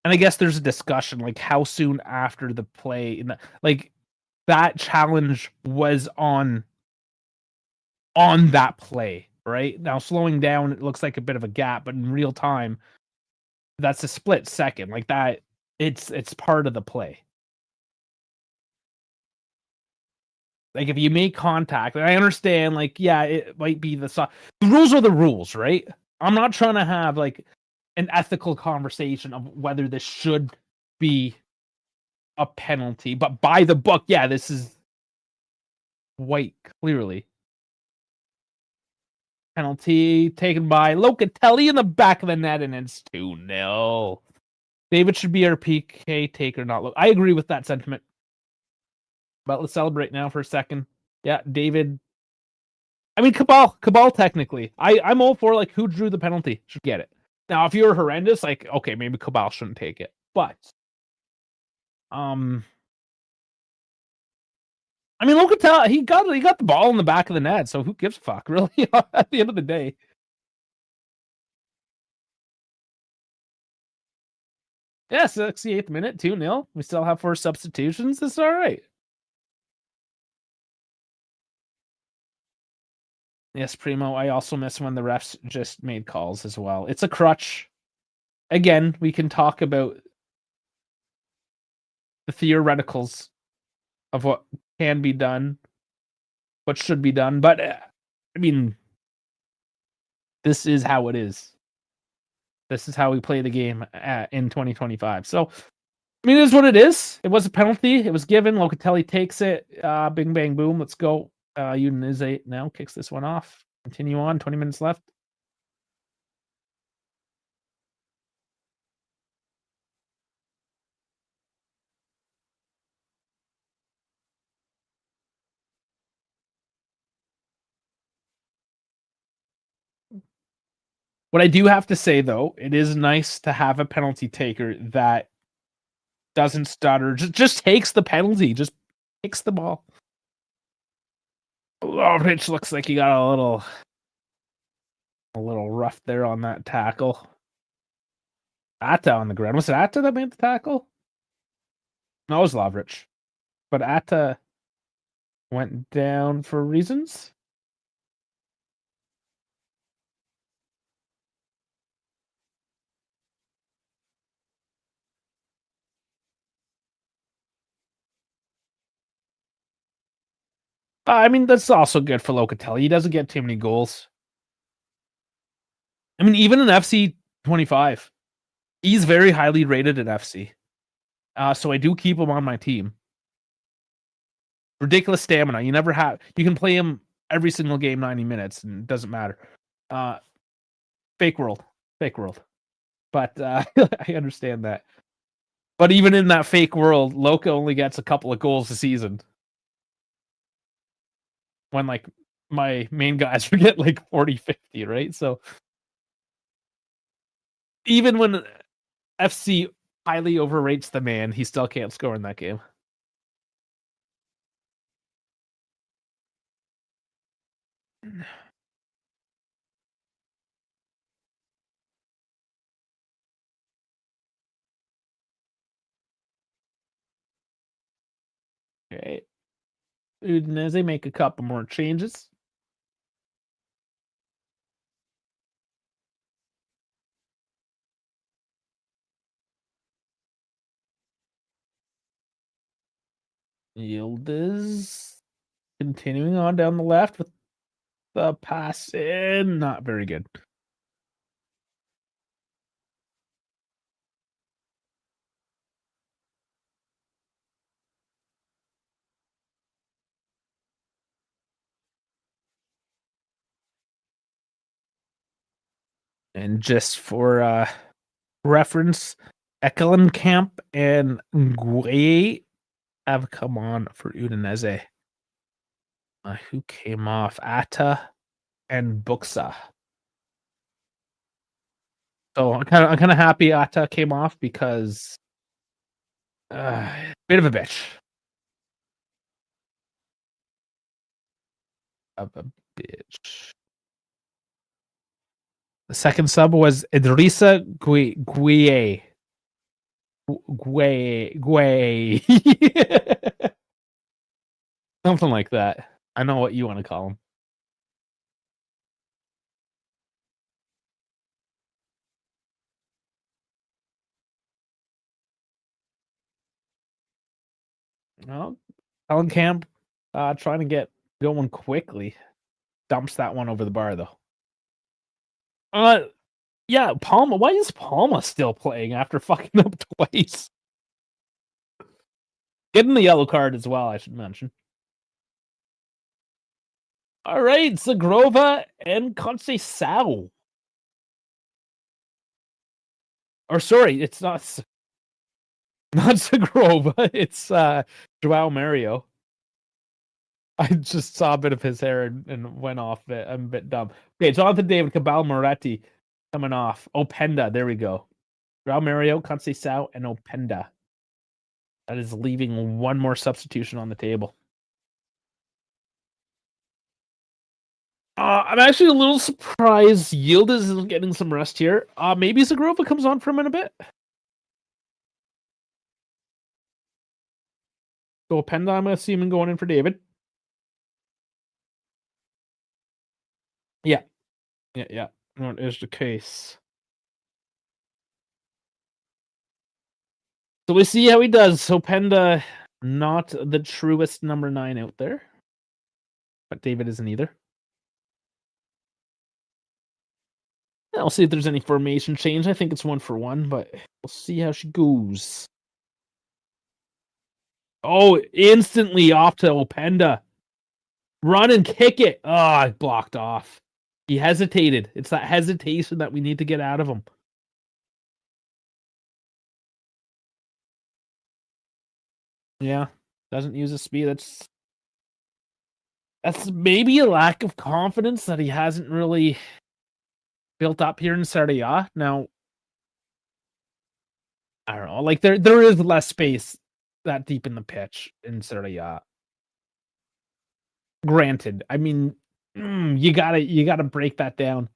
and I guess there's a discussion like how soon after the play like that challenge was on that play, right? Now slowing down, it looks like a bit of a gap, but in real time, that's a split second. Like that, it's part of the play. Like if you make contact, and I understand, like, yeah, it might be the rules are the rules, right? I'm not trying to have like an ethical conversation of whether this should be a penalty, but by the book, yeah, this is white clearly. Penalty taken by Locatelli in the back of the net, and it's 2-0. David should be our PK taker, not I agree with that sentiment. But let's celebrate now for a second. Yeah, David. I mean, Cabal. Technically, I'm all for like who drew the penalty should get it. Now, if you're horrendous, like okay, maybe Cabal shouldn't take it. But I mean, Locatelli, he got the ball in the back of the net, so who gives a fuck, really? At the end of the day. Yeah, 68th minute, 2-0. We still have 4 substitutions. It's all right. Yes, Primo. I also miss when the refs just made calls as well. It's a crutch. Again, we can talk about the theoreticals of what can be done, what should be done, but I mean, this is how it is. This is how we play the game in 2025. So, I mean, it is what it is. It was a penalty. It was given. Locatelli takes it. Bing, bang, boom. Let's go. Udinese now kicks this one off. Continue on. 20 minutes left. What I do have to say, though, it is nice to have a penalty taker that doesn't stutter. Just takes the penalty. Just takes the ball. Oh, Rich looks like he got a little rough there on that tackle. Atta on the ground. Was it Atta that made the tackle? No, it was Lovrich. But Atta went down for reasons. I mean, that's also good for Locatelli. He doesn't get too many goals. I mean, even in FC 25, he's very highly rated at FC. So I do keep him on my team. Ridiculous stamina. You can play him every single game 90 minutes and it doesn't matter. Fake world. But I understand that. But even in that fake world, Loca only gets a couple of goals a season. When like my main guys get like 40, 50, right? So even when FC highly overrates the man, he still can't score in that game. Okay. Udinese make a couple more changes. Yildiz continuing on down the left with the pass in. Not very good. And just for reference, Ekelenkamp and Nguye have come on for Udinese. Who came off? Atta and Buxa. So I'm kind of happy Atta came off because bit of a bitch. Of a bitch. The second sub was Idrissa Gueye. Something like that. I know what you want to call him. Well, Camp trying to get going quickly. Dumps that one over the bar though. Yeah, Palma. Why is Palma still playing after fucking up twice? Getting the yellow card as well, I should mention. All right, Zagrova and Conceição. Or sorry, it's not Zagrova. It's Joao Mario. I just saw a bit of his hair and went off it. I'm a bit dumb. Okay, Jonathan David, Cabal Moretti coming off. Openda, there we go. Joao Mario, Conceição, and Openda. That is leaving one more substitution on the table. I'm actually a little surprised Yildiz is getting some rest here. Maybe Zagrova comes on for him in a bit. So Openda, I'm going to see him going in for David. Yeah. Yeah. That is the case. So we see how he does. Openda, not the truest number 9 out there. But David isn't either. I'll see if there's any formation change. I think it's 1-for-1, but we'll see how she goes. Oh, instantly off to Openda. Run and kick it. Oh, blocked off. He hesitated. It's that hesitation that we need to get out of him. Yeah. Doesn't use his speed. That's maybe a lack of confidence that he hasn't really built up here in Serie A. Now, I don't know. Like there is less space that deep in the pitch in Serie A. Granted, I mean, you gotta break that down.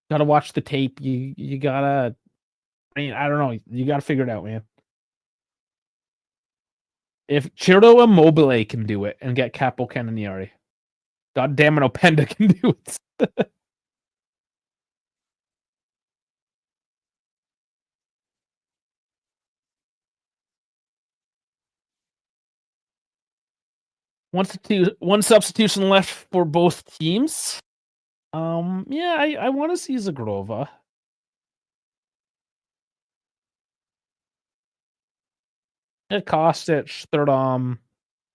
Gotta watch the tape. You gotta. I mean, I don't know. You gotta figure it out, man. If Ciro Immobile can do it and get Capo Cannonieri, God damn it, Openda can do it. One substitution left for both teams. Yeah, I want to see Zagrova. Kostic, Thurdom,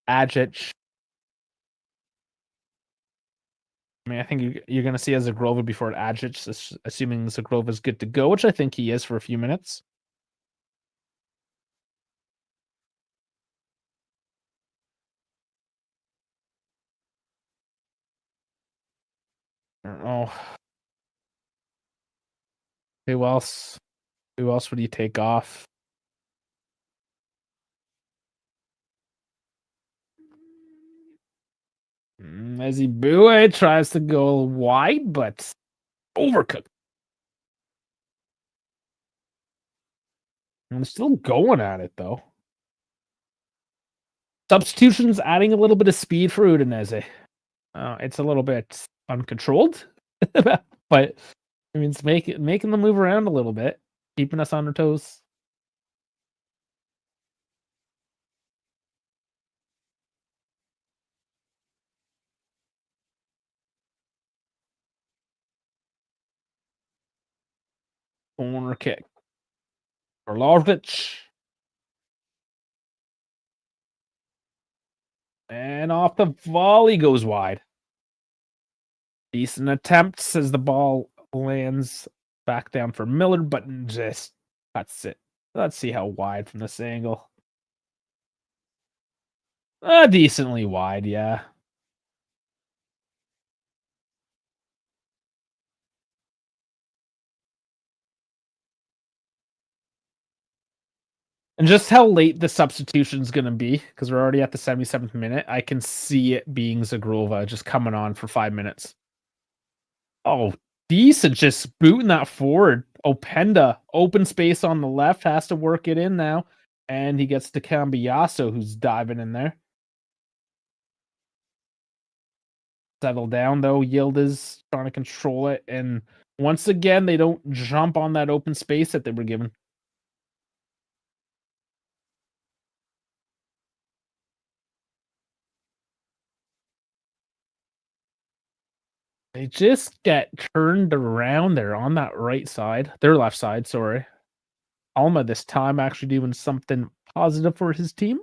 Agic. I mean, I think you're going to see Zagrova before Agic, assuming Zagrova is good to go, which I think he is for a few minutes. I don't know. Who else? Who else would you take off? Ezibue tries to go wide, but overcooked. I'm still going at it, though. Substitutions adding a little bit of speed for Udinese. It's a little bit uncontrolled, but I mean, it's making them move around a little bit, keeping us on our toes. Corner kick. Orlovic. And off the volley goes wide. Decent attempts as the ball lands back down for Miller, but just cuts it. Let's see how wide from this angle. Decently wide, yeah. And just how late the substitution is going to be, because we're already at the 77th minute, I can see it being Zagrova just coming on for 5 minutes. Oh, decent, just booting that forward. Openda, open space on the left, has to work it in now. And he gets to Cambiasso, who's diving in there. Settle down, though. Yildiz trying to control it. And once again, they don't jump on that open space that they were given. They just get turned around there on that right side. Their left side, sorry. Alma this time actually doing something positive for his team.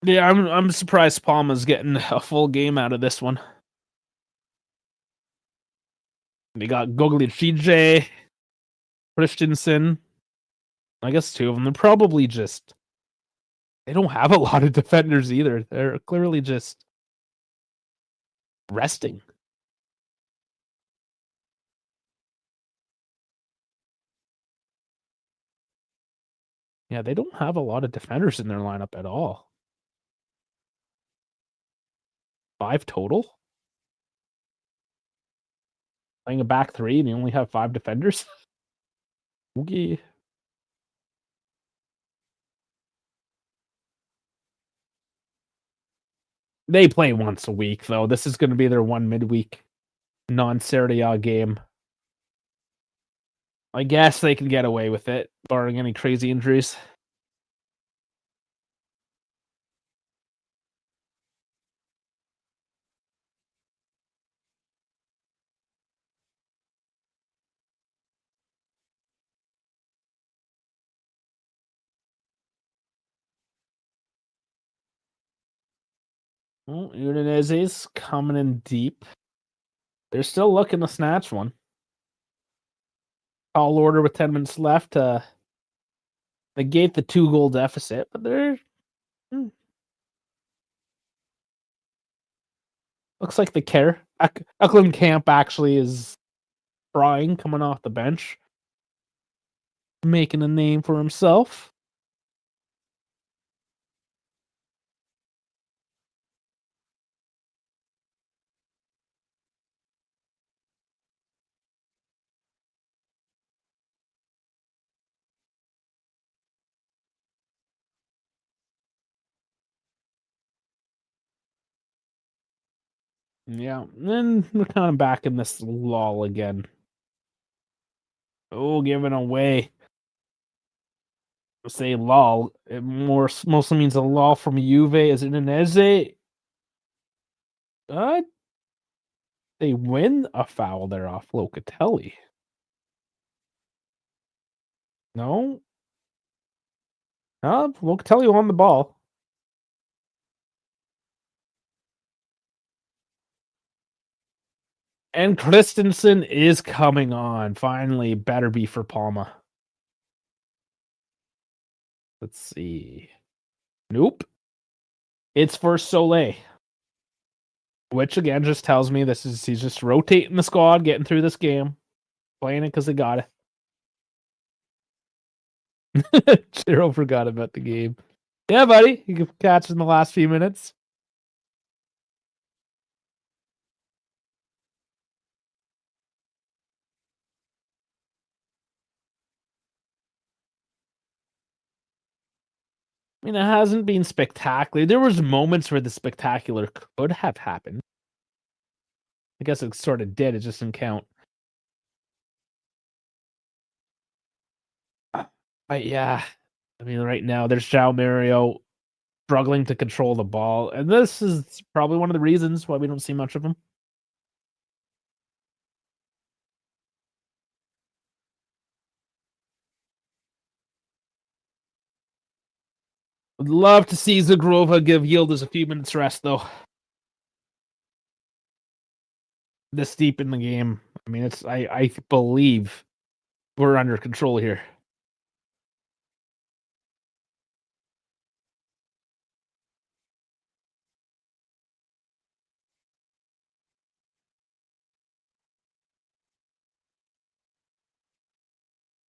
Yeah, I'm surprised Palma's getting a full game out of this one. They got Goglicije, Christensen. I guess 2 of them. They're probably just they don't have a lot of defenders either. They're clearly just resting. Yeah, they don't have a lot of defenders in their lineup at all. 5 total? Playing a back three and you only have 5 defenders? Okay. They play once a week, though. This is gonna be their one midweek non-Serie A game. I guess they can get away with it, barring any crazy injuries. Well, Udinese's coming in deep. They're still looking to snatch one. Tall order with 10 minutes left to negate the 2-goal deficit, but they're looks like they care. Eklund Camp actually is trying, coming off the bench, making a name for himself. Yeah, and then we're kind of back in this lull again. Oh, giving away. Say lull. It mostly means a lull from Juve as Udinese. They win a foul there off Locatelli. No, Locatelli won the ball. And Christensen is coming on. Finally, better be for Palma. Let's see. Nope. It's for Soleil. Which again just tells me he's just rotating the squad, getting through this game, playing it because they got it. Chiro forgot about the game. Yeah, buddy, you can catch in the last few minutes. I mean, it hasn't been spectacular. There was moments where the spectacular could have happened. I guess it sort of did. It just didn't count. But yeah, I mean, right now there's João Mario struggling to control the ball, and this is probably one of the reasons why we don't see much of him. Would love to see Zagrova give Yildiz a few minutes rest, though. This deep in the game, I mean, it's I believe we're under control here.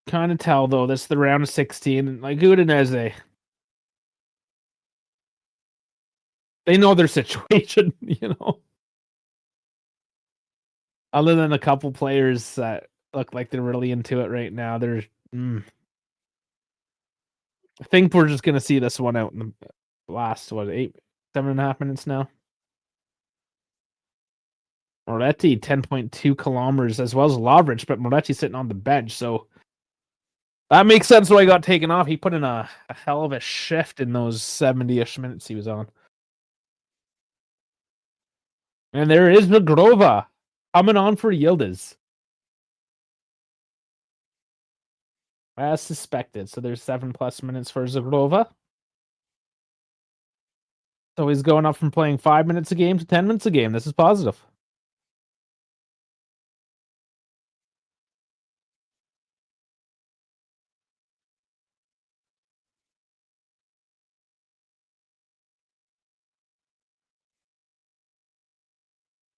Kind of tell though, this is the round of 16. Like Udinese, they know their situation, you know. Other than a couple players that look like they're really into it right now, I think we're just gonna see this one out in the last 7.5 minutes now. Moretti 10.2 kilometers as well as Lovric, but Moretti's sitting on the bench, so that makes sense why he got taken off. He put in a hell of a shift in those 70-ish minutes he was on. And there is Zagrova coming on for Yildiz. As suspected. So there's 7+ minutes for Zagrova. So he's going up from playing 5 minutes a game to 10 minutes a game. This is positive.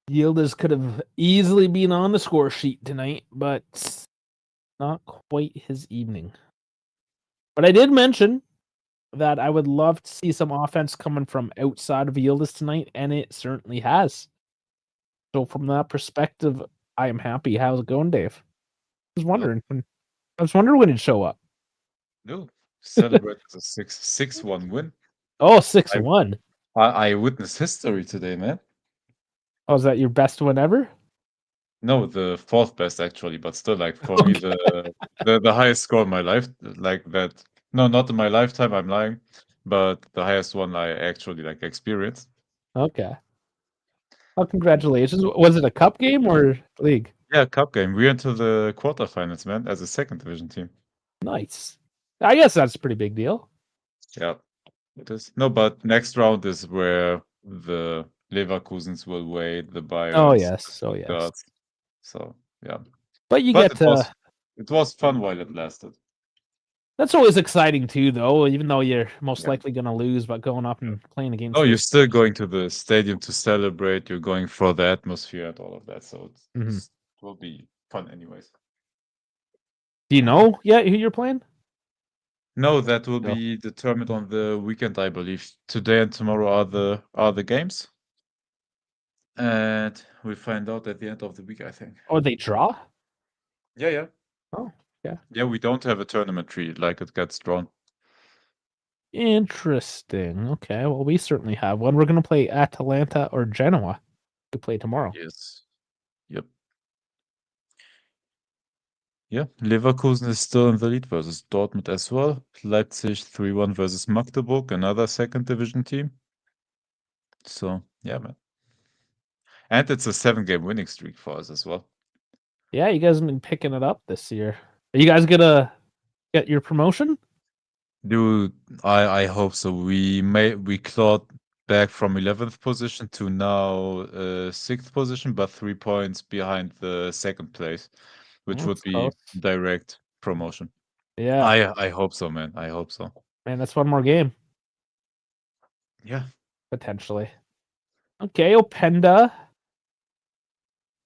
Yildiz could have easily been on the score sheet tonight, but not quite his evening. But I did mention that I would love to see some offense coming from outside of Yildiz tonight, and it certainly has. So from that perspective, I am happy. How's it going, Dave? I was wondering when it'd show up. No, celebrate the 6-1 win. Oh, I 6-1. I witnessed history today, man. Oh, is that your best win ever? No, the fourth best actually, but still, like for me, the highest score in my life, like that. No, not in my lifetime. I'm lying, but the highest one I actually like experienced. Okay. Well, congratulations. Was it a cup game or league? Yeah, cup game. We're into the quarterfinals, man, as a second division team. Nice. I guess that's a pretty big deal. Yeah, it is. No, but next round is where the Leverkusens will wait, the Oh Bayerns, yes. Oh yes. Stuttgarts. So yeah, But you but get to. it was fun while it lasted. That's always exciting too, though. Even though you're most Yeah. likely going to lose, but going up and playing against Oh, you're your. still going to the stadium to celebrate. You're going for the atmosphere and all of that. So Mhm. it will be fun, anyways. Do you know yet who you're playing? No, that will No. be determined on the weekend, I believe. Today and tomorrow are the games, and we find out at the end of the week, I think. Oh, they draw. Yeah, yeah, Oh, yeah. yeah. We don't have a tournament tree like it gets drawn. Interesting. Okay. Well, we certainly have one. We're going to play Atalanta or Genoa. We play tomorrow. Yes. Yep. Yeah. Leverkusen is still in the lead versus Dortmund as well. Leipzig 3-1 versus Magdeburg, another second division team. So yeah, man. And it's a 7-game winning streak for us as well. Yeah, you guys have been picking it up this year. Are you guys gonna get your promotion? Dude, I hope so. We clawed back from 11th position to now 6th position, but 3 points behind the second place, which would That's be close. direct promotion. Yeah, I hope so, man. I hope so. man, that's one more game Yeah. potentially. Okay, Openda,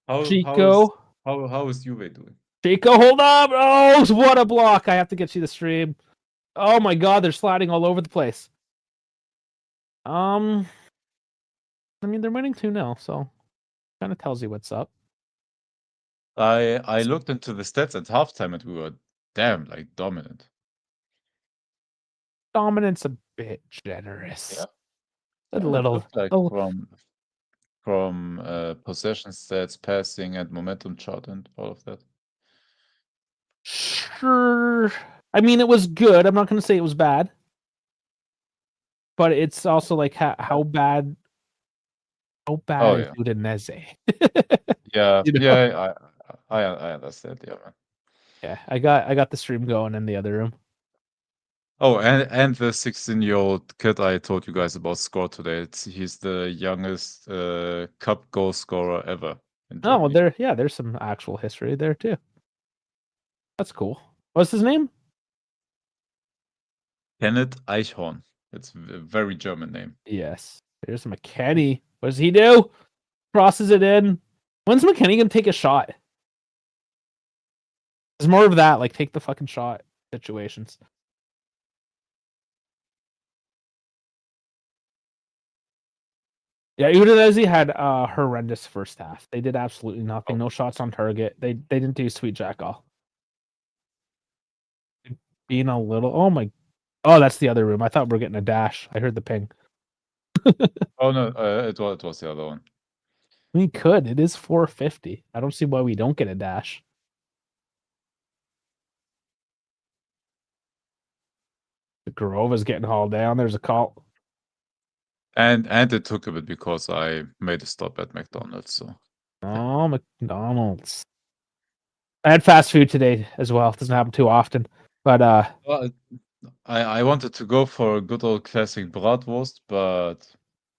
How Chico, how is Juve doing? Chico, hold up! Oh, what a block! I have to get you the stream. Oh my God, they're sliding all over the place. I mean they're winning 2-0, so kind of tells you what's up. I looked into the stats at halftime and we were damn like dominant. Dominance a bit generous. Yeah. A Yeah, it little. looked like Oh, from possession stats, passing, and momentum chart, and all of that. sure. I mean, it was good. I'm not going to say it was bad, but it's also like how bad. How bad Oh is yeah, Udinese? yeah, You know? yeah. I understand. Yeah, man. Yeah, I got the stream going in the other room. Oh, and the 16-year-old kid I told you guys about scored today. He's the youngest cup goal scorer ever in Oh, Germany. there's some actual history there too. That's cool. What's his name? Kenneth Eichhorn. It's a very German name. Yes. There's McKenny. What does he do? Crosses it in. When's McKenny gonna take a shot? There's more of that, like take the fucking shot situations. Yeah, Udinese had a horrendous first half. They did absolutely nothing. Oh. No shots on target. They didn't do sweet jack all. Being a little. Oh my. Oh, that's the other room. I thought we were getting a dash. I heard the ping. Oh no, it was the other one. We could. It is 450. I don't see why we don't get a dash. The Garova's getting hauled down. There's a call. And it took a bit because I made a stop at McDonald's. So Oh, McDonald's. I had fast food today as well. It doesn't happen too often. But well, I wanted to go for a good old classic bratwurst, but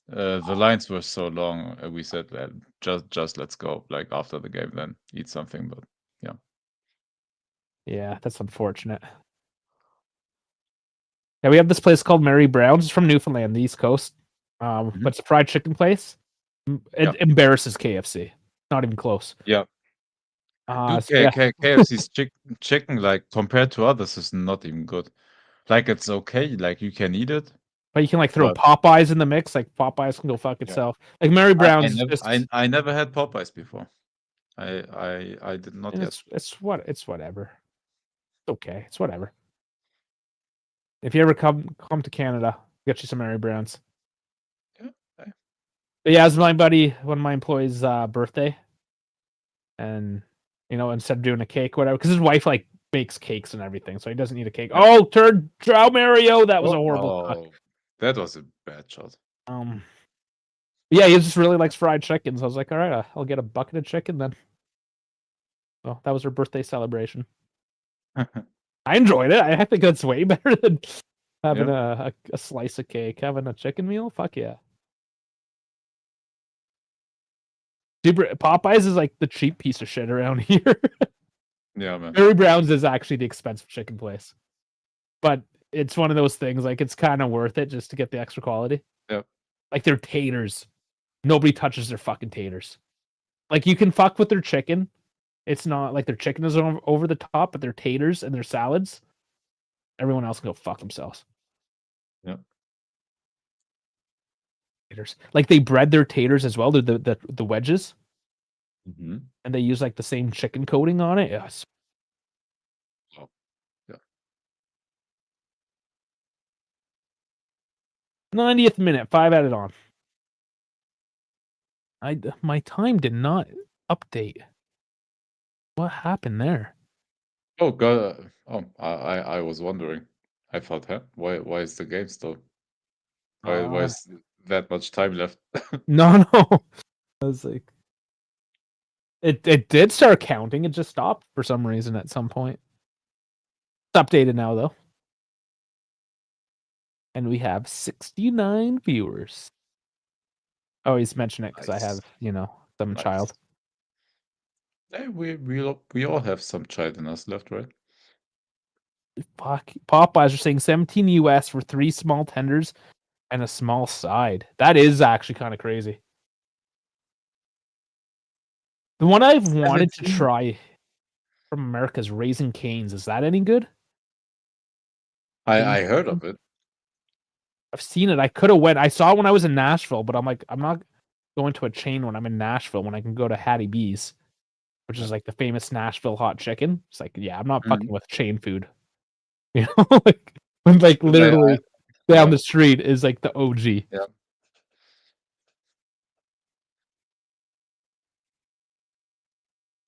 the lines were so long. We said, well, just let's go. Like after the game, then eat something. But yeah, yeah, that's unfortunate. Yeah, we have this place called Mary Brown's. It's from Newfoundland, the East Coast. But it's a fried chicken place. It embarrasses KFC. Not even close. Yeah. So Dude, KFC's chicken, like compared to others, is not even good. Like, it's okay. Like, you can eat it. But you can like throw But Popeyes in the mix. Like Popeyes can go fuck yeah, itself. Like Mary I Brown's is never, just I never had Popeyes before. I did not and yet. it's whatever. It's okay. It's whatever. If you ever come to Canada, get you some Mary Browns. Yeah. Okay. But yeah, it was my buddy, one of my employees' birthday, and instead of doing a cake, whatever, because his wife like bakes cakes and everything, so he doesn't need a cake. Yeah. Oh, turd Drow Mario, that was a horrible cook. Oh, that was a bad shot. Yeah, he just really likes fried chicken, so I was like, all right, I'll get a bucket of chicken then. Well, that was her birthday celebration. I enjoyed it. I think that's way better than having a slice of cake. Having a chicken meal, fuck yeah. Popeyes is like the cheap piece of shit around here. Yeah, man. Mary Brown's is actually the expensive chicken place, but it's one of those things. Like it's kind of worth it just to get the extra quality. Yep. Like their taters, nobody touches their fucking taters. Like you can fuck with their chicken. It's not like their chicken is over the top, but their taters and their salads, everyone else can go fuck themselves. Yep. Taters. Like they bread their taters as well. They're the wedges, Mm-hmm. and they use like the same chicken coating on it. Yes. Oh, yeah. 90th minute, 5 added on. My time did not update. What happened there? Oh God. Oh, I was wondering. I thought, huh? Why is the game still? Why is that much time left? No. I was like, it did start counting. It just stopped for some reason at some point. It's updated now though, and we have 69 viewers. I always mention it because I have some Nice. child. Hey, we all have some child in us left, right? Fuck, Popeyes are saying 17 US for 3 small tenders and a small side. That is actually kind of crazy. The one I've wanted to 17? try from America is Raising Cane's. Is that any good? I heard of it. I've seen it. I could have went. I saw it when I was in Nashville, but I'm like, I'm not going to a chain when I'm in Nashville when I can go to Hattie B's, which is like the famous Nashville hot chicken. It's like, yeah, I'm not fucking with chain food. You know, like literally down the street is like the OG. Yeah.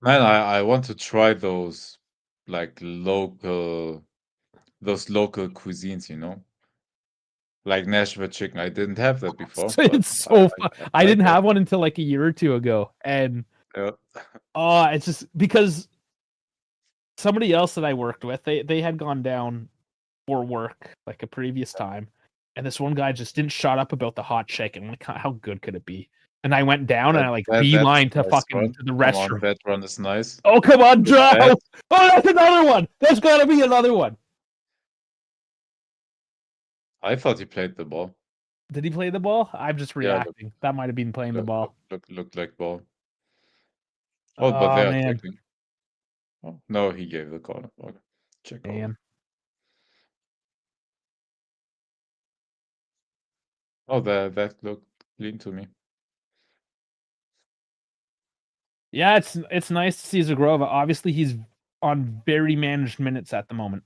Man, I want to try those like local cuisines, like Nashville chicken. I didn't have that before, but It's so fun. I like didn't that. have one until like a year or two ago, and Yeah. it's just because somebody else that I worked with, they had gone down for work like a previous time, and this one guy just didn't shut up about the hot chicken. Like, how good could it be? And I went down and I like beeline to fucking to the restaurant. That run is nice. Oh, come on, Joe! Oh, that's another one. There's gotta be another one. I thought he played the ball. Did he play the ball? I'm just reacting. That might have been playing the ball. Looked like ball. Oh, but they are checking. Oh, no, he gave the corner. Okay. Check over. Oh, that looked clean to me. Yeah, it's nice to see Zagrova. Obviously, he's on very managed minutes at the moment.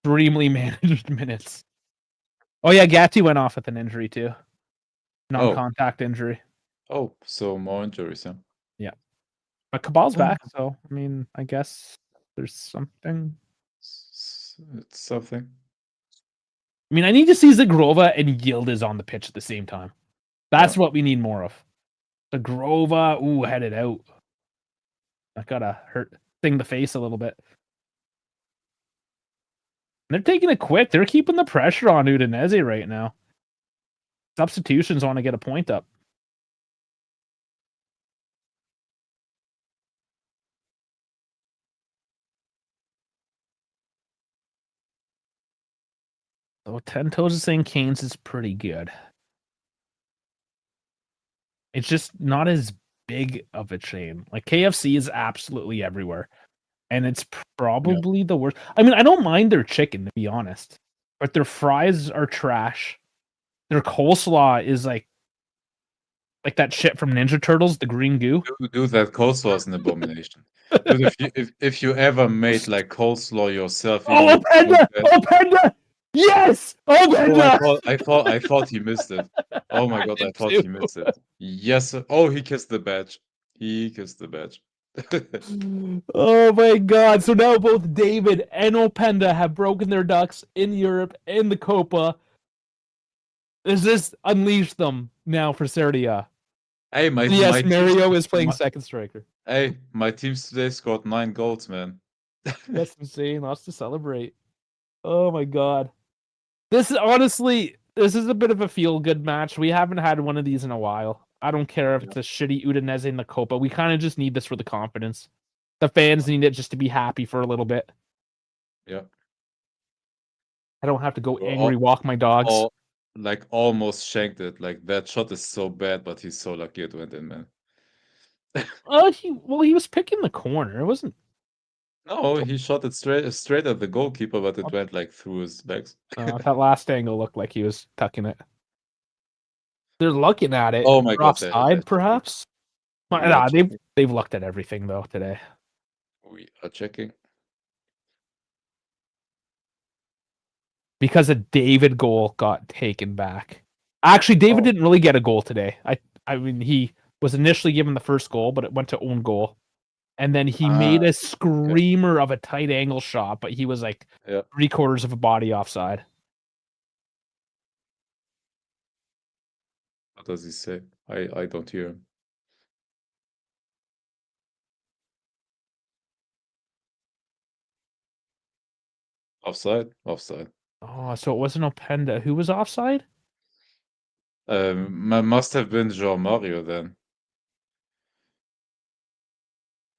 Extremely managed minutes. Oh yeah, Gatti went off with an injury too. Non-contact injury. Oh, so more injuries, yeah. Yeah. But Cabal's back, so I mean, I guess there's something. It's something. I mean, I need to see Zagrova and Yildiz on the pitch at the same time. That's what we need more of. Zagrova, headed out. I gotta sting the face a little bit. They're taking it quick. They're keeping the pressure on Udinese right now. Substitutions want to get a point up. So 10 Toes is saying Canes is pretty good. It's just not as big of a chain. Like KFC is absolutely everywhere. and it's probably the worst. I mean, I don't mind their chicken, to be honest, but their fries are trash. Their coleslaw is like that shit from Ninja Turtles, the green goo. Dude, that coleslaw is an abomination. Dude, if you ever made like coleslaw yourself, even Oh, Openda! if Openda! Yes! Openda! Oh, I thought he missed it. Oh my god, I thought he missed it. Yes. Oh, he kissed the badge. He kissed the badge. Oh my god. So now both David and Openda have broken their ducks in Europe in the Coppa. Does this unleash them now for Serie A? Hey, Yes, Mario is playing second striker. Hey, my teams today scored 9 goals, man. That's insane. Lots to celebrate. Oh my god. This is honestly, this is a bit of a feel-good match. We haven't had one of these in a while. I don't care if it's a shitty Udinese in the Coppa. We kind of just need this for the confidence. The fans need it just to be happy for a little bit. Yeah. I don't have to go angry walk my dogs. Like almost shanked it. Like that shot is so bad, but he's so lucky it went in, man. He was picking the corner. It wasn't. No, he shot it straight at the goalkeeper, but it went like through his legs. That last angle looked like he was tucking it. They're looking at it. Oh my god, offside, perhaps. Nah, they've looked at everything though today. We are checking. Because a David goal got taken back. Actually, David didn't really get a goal today. I mean, he was initially given the first goal, but it went to own goal. And then he made a screamer of a tight angle shot, but he was like 3/4 of a body offside. What does he say? I don't hear him. Offside? Offside. Oh, so it wasn't Openda. Who was offside? Must have been João Mario then.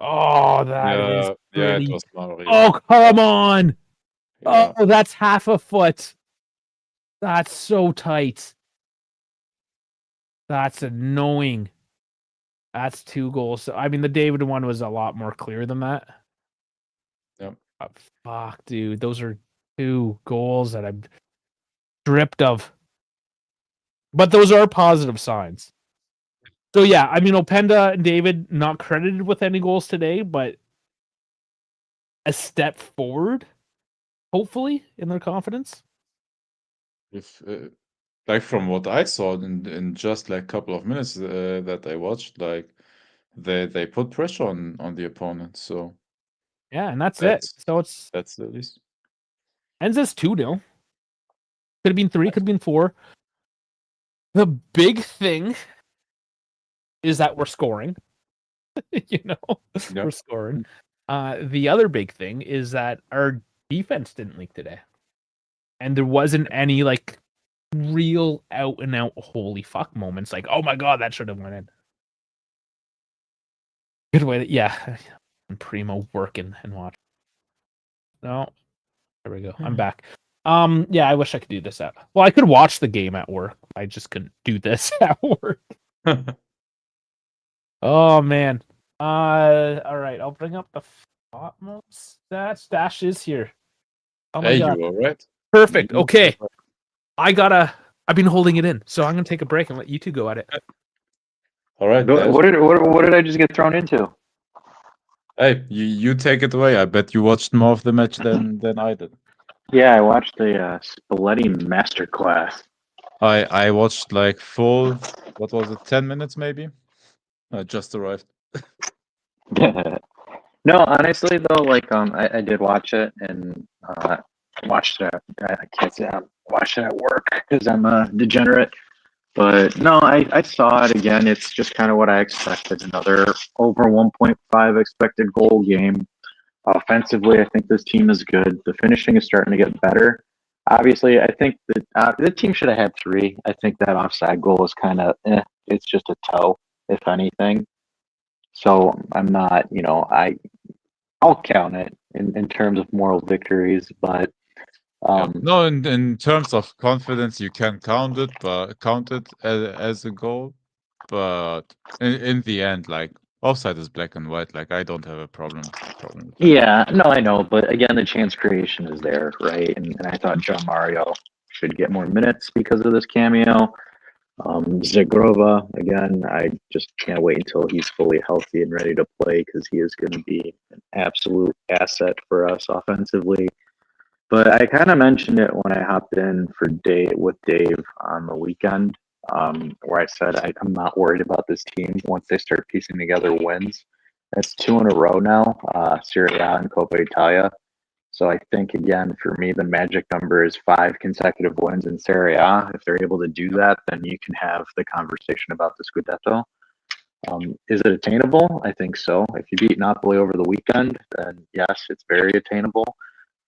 Oh, that is pretty. Yeah, it was Mario. Oh, come on! Yeah. Oh, that's half a foot. That's so tight. That's annoying. That's 2 goals. I mean, the David one was a lot more clear than that. Yep. Oh, fuck, dude. Those are 2 goals that I'm stripped of. But those are positive signs. So, yeah, I mean, Openda and David not credited with any goals today, but a step forward, hopefully, in their confidence. If like from what I saw in just like a couple of minutes that I watched, like they put pressure on the opponent. So yeah, and that's it. So that's the least. Ends as 2-0. Could have been 3, could have been 4. The big thing is that we're scoring. We're scoring. The other big thing is that our defense didn't leak today. And there wasn't any like real out and out holy fuck moments like, oh my god, that should have went in. Good way to Primo working and watch. No. There we go. I'm back. Yeah, I wish I could do this I could watch the game at work. I just couldn't do this at work. Oh man. All right, I'll bring up the stats. Dash is here. Oh my god. You all right? Perfect. Okay. I've been holding it in, so I'm gonna take a break and let you two go at it. All right. What did I just get thrown into? Hey, you take it away. I bet you watched more of the match than I did. Yeah, I watched the Spalletti masterclass. I watched like full, what was it, 10 minutes maybe? I just arrived. No, honestly though, like I did watch it and watched it. I can't say I watched it at work because I'm a degenerate. But no, I saw it again. It's just kind of what I expected. Another over 1.5 expected goal game. Offensively, I think this team is good. The finishing is starting to get better. Obviously, I think that the team should have had 3. I think that offside goal is kind of it's just a toe, if anything. So I'm not, I'll count it in terms of moral victories, but no, in terms of confidence, you can count it as a goal, but in the end, like offside is black and white. Like I don't have a problem problem. Yeah, no, I know, but again, the chance creation is there, right? And I thought John Mario should get more minutes because of this cameo. Zagrova, again, I just can't wait until he's fully healthy and ready to play because he is going to be an absolute asset for us offensively. But I kind of mentioned it when I hopped in for with Dave on the weekend, where I said I'm not worried about this team once they start piecing together wins. That's 2 in a row now, Serie A and Coppa Italia. So I think, again, for me, the magic number is 5 consecutive wins in Serie A. If they're able to do that, then you can have the conversation about the Scudetto. Is it attainable? I think so. If you beat Napoli over the weekend, then yes, it's very attainable.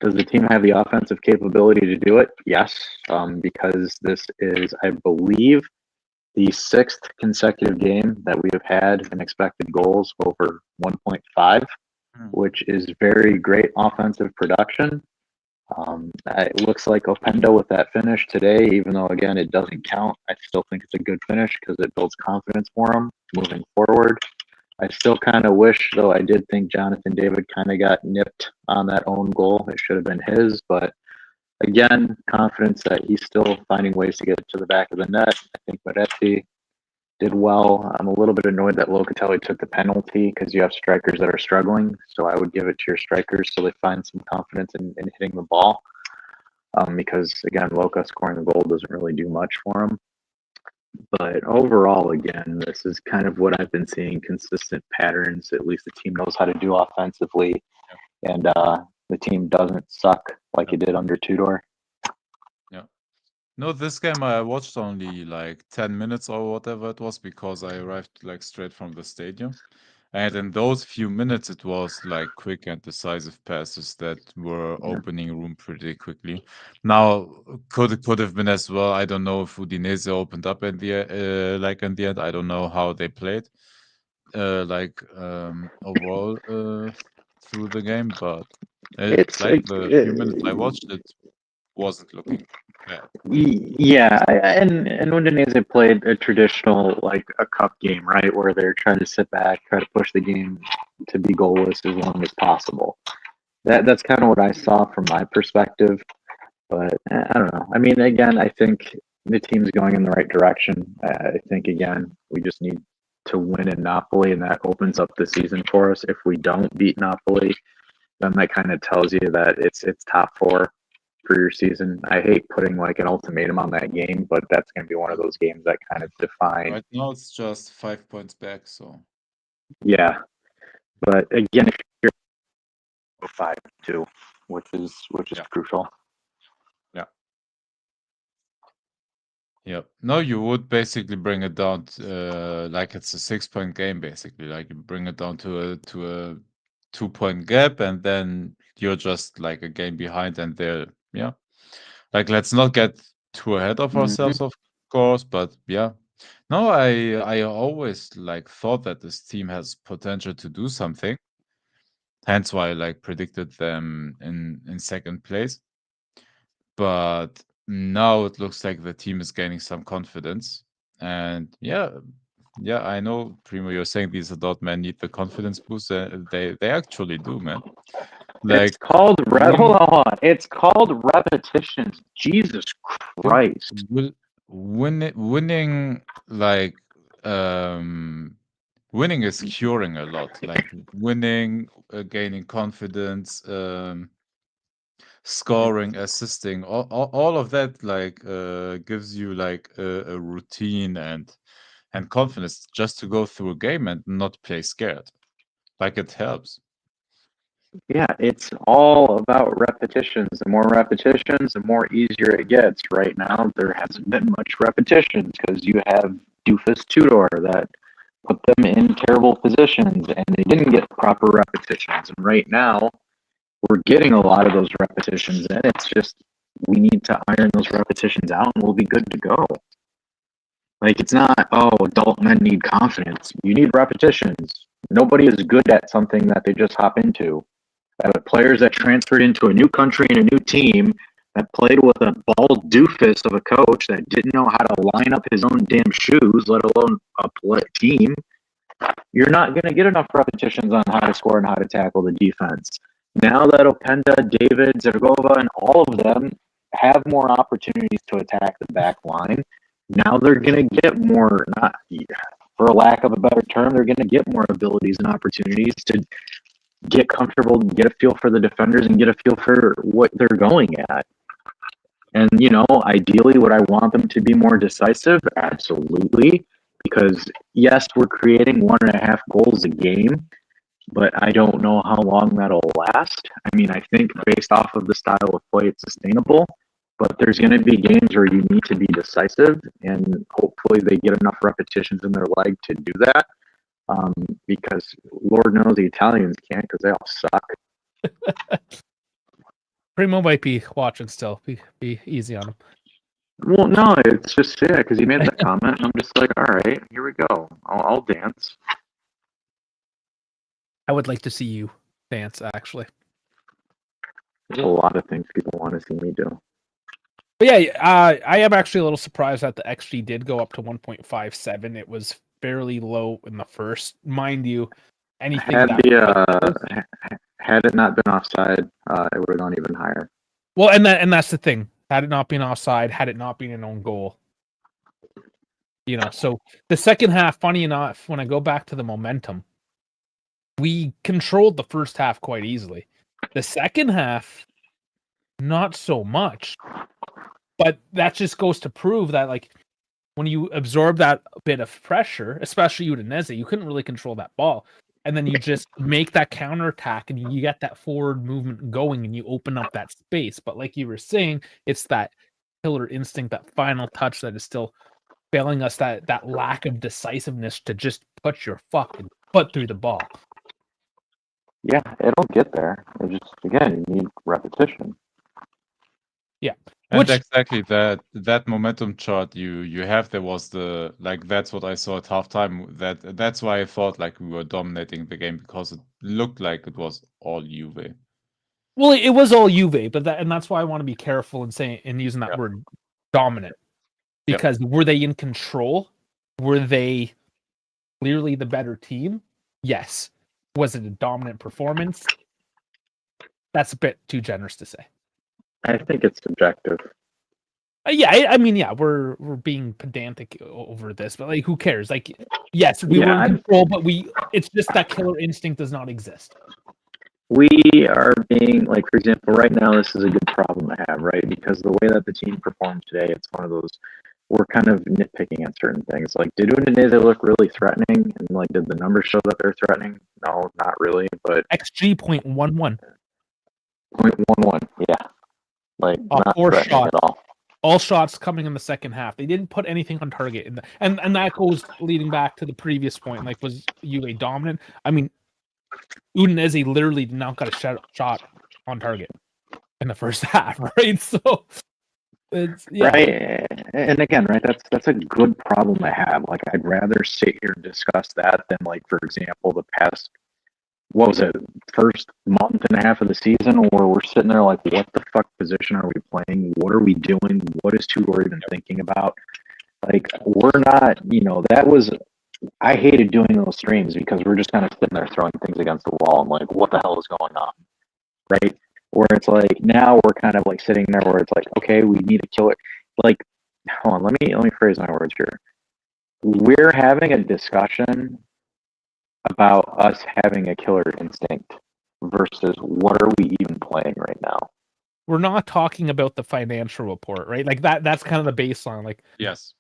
Does the team have the offensive capability to do it? Yes, because this is, I believe, the 6th consecutive game that we have had an expected goals over 1.5, which is very great offensive production. It looks like Openda with that finish today, even though, again, it doesn't count. I still think it's a good finish because it builds confidence for him moving forward. I still kind of wish, though, I did think Jonathan David kind of got nipped on that own goal. It should have been his, but again, confidence that he's still finding ways to get to the back of the net. I think Moretti did well. I'm a little bit annoyed that Locatelli took the penalty because you have strikers that are struggling. So I would give it to your strikers so they find some confidence in hitting the ball. Because, again, Loca scoring the goal doesn't really do much for him. But overall, again, this is kind of what I've been seeing, consistent patterns. At least the team knows how to do offensively. And the team doesn't suck like it did under Tudor. Yeah. No, this game I watched only like 10 minutes or whatever it was because I arrived like straight from the stadium. And in those few minutes, it was like quick and decisive passes that were opening room pretty quickly. Now, could have been as well. I don't know if Udinese opened up in the in the end. I don't know how they played, overall through the game, but It's like the few minutes I watched, it wasn't looking bad. Yeah, and Udinese played a traditional like a cup game, right, where they're trying to sit back, try to push the game to be goalless as long as possible. That's kind of what I saw from my perspective, but I don't know. I mean, again, I think the team's going in the right direction. I think again, we just need to win in Napoli, and that opens up the season for us. If we don't beat Napoli, then that kind of tells you that it's top 4 for your season. I hate putting like an ultimatum on that game, but that's going to be one of those games that kind of define. Right now, it's just 5 points back, so Yeah, but again, if you're 5-2, which is crucial. Yeah. No, you would basically bring it down like it's a 6-point game, basically. Like you bring it down to a 2-point gap, and then you're just like a game behind, and they're like let's not get too ahead of ourselves, of course, but yeah. No, I always like thought that this team has potential to do something. Hence why I like predicted them in second place. But now it looks like the team is gaining some confidence. And yeah, I know, Primo, you're saying these adult men need the confidence boost. They actually do, man. Like it's called hold on. It's called repetitions. Jesus Christ. Winning like winning is curing a lot. Like winning, gaining confidence, scoring, assisting, all of that like gives you like a routine and confidence just to go through a game and not play scared. Like it helps. Yeah, it's all about repetitions. The more repetitions, the more easier it gets. Right now, there hasn't been much repetitions because you have Doofus Tudor that put them in terrible positions and they didn't get proper repetitions. And right now, we're getting a lot of those repetitions in. It's just we need to iron those repetitions out and we'll be good to go. Like, it's not, oh, adult men need confidence. You need repetitions. Nobody is good at something that they just hop into. Players that transferred into a new country and a new team that played with a bald doofus of a coach that didn't know how to line up his own damn shoes, let alone a team. you're not going to get enough repetitions on how to score and how to tackle the defense. Now that Openda, David, Zergova, and all of them have more opportunities to attack the back line, now they're going to get more, not for lack of a better term, they're going to get more abilities and opportunities to get comfortable, get a feel for the defenders, and get a feel for what they're going at. And, ideally, would I want them to be more decisive? Absolutely. Because, yes, we're creating 1.5 goals a game, but I don't know how long that'll last. I mean, I think based off of the style of play, it's sustainable, but there's going to be games where you need to be decisive, and hopefully they get enough repetitions in their leg to do that. Because Lord knows the Italians can't, because they all suck. Primo might be watching still. Be easy on him. Well, no, it's just because he made that comment, and I'm just like, all right, here we go. I'll dance. I would like to see you dance, actually. There's a lot of things people want to see me do. But yeah, I am actually a little surprised that the XG did go up to 1.57. It was fairly low in the first. Mind you, anything had it not been offside, it would have gone even higher. Well, and that's the thing. Had it not been offside, had it not been an own goal. So the second half, funny enough, when I go back to the momentum, we controlled the first half quite easily. The second half, not so much. But that just goes to prove that, like, when you absorb that bit of pressure, especially Udinese, you couldn't really control that ball. And then you just make that counterattack and you get that forward movement going and you open up that space. But like you were saying, it's that killer instinct, that final touch that is still failing us, that lack of decisiveness to just put your fucking foot through the ball. Yeah, it'll get there. It just, again, you need repetition. Yeah. And exactly that momentum chart you have there was that's what I saw at halftime. That's why I thought like we were dominating the game, because it looked like it was all Juve. Well, it was all Juve, but that's why I want to be careful in using that word dominant. Because were they in control? Were they clearly the better team? Yes. Was it a dominant performance? That's a bit too generous to say. I think it's subjective. I mean, we're being pedantic over this, but like, who cares? Like, yes, we were in control, but it's just that killer instinct does not exist. We are being, like, for example, right now, this is a good problem to have, right? Because the way that the team performed today, it's one of those, we're kind of nitpicking at certain things. Like, did Udinese look really threatening? And, like, did the numbers show that they're threatening? No, not really, but... XG 0.11. 0.11, yeah. Like, not 4 threatening shots. at all. All shots coming in the second half. They didn't put anything on target. And that goes leading back to the previous point. Like, was Juve dominant? I mean, Udinese literally did not got a shot on target in the first half, right? So, right. And again, right, that's a good problem to have. Like, I'd rather sit here and discuss that than, like, for example, the past, what was it, first month and a half of the season, where we're sitting there like, what the fuck position are we playing? What are we doing? What is Tudor even thinking about? Like, we're not, that was, I hated doing those streams because we're just kind of sitting there throwing things against the wall and like, what the hell is going on? Right? Where it's like, now we're kind of like sitting there where it's like, okay, we need to kill it. Like, hold on, let me phrase my words here. We're having a discussion about us having a killer instinct versus what are we even playing right now. We're not talking about the financial report, right? Like that's kind of the baseline. Like, yes,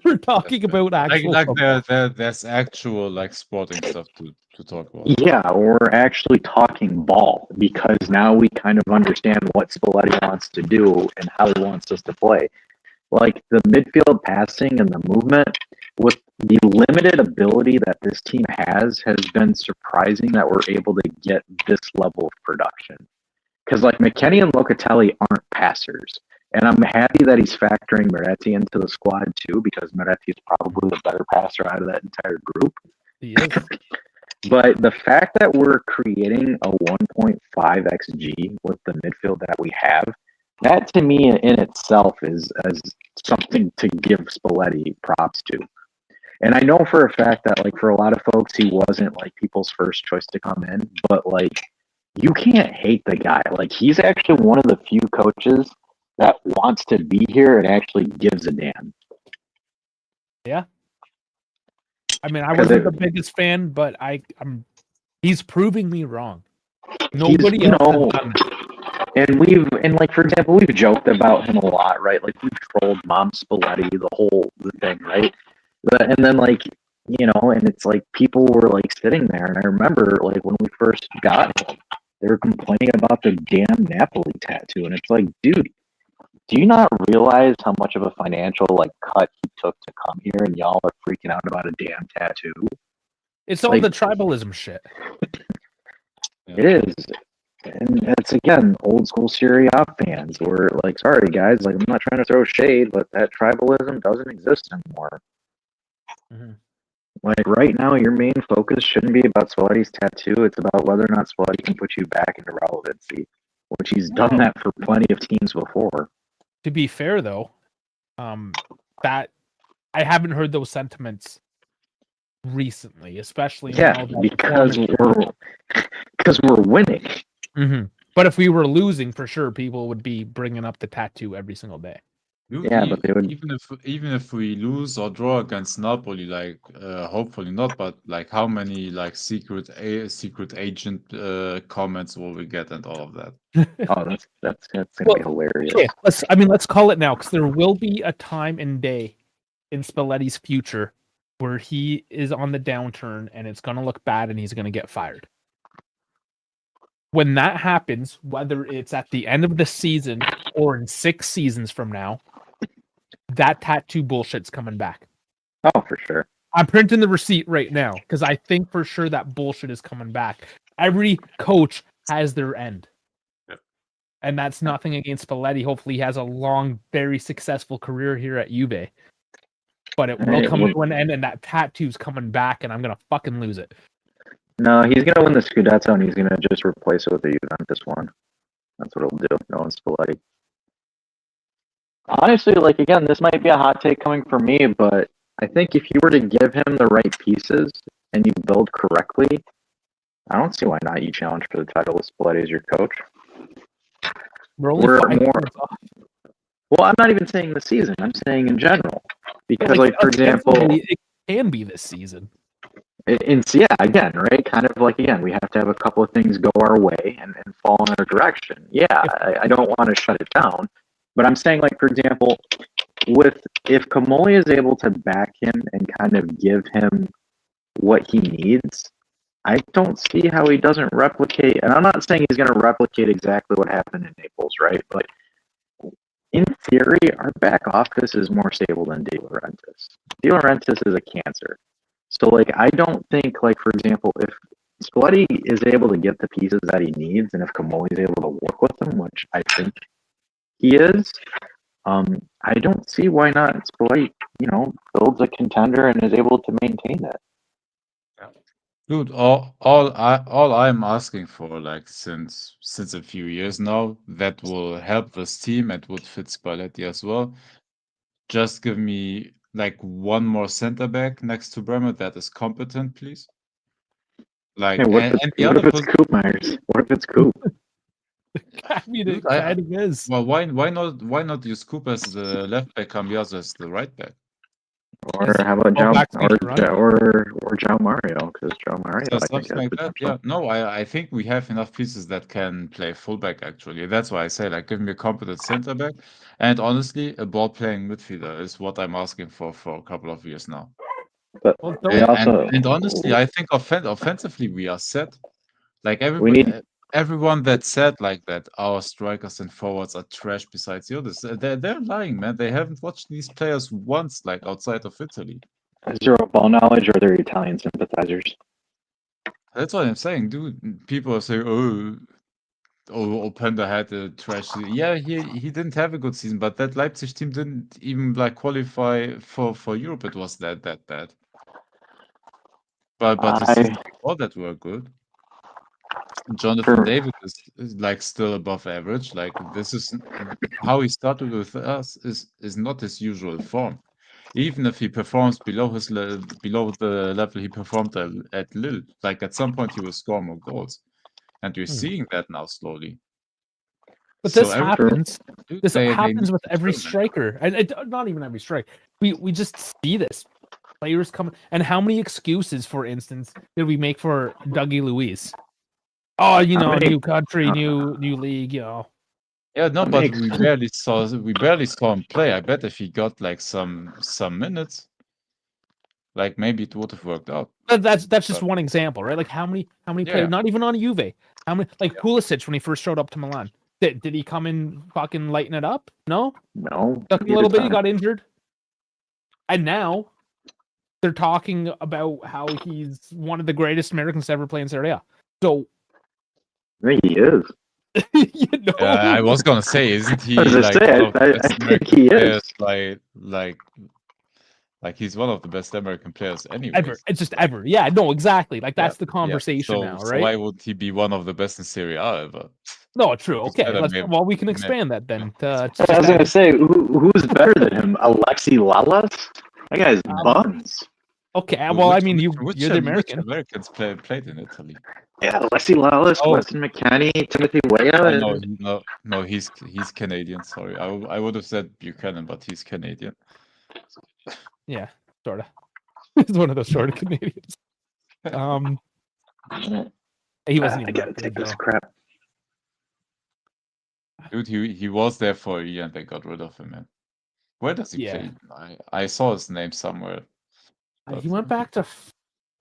we're talking about actual there's actual like sporting stuff to talk about. Yeah, we're actually talking ball, because now we kind of understand what Spalletti wants to do and how he wants us to play. Like, the midfield passing and the movement, with the limited ability that this team has been surprising that we're able to get this level of production. Because, like, McKennie and Locatelli aren't passers. And I'm happy that he's factoring Moretti into the squad, too, because Moretti is probably the better passer out of that entire group. He is. But the fact that we're creating a 1.5 XG with the midfield that we have, that to me in itself is something to give Spalletti props to. And I know for a fact that, like, for a lot of folks, he wasn't, like, people's first choice to come in. But, like, you can't hate the guy. Like, he's actually one of the few coaches that wants to be here and actually gives a damn. Yeah. I mean, I wasn't the biggest fan, but he's proving me wrong. Nobody else has done that. And like, for example, we've joked about him a lot, right? Like, we've trolled Mom Spalletti, the thing, right? And then, like, you know, and it's like people were like sitting there, and I remember, like, when we first got him, they were complaining about the damn Napoli tattoo, and it's like, dude, do you not realize how much of a financial, like, cut he took to come here, and y'all are freaking out about a damn tattoo? It's all like, the tribalism shit. It is. And it's, again, old school Serie A fans were like, sorry, guys, like, I'm not trying to throw shade, but that tribalism doesn't exist anymore. Mm-hmm. Like, right now, your main focus shouldn't be about Spalletti's tattoo. It's about whether or not Spalletti can put you back into relevancy, which he's done that for plenty of teams before. To be fair, though, that I haven't heard those sentiments recently, especially now that because we're winning. Mm-hmm. But if we were losing, for sure, people would be bringing up the tattoo every single day. Dude, but they would... even if we lose or draw against Napoli, like hopefully not, but like how many like secret agent comments will we get and all of that? Oh, that's gonna be hilarious. Okay, let's call it now, because there will be a time and day in Spalletti's future where he is on the downturn and it's gonna look bad and he's gonna get fired. When that happens, whether it's at the end of the season or in 6 seasons from now, that tattoo bullshit's coming back. Oh, for sure. I'm printing the receipt right now because I think for sure that bullshit is coming back. Every coach has their end. Yep. And that's nothing against Spalletti. Hopefully he has a long, very successful career here at Juve. But it will come to an end, and that tattoo's coming back, and I'm going to fucking lose it. No, he's going to win the Scudetto, and he's going to just replace it with the Juventus one. That's what he'll do. No one's Spalletti. Honestly, like, again, this might be a hot take coming from me, but I think if you were to give him the right pieces and you build correctly, I don't see why not you challenge for the title with Spalletti as your coach. Well, I'm not even saying the season. I'm saying in general. Because, like, for example... It can be this season. Yeah, again, right? Kind of like, again, we have to have a couple of things go our way and fall in our direction. Yeah, I don't want to shut it down. But I'm saying, like, for example, if Comoli is able to back him and kind of give him what he needs, I don't see how he doesn't replicate. And I'm not saying he's going to replicate exactly what happened in Naples, right? But in theory, our back office is more stable than De Laurentiis. De Laurentiis is a cancer. So, like, I don't think, like, for example, if Spalletti is able to get the pieces that he needs, and if Comoli is able to work with them, which I think he is, I don't see why not Spalletti, builds a contender and is able to maintain it. Dude, all I'm asking for, like, since a few years now, that will help this team and would fit Spalletti as well. Just give me like one more center back next to Bremer that is competent, please. Like, hey, what if it's Coop Myers? What if it's Coop? I mean, it kind of is. Well, why not use Coop as the left back, Cambiaso as the right back? Or how about João Mario? Because João Mario, I think, like that. Yeah, no, I think we have enough pieces that can play fullback. Actually, that's why I say, like, give me a competent center back, and honestly, a ball playing midfielder is what I'm asking for a couple of years now. But and honestly, I think offensively we are set. Like, everyone that said like that our strikers and forwards are trash besides Yildiz, they're lying, man. They haven't watched these players once, like, outside of Italy. Zero ball knowledge, or they're Italian sympathizers. That's what I'm saying, dude. People are saying, Openda had a trash season. Yeah, he didn't have a good season, but that Leipzig team didn't even, like, qualify for Europe. It was that bad. But the seasons before that were good. Jonathan David is like still above average. Like, this is how he started with us is not his usual form. even if he performs below the level he performed at Lille, like at some point he will score more goals, and you're seeing that now slowly. But So this happens. This they happens with need every to trim it. striker, and not even every striker. We just see this. Players come, and how many excuses, for instance, did we make for Dougie Luiz? Oh, you know, new country, new league, you know. Yeah, no, but we barely saw him play. I bet if he got like some minutes, like maybe it would have worked out. That's just one example, right? Like how many players? Not even on Juve. How many? Like Pulisic when he first showed up to Milan. Did he come in fucking lighten it up? No. Took a little bit. He got injured, and now they're talking about how he's one of the greatest Americans to ever play in Serie A. So I think he is. you know, I was gonna say, isn't he I think he is. Like he's one of the best American players anyway. Ever. It's just ever. Yeah, no, exactly. Like that's the conversation now, right? So why would he be one of the best in Serie A ever? No, true. Okay, we can expand that then. I was gonna say, who's better than him? Alexi Lalas? That guy's buns. Okay, well, I mean, you're the American. Which Americans played in Italy? Yeah, Alexi Lalas, Weston McKennie, Timothy Weah. No, he's Canadian. Sorry, I would have said Buchanan, but he's Canadian. Yeah, sort of. He's one of those sort of Canadians. He wasn't even gotta take this crap. Dude, he was there for a year and they got rid of him, man. Where does he play? I saw his name somewhere. He went back to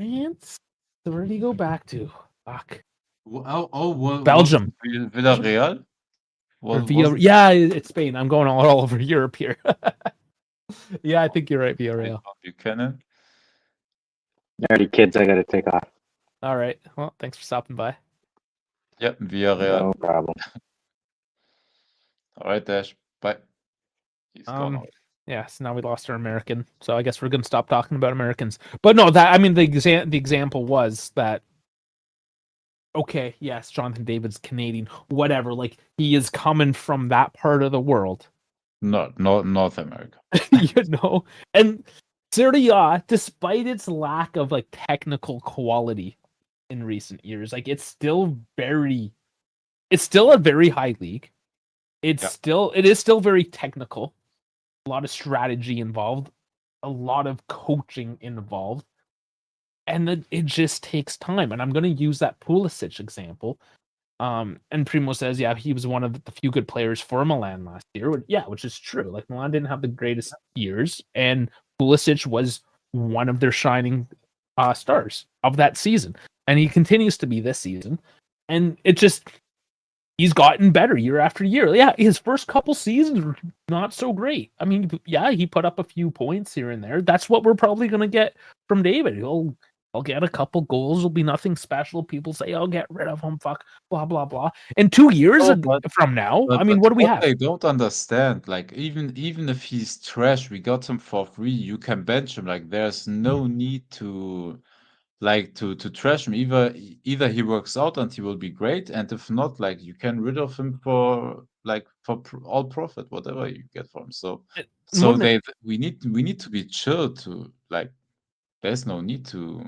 France. So where did he go back to? Fuck. Belgium. Villarreal? Yeah, it's Spain. I'm going all over Europe here. Yeah, I think you're right, Villarreal. Buchanan. Alrighty, kids, I gotta take off. All right. Well, thanks for stopping by. Yep, Villarreal. No problem. All right, Dash. Bye. He's gone already. Yeah, so now we lost our American. So I guess we're going to stop talking about Americans. But no, the example was that, okay, yes, Jonathan David's Canadian, whatever. Like, he is coming from that part of the world. No, North America. You know? And Serie A, despite its lack of, like, technical quality in recent years, like, it's still a very high league. It is still very technical. A lot of strategy involved, a lot of coaching involved, and then it just takes time. And I'm going to use that Pulisic example. And Primo says, yeah, he was one of the few good players for Milan last year. Yeah, which is true. Like, Milan didn't have the greatest years, and Pulisic was one of their shining stars of that season, and he continues to be this season. And it just, he's gotten better year after year. Yeah, his first couple seasons were not so great. I mean, yeah, he put up a few points here and there. That's what we're probably going to get from David. He'll get a couple goals. It'll be nothing special. People say, "I'll get rid of him." Fuck, blah blah blah. In 2 years from now, I mean, what do we have? They don't understand. Like, even if he's trash, we got him for free. You can bench him. Like, there's no need to. Like to trash him. Either he works out and he will be great, and if not, like, you can rid of him for all profit, whatever you get from him. So we need to be chill to, like, there's no need to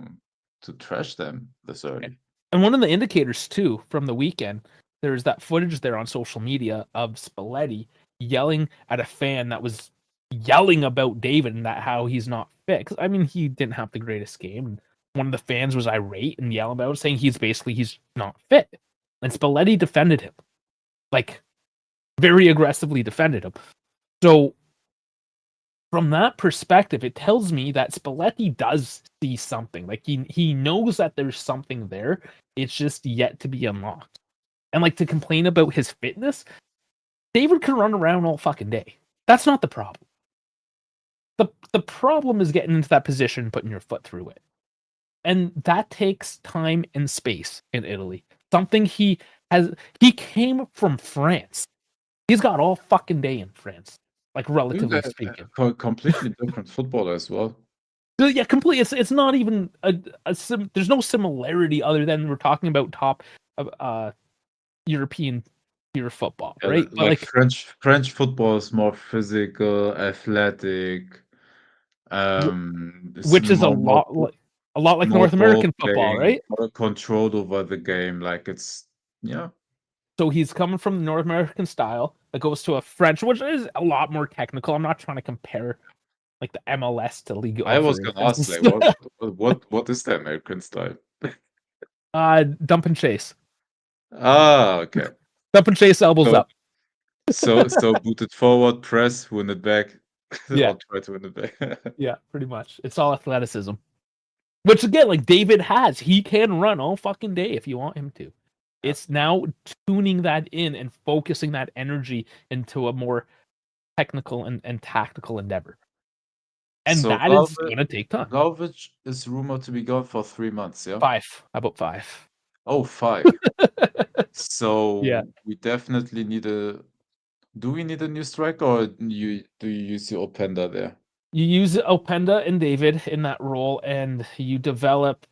trash them this early. And one of the indicators too from the weekend, there's that footage there on social media of Spalletti yelling at a fan that was yelling about David and that how he's not fit. 'Cause, I mean, he didn't have the greatest game. One of the fans was irate and yelling about it, saying he's not fit. And Spalletti defended him. Like, very aggressively defended him. So, from that perspective, it tells me that Spalletti does see something. Like, he knows that there's something there. It's just yet to be unlocked. And, like, to complain about his fitness, David can run around all fucking day. That's not the problem. The problem is getting into that position, putting your foot through it. And that takes time and space in Italy. Something he came from France. He's got all fucking day in France, like, relatively speaking. Completely different football as well. Yeah, completely. It's not even there's no similarity other than we're talking about top European tier football, right? Like French football is more physical, athletic. which is a lot like more North American ball football, playing, right? more control over the game. Like it's So he's coming from the North American style that goes to a French, which is a lot more technical. I'm not trying to compare like the MLS to League. I was gonna ask, like, what is the American style? Dump and chase. Okay. Dump and chase, elbows up. So boot it forward, press, win it back. Yeah. Or try to win it back. Yeah, pretty much. It's all athleticism. Which again, like David has, he can run all fucking day if you want him to. It's now tuning that in and focusing that energy into a more technical and tactical endeavor. And So that is going to take time. Vlahovic is rumored to be gone for 3 months, yeah? 5. How about 5? Oh, 5. So Yeah. we definitely need do we need a new striker, or do you use your Openda there? You use Openda and David in that role, and you develop,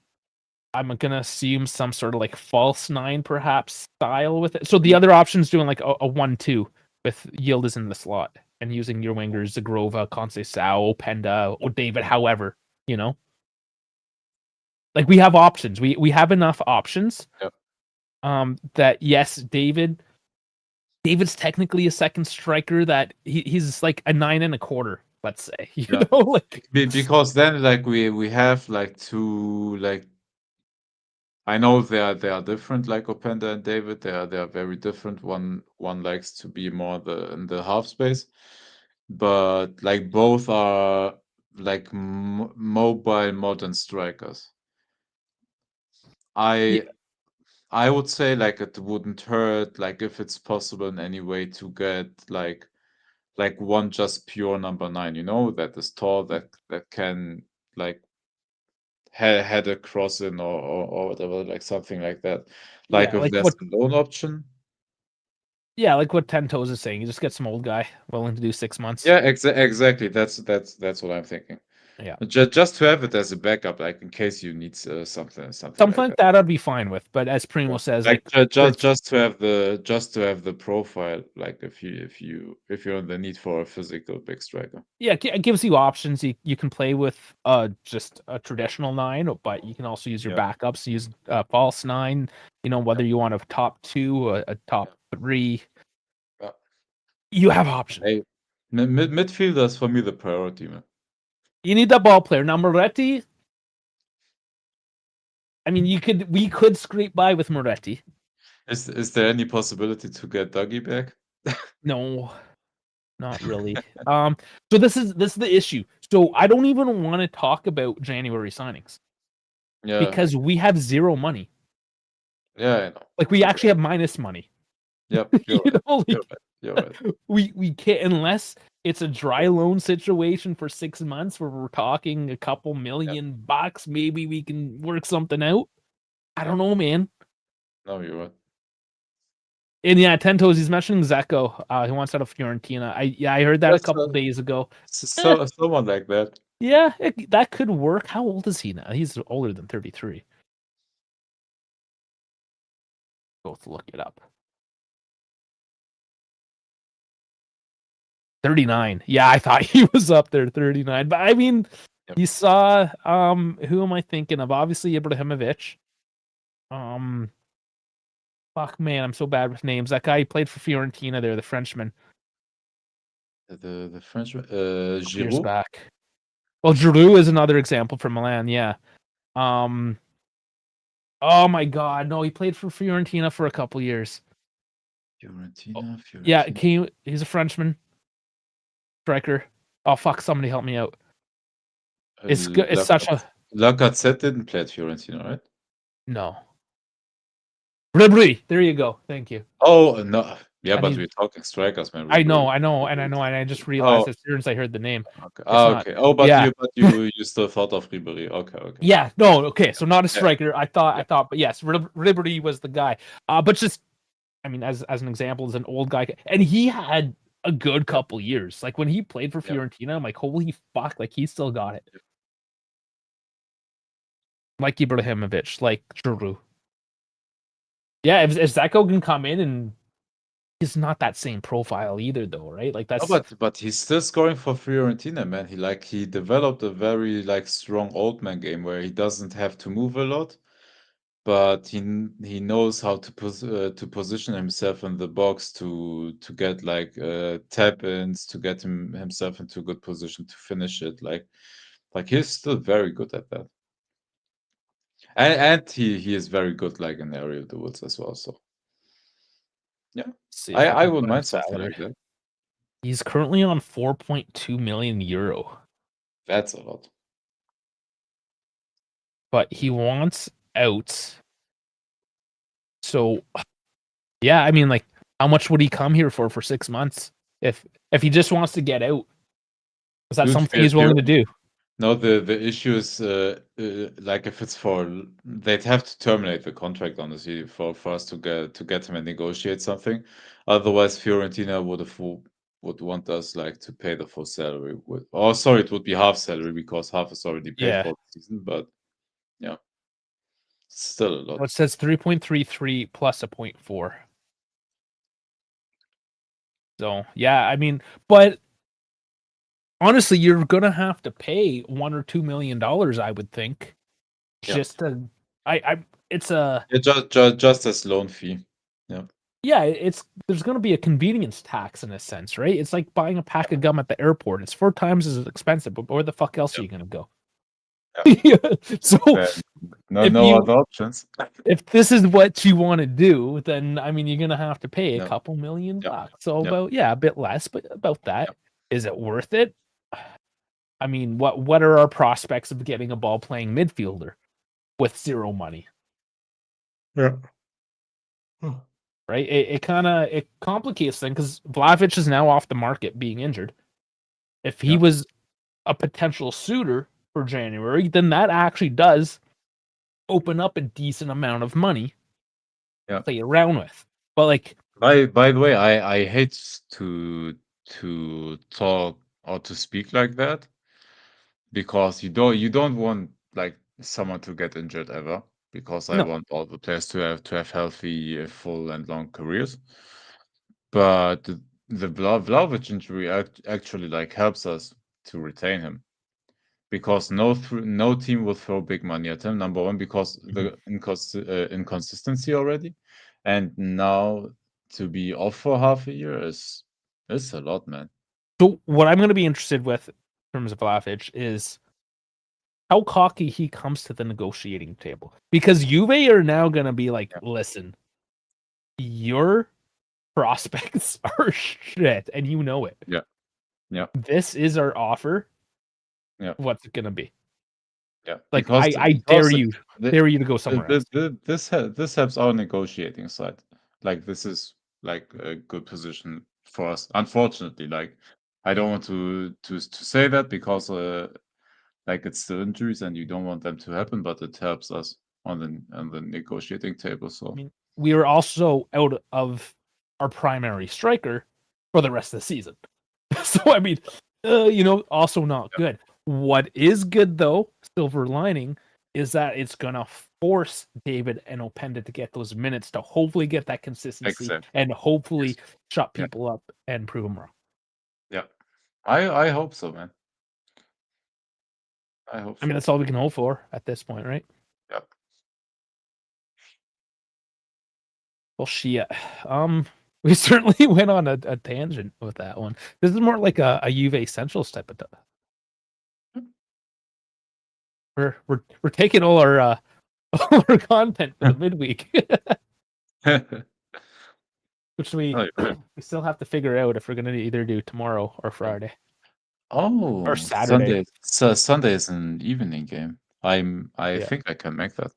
I'm going to assume, some sort of like false 9 perhaps style with it. So the other option is doing like a 1-2 with Yildiz in the slot and using your wingers, Zagrova, Conceição, Openda, or David, however, you know? Like we have options. We have enough options. Yep. That yes, David's technically a second striker that he's like a 9.25, let's say. You know, like because then like we have like two, like, I know they are different, like Openda and David. They are very different. One likes to be more in the half space, but like both are like mobile modern strikers. I would say like it wouldn't hurt, like if it's possible in any way to get like one just pure number 9, you know, that is tall, that can like head a cross in or whatever, like something like that. Like if there's a loan option. Yeah, like what 10 Toes is saying. You just get some old guy willing to do 6 months. Yeah, exactly. That's what I'm thinking. Yeah. Just to have it as a backup, like in case you need something like that I'd be fine with. But as Primo says, like just to have the profile, like if you're in the need for a physical big striker. Yeah, it gives you options. You can play with just a traditional 9, but you can also use your backups. Use false 9. You know, whether you want a top 2, a top 3. You have options. Hey, midfielder is for me the priority, man. You need that ball player. Now Moretti, I mean, we could scrape by with Moretti. Is there any possibility to get Dougie back? No, not really. So this is the issue. So I don't even want to talk about January signings. Yeah. Because we have 0 money. Yeah, I know. Like we actually have minus money. Yep. You're right. We can't, unless it's a dry loan situation for 6 months where we're talking a couple million bucks. Maybe we can work something out. I don't know, man. No, you're right. And yeah, 10 Toes, he's mentioning Zeko. He wants out of Fiorentina. I heard that a couple days ago. Someone like that. Yeah, that could work. How old is he now? He's older than 33. Both look it up. 39. Yeah, I thought he was up there, 39. But I mean, you saw who am I thinking of? Obviously Ibrahimovic. Fuck man, I'm so bad with names. That guy played for Fiorentina there, the Frenchman. The Frenchman, Years Giroud. back. Well, Giroud is another example from Milan, yeah. Oh my god, no, he played for Fiorentina for a couple years. Fiorentina. Yeah, he's a Frenchman. Striker. Oh fuck, somebody help me out. It's good. It's such a Lacazette didn't play at Fiorentina, right? No. Ribéry. There you go. Thank you. Oh no. Yeah, but we're talking strikers, man. I know, and I just realized as soon as I heard the name. Okay. Okay. Oh, but you still thought of Ribéry. Okay. Yeah. No. Okay. So not a striker. I thought, but yes, Ribéry was the guy. But just, I mean, as an example, as an old guy, and he had a good couple years. Like when he played for Fiorentina, I'm like, holy fuck! Like he still got it. Like Ibrahimovic, like Giroud. Yeah, if Zeko can come in and he's not that same profile either, though, right? Like that's but he's still scoring for Fiorentina, man. He developed a very strong old man game where he doesn't have to move a lot, but he knows how to position himself in the box to get tap ins, to get himself into a good position to finish it. Like he's still very good at that. And he is very good in aerial duels as well. So yeah, see if I can wouldn't find mind something salary. like that. He's currently on 4.2 million euro, That's a lot. but he wants out. So yeah, I mean, like, how much would he come here for 6 months if he just wants to get out? Is that Dude, something he's willing to do? No, the issue is if it's they'd have to terminate the contract, honestly, for us to get him and negotiate something. Otherwise, Fiorentina would want us to pay the full salary. Sorry, it would be half salary because half is already paid Yeah. for the season. But yeah, still a lot. Well, it says 3.33 plus a 0.4. So yeah, I mean, but honestly, you're gonna have to pay $1 or $2 million, I would think, just to. It's a just as loan fee. Yeah. Yeah, there's gonna be a convenience tax in a sense, right? It's like buying a pack of gum at the airport. It's 4 times as expensive, but where the fuck else are you gonna go? So No other options. if this is what you want to do, then I mean you're gonna have to pay a couple million bucks. So about a bit less, but about that. Is it worth it? I mean, what are our prospects of getting a ball playing midfielder with zero money? Yeah. Right? It complicates things because Vlahovic is now off the market being injured. If he was a potential suitor for January, then that actually does open up a decent amount of money to play around with. But by the way, I hate to talk or to speak like that because you don't want someone to get injured ever, because I want all the players to have healthy, full and long careers. But the Vlahovic injury actually helps us to retain him, because no team will throw big money at him. Number one, because the inconsistency already, and now to be off for half a year is a lot, man. So what I'm going to be interested with in terms of Vlahovic is how cocky he comes to the negotiating table, because Juve are now going to be like, listen, your prospects are shit, and you know it. Yeah. This is our offer. Yeah. What's it going to be? Yeah. Like, I dare you to go somewhere else. This helps our negotiating side. This is a good position for us. Unfortunately, I don't want to say that because it's still injuries and you don't want them to happen, but it helps us on the negotiating table. So I mean, we are also out of our primary striker for the rest of the season. So I mean, also not good. What is good though, silver lining, is that it's gonna force David and Openda to get those minutes to hopefully get that consistency and hopefully shut people up and prove them wrong. Yeah, I hope so, man. I mean, that's all we can hope for at this point, right? Yep. Well, shit. We certainly went on a tangent with that one. This is more like a Juve Essentials type of stuff. We're taking all our content for the midweek, which we still have to figure out if we're gonna either do tomorrow or Friday. Or Saturday. Sunday is an evening game. I think I can make that.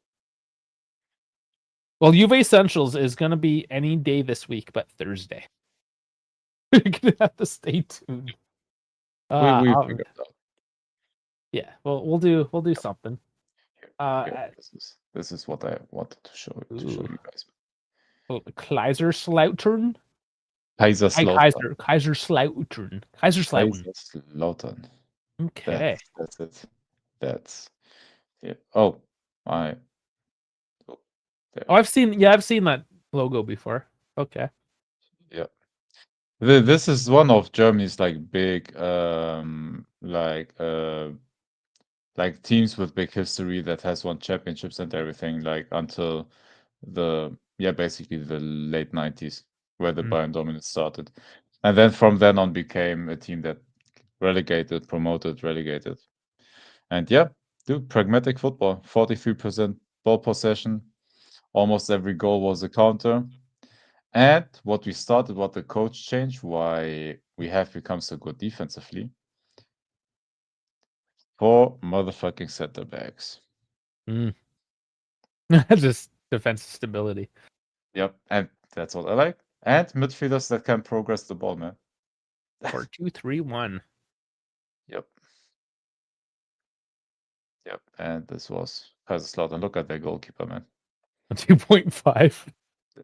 Well, Juve Essentials is gonna be any day this week, but Thursday. You're gonna have to stay tuned. We figured it out. Yeah, well, we'll do something. This is what I wanted to show you guys. Oh, Kaiserslautern. Kaiserslautern. Kaiserslautern. Okay. That's it. That's it. Oh, I've seen that logo before. Okay. Yeah. This is one of Germany's like big like teams with big history that has won championships and everything, like until basically the late 90s, where the Bayern dominance started. And then from then on became a team that relegated, promoted, relegated. And yeah, dude, pragmatic football. 43% ball possession. Almost every goal was a counter. And what the coach changed, why we have become so good defensively. 4 motherfucking center backs. Just defensive stability. Yep, and that's what I like. And midfielders that can progress the ball, man. 4-2-3-1. Yep. Yep, and this was Kaiserslautern. Look at their goalkeeper, man. 2.5.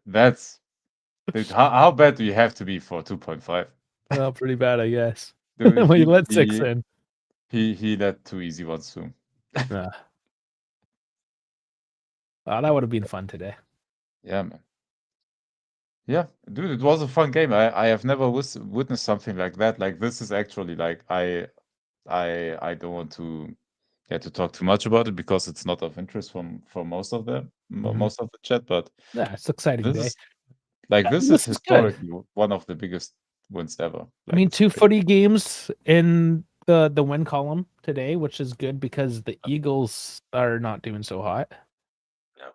That's dude, how bad do you have to be for 2.5? Well, pretty bad, I guess. Dude, Well, you let 6 in. He let 2 easy ones through. That would have been fun today. Yeah, man. Yeah, dude, it was a fun game. I have never witnessed something like that. Like this is actually like I don't want to talk too much about it because it's not of interest for most of the chat. But Yeah, it's an exciting day. This is historically one of the biggest wins ever. I mean, 2 footy games in the win column today, which is good because the Eagles are not doing so hot. Yeah.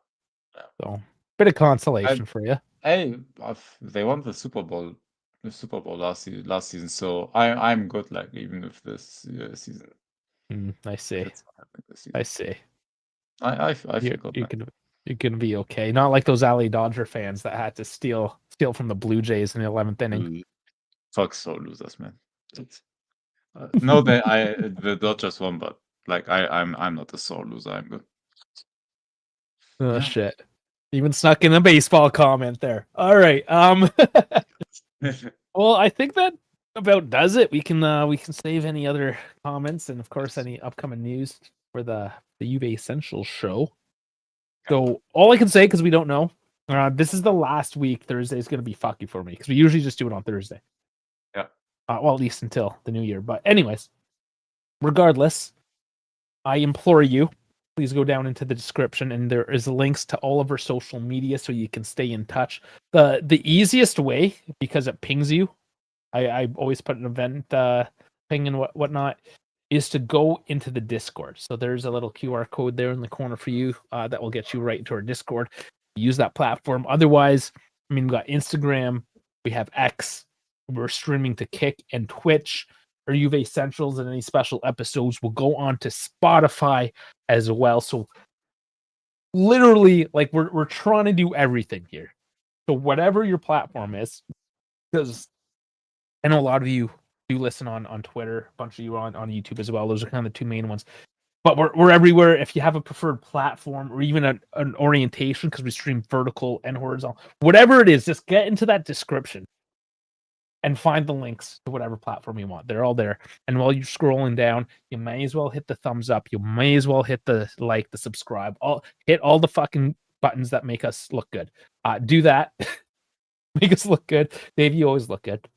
So, bit of consolation for you. Hey, they won the Super Bowl last season, so I'm good. Like even with this season. I see. I see. I feel good. You're gonna be okay. Not like those LA Dodger fans that had to steal from the Blue Jays in the 11th inning. Fuck sore losers, man. No, the Dodgers won, but like I'm not a sore loser. I'm good. Oh shit! Even snuck in a baseball comment there. All right. Well, I think that about does it. We can save any other comments and of course any upcoming news for the Juve Essentials show. So all I can say, because we don't know, this is the last week. Thursday is going to be fucky for me because we usually just do it on Thursday. Yeah. Well, at least until the new year. But anyways, regardless, I implore you, please go down into the description and there is links to all of our social media so you can stay in touch. The easiest way, because it pings you, I always put an event ping and whatnot, is to go into the Discord. So there's a little QR code there in the corner for you that will get you right into our Discord. Use that platform. Otherwise, I mean, we got Instagram, we have X, we're streaming to Kick and Twitch. Our Juve Essentials and any special episodes will go on to Spotify as well. So literally, like we're trying to do everything here. So whatever your platform is, because I know a lot of you do listen on Twitter, a bunch of you on YouTube as well. Those are kind of the 2 main ones. But we're everywhere. If you have a preferred platform or even an orientation, because we stream vertical and horizontal, whatever it is, just get into that description and find the links to whatever platform you want. They're all there. And while you're scrolling down, you may as well hit the thumbs up. You may as well hit the like, the subscribe. Hit all the fucking buttons that make us look good. Do that. Make us look good. Dave, you always look good.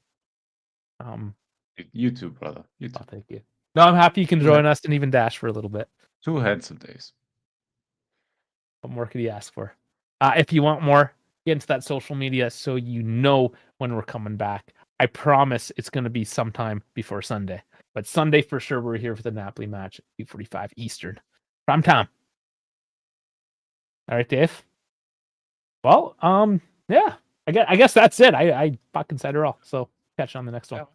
YouTube, brother. YouTube. Oh, thank you. No, I'm happy you can join us and even dash for a little bit. 2 handsome days. What more could you ask for? If you want more, get into that social media so you know when we're coming back. I promise it's going to be sometime before Sunday. But Sunday for sure, we're here for the Napoli match at 2:45 Eastern. Prime time. All right, Dave. Well, yeah. I guess that's it. I fucking said it all. So catch you on the next one.